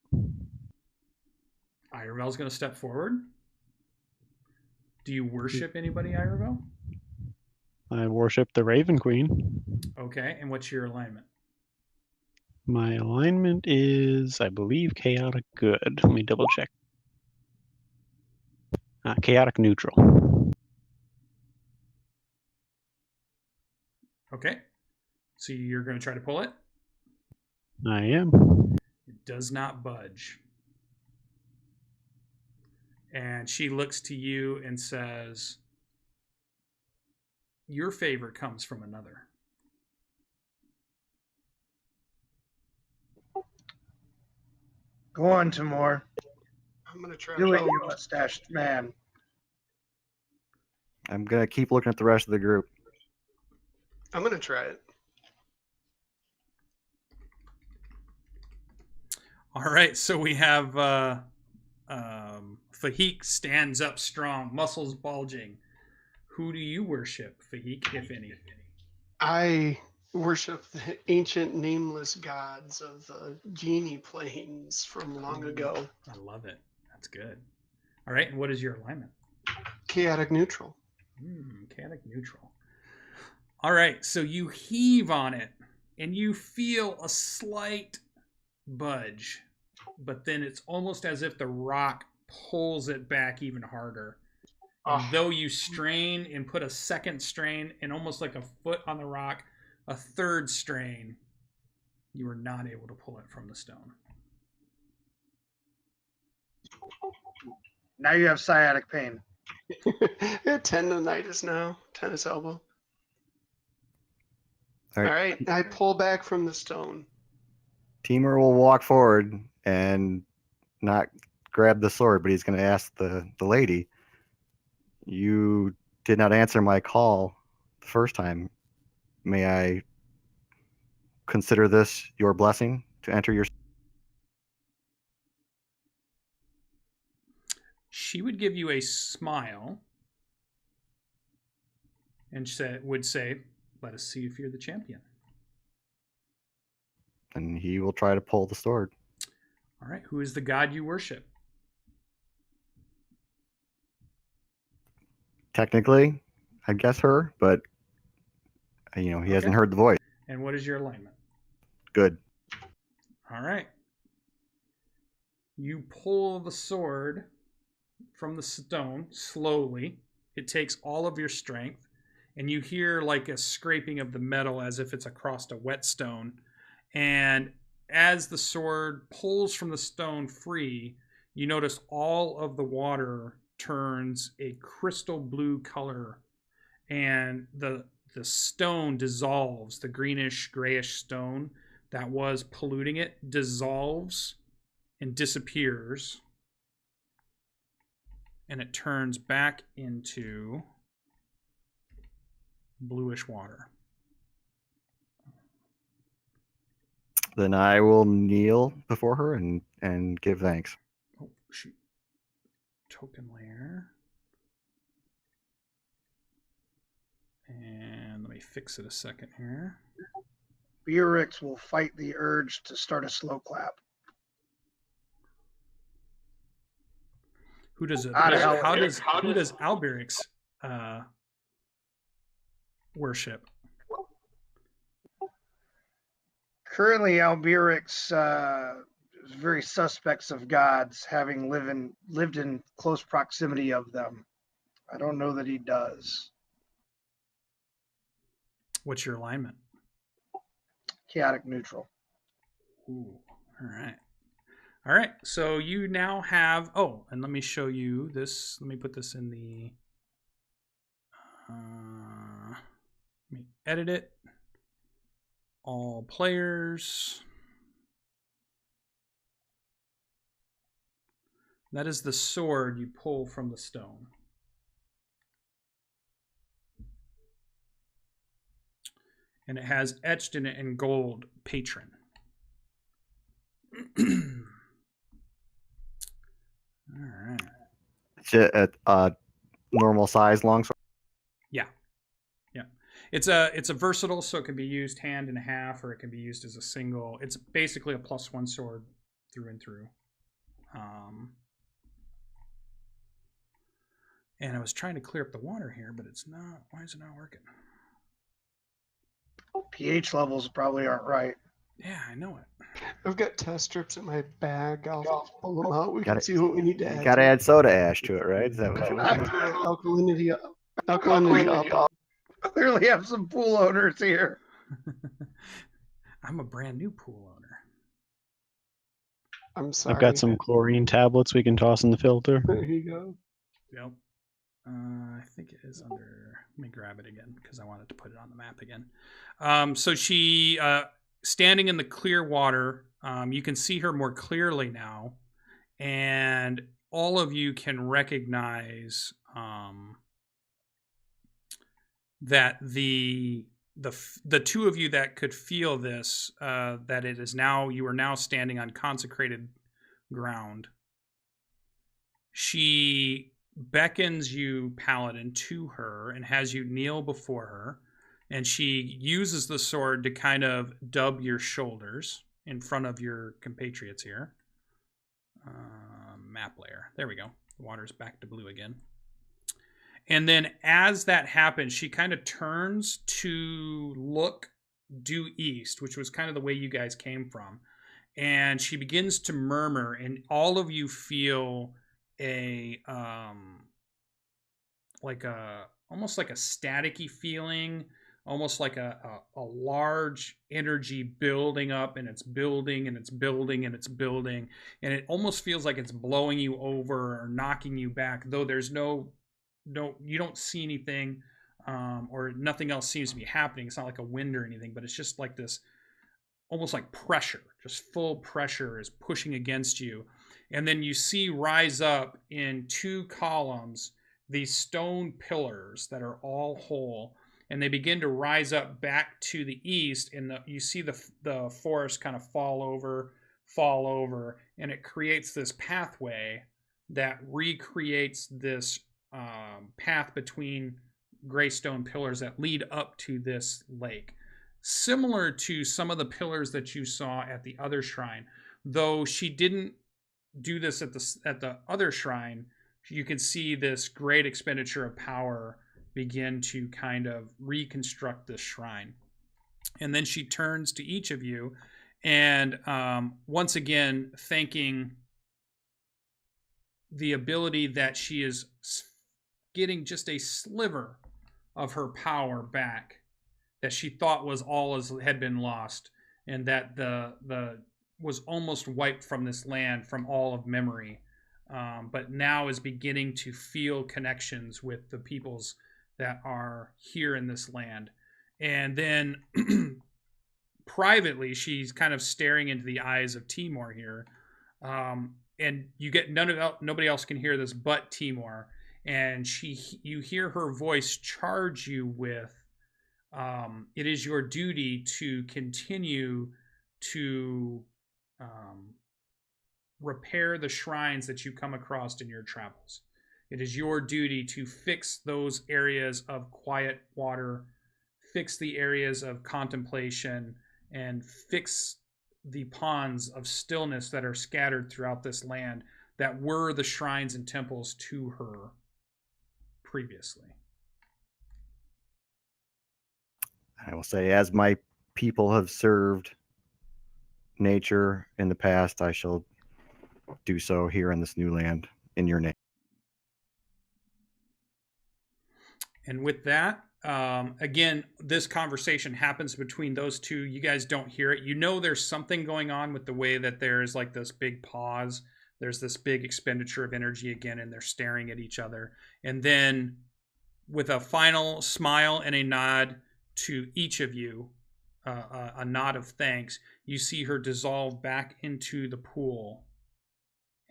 Iravel's going to step forward. Do you worship anybody, Iravel? I worship the Raven Queen. Okay, and what's your alignment? My alignment is, I believe, chaotic good. Let me double check. Chaotic neutral. Okay, so you're going to try to pull it? I am. It does not budge. And she looks to you and says, your favor comes from another. Go on, Timur. I'm gonna try. Do it, Oh, you mustached man. I'm gonna keep looking at the rest of the group. I'm gonna try it. All right, so we have Fahik stands up strong, muscles bulging. Who do you worship, Fahik, if any? I worship the ancient nameless gods of the genie plains from long ago. I love it. That's good. All right, and what is your alignment? Chaotic neutral. Chaotic neutral. All right, so you heave on it, and you feel a slight budge, but then it's almost as if the rock pulls it back even harder. And though you strain and put a second strain and almost like a foot on the rock, a third strain, you are not able to pull it from the stone. Now you have sciatic pain. Tendonitis now. Tennis elbow. All All right. right. I pull back from the stone. Timur will walk forward and not grab the sword, but he's going to ask the lady, you did not answer my call the first time. May I consider this your blessing to enter your... She would give you a smile and would say, let us see if you're the champion. And he will try to pull the sword. All right, who is the god you worship? Technically, I guess her, but he hasn't heard the voice. And what is your alignment? Good. All right. You pull the sword from the stone slowly. It takes all of your strength, and you hear like a scraping of the metal as if it's across a whetstone. And as the sword pulls from the stone free, you notice all of the water turns a crystal blue color, and the stone dissolves. The greenish grayish stone that was polluting it dissolves and disappears, and it turns back into bluish water. Then I will kneel before her and give thanks. Oh, shoot. Token layer. And let me fix it a second here. Beorix will fight the urge to start a slow clap. Who does it? Out of hell. Who does Alberix worship? Currently, Alberix is very suspects of gods, having lived in close proximity of them. I don't know that he does. What's your alignment? Chaotic neutral. Ooh, all right. All right, so you now have, and let me show you this. Let me put this in the, let me edit it. All players. That is the sword you pull from the stone. And it has etched in it in gold, patron. All right. It's a normal size longsword. Yeah. It's a versatile, so it can be used hand and a half, or it can be used as a single. It's basically a +1 sword through and through. And I was trying to clear up the water here, but it's not. Why is it not working? pH levels probably aren't right. Yeah, I know it. I've got test strips in my bag. I'll pull them out. We can Gotta- see what we need to You add. got to to it. add soda ash to it, right? Is that what you're looking at? Alkalinity up. Alkalinity up. Clearly have some pool owners here. I'm a brand new pool owner. I'm sorry. I've got some chlorine tablets we can toss in the filter. There you go. Yep. I think it is under. Let me grab it again because I wanted to put it on the map again. So she, standing in the clear water, you can see her more clearly now, and all of you can recognize that the two of you that could feel this, that it is now, you are now standing on consecrated ground. She beckons you, Paladin, to her and has you kneel before her, and she uses the sword to kind of dub your shoulders in front of your compatriots here. Map layer. There we go. The water's back to blue again. And then as that happens, she kind of turns to look due east, which was kind of the way you guys came from. And she begins to murmur, and all of you feel a almost like a staticky feeling, almost like a large energy building up, and it's building and it's building and it's building, and it almost feels like it's blowing you over or knocking you back, though there's no you don't see anything, or nothing else seems to be happening. It's not like a wind or anything, but it's just like this, almost like pressure, just full pressure is pushing against you. And then you see rise up in 2 columns these stone pillars that are all whole, and they begin to rise up back to the east, and you see the forest kind of fall over, and it creates this pathway that recreates this path between gray stone pillars that lead up to this lake, similar to some of the pillars that you saw at the other shrine. Though she didn't do this at the other shrine, you can see this great expenditure of power begin to kind of reconstruct this shrine. And then she turns to each of you, and once again thanking the ability that she is getting just a sliver of her power back that she thought was all had been lost, and that the was almost wiped from this land from all of memory, but now is beginning to feel connections with the peoples that are here in this land. And then privately, she's kind of staring into the eyes of Timor here, and you get nobody else can hear this but Timor, and you hear her voice charge you with, it is your duty to continue to repair the shrines that you come across in your travels. It is your duty to fix those areas of quiet water, fix the areas of contemplation, and fix the ponds of stillness that are scattered throughout this land that were the shrines and temples to her previously. I will say, as my people have served nature in the past, I shall do so here in this new land in your name. And with that, again, this conversation happens between those two. You guys don't hear it. You know there's something going on with the way that there's like this big pause. There's this big expenditure of energy again, and they're staring at each other. And then with a final smile and a nod to each of you, a nod of thanks, you see her dissolve back into the pool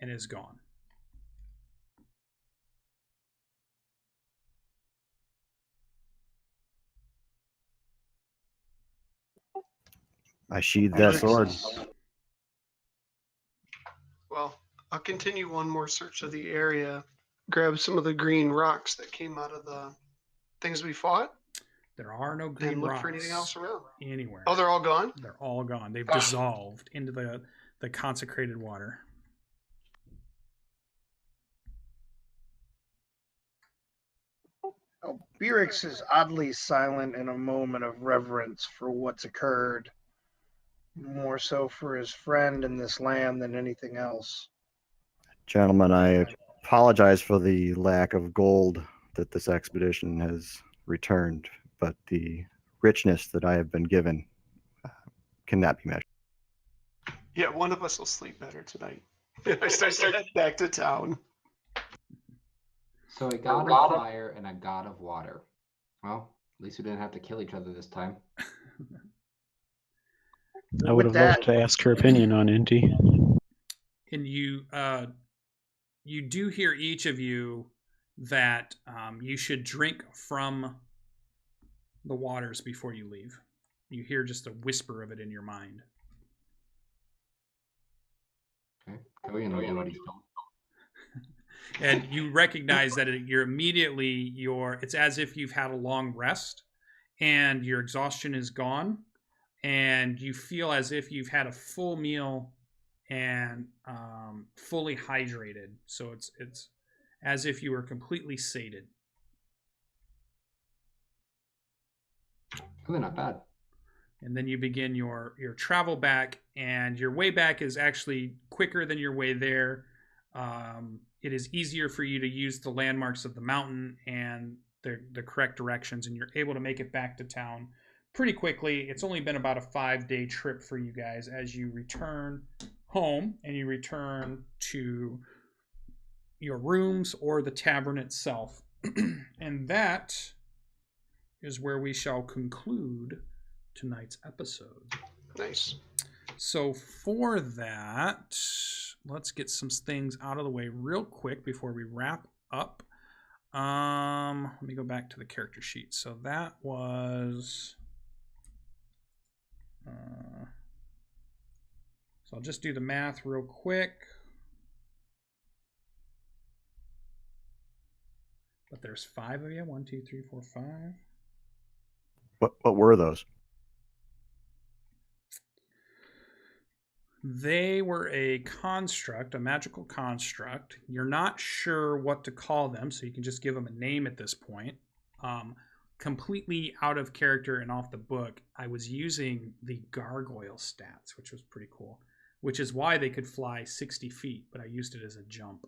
and is gone. I sheathed that sword. Well, I'll continue one more search of the area, grab some of the green rocks that came out of the things we fought. There are no green and look rocks for anything else around. Anywhere. Oh, they're all gone? They're all gone. They've dissolved into the consecrated water. Beerix is oddly silent in a moment of reverence for what's occurred, more so for his friend in this land than anything else. Gentlemen, I apologize for the lack of gold that this expedition has returned, but the richness that I have been given cannot be measured. Yeah, one of us will sleep better tonight. I start to head back to town. So a god of fire and a god of water. Well, at least we didn't have to kill each other this time. I would With have that, loved to ask her opinion on Inti. And you do hear each of you that you should drink from the waters before you leave. You hear just a whisper of it in your mind. Okay, Killian will do what he's told. And you recognize that it's as if you've had a long rest and your exhaustion is gone, and you feel as if you've had a full meal and fully hydrated. So it's as if you were completely sated. Really not bad. And then you begin your travel back, and your way back is actually quicker than your way there. It is easier for you to use the landmarks of the mountain and the correct directions, and you're able to make it back to town pretty quickly. It's only been about a 5-day trip for you guys as you return home and you return to your rooms or the tavern itself. And that is where we shall conclude tonight's episode. Nice. So for that, let's get some things out of the way real quick before we wrap up. Let me go back to the character sheet. So that was... so I'll just do the math real quick. But there's 5 of you. 1, 2, 3, 4, 5. What were those? They were a construct, a magical construct. You're not sure what to call them, so you can just give them a name at this point. Completely out of character and off the book, I was using the gargoyle stats, which was pretty cool, which is why they could fly 60 feet, but I used it as a jump.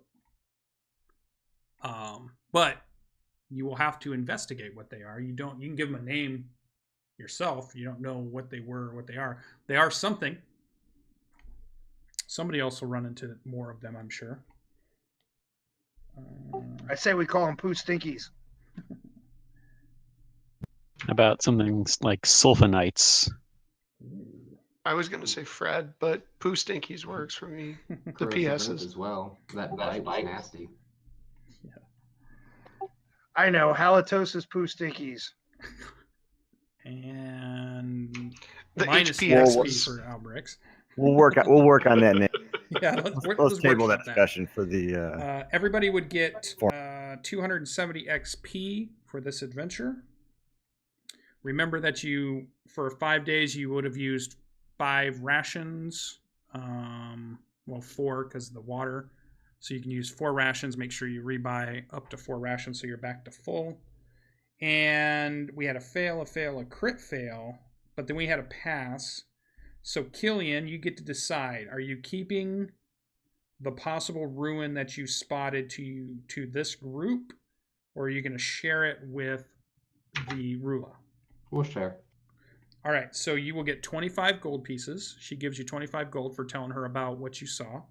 But you will have to investigate what they are. You can give them a name yourself. You don't know what they were or what they are. They are something. Somebody else will run into more of them, I'm sure. I say we call them poo stinkies. About something like sulfonites. I was going to say Fred, but Poo Stinkies works for me. The Corrosive earth PSs. as well. That bite was nasty. I know, halitosis poo stinkies. And The minus HPS XP for Albrix. We'll work on that name. Yeah, Let's table that discussion for the. Everybody would get 270 XP for this adventure. Remember that for 5 days, you would have used 5 rations. 4 because of the water. So you can use 4 rations. Make sure you rebuy up to 4 rations so you're back to full. And we had a fail, a crit fail. But then we had a pass. So Killian, you get to decide. Are you keeping the possible ruin that you spotted to this group? Or are you going to share it with the Rula? We'll share. All right, so you will get 25 gold pieces. She gives you 25 gold for telling her about what you saw.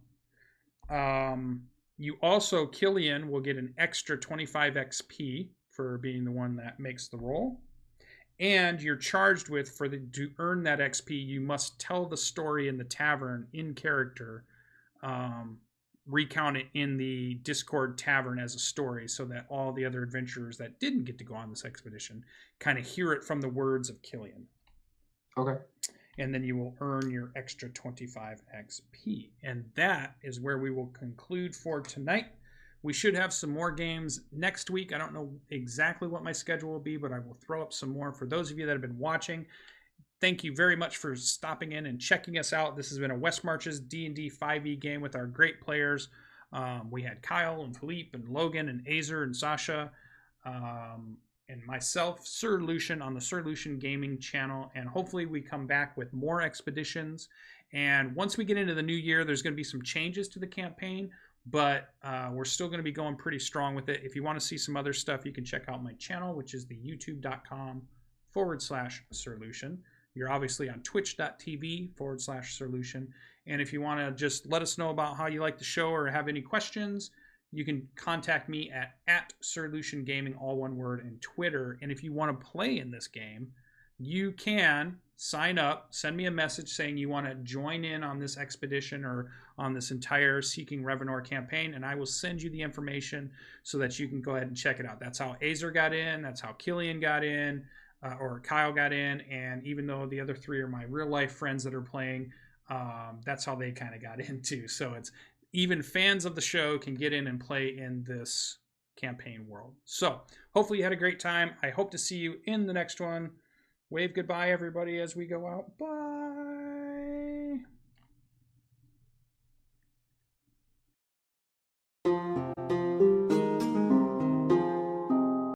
You also, Killian, will get an extra 25 XP for being the one that makes the roll. And you're charged with, to earn that XP, you must tell the story in the tavern in character. Recount it in the Discord tavern as a story so that all the other adventurers that didn't get to go on this expedition kind of hear it from the words of Killian. Okay. And then you will earn your extra 25 XP. And that is where we will conclude for tonight. We should have some more games next week. I don't know exactly what my schedule will be, but I will throw up some more. For those of you that have been watching, thank you very much for stopping in and checking us out. This has been a West Marches D&D 5e game with our great players. We had Kyle and Philippe and Logan and Azer and Sasha. and myself, SirLucien, on the SirLucien Gaming channel. And hopefully we come back with more expeditions. And once we get into the new year, there's going to be some changes to the campaign, but we're still going to be going pretty strong with it. If you want to see some other stuff, you can check out my channel, which is the youtube.com/SirLucien. You're obviously on twitch.tv/SirLucien. And if you want to just let us know about how you like the show or have any questions, you can contact me at SirLucien Gaming, all one word, and Twitter. And if you want to play in this game, you can sign up, send me a message saying you want to join in on this expedition or on this entire Seeking Revonar campaign, and I will send you the information so that you can go ahead and check it out. That's how Azer got in, that's how Killian got in, or Kyle got in, and even though the other three are my real life friends that are playing, that's how they kind of got in too. So it's even fans of the show can get in and play in this campaign world. So hopefully you had a great time. I hope to see you in the next one. Wave goodbye, everybody, as we go out. Bye.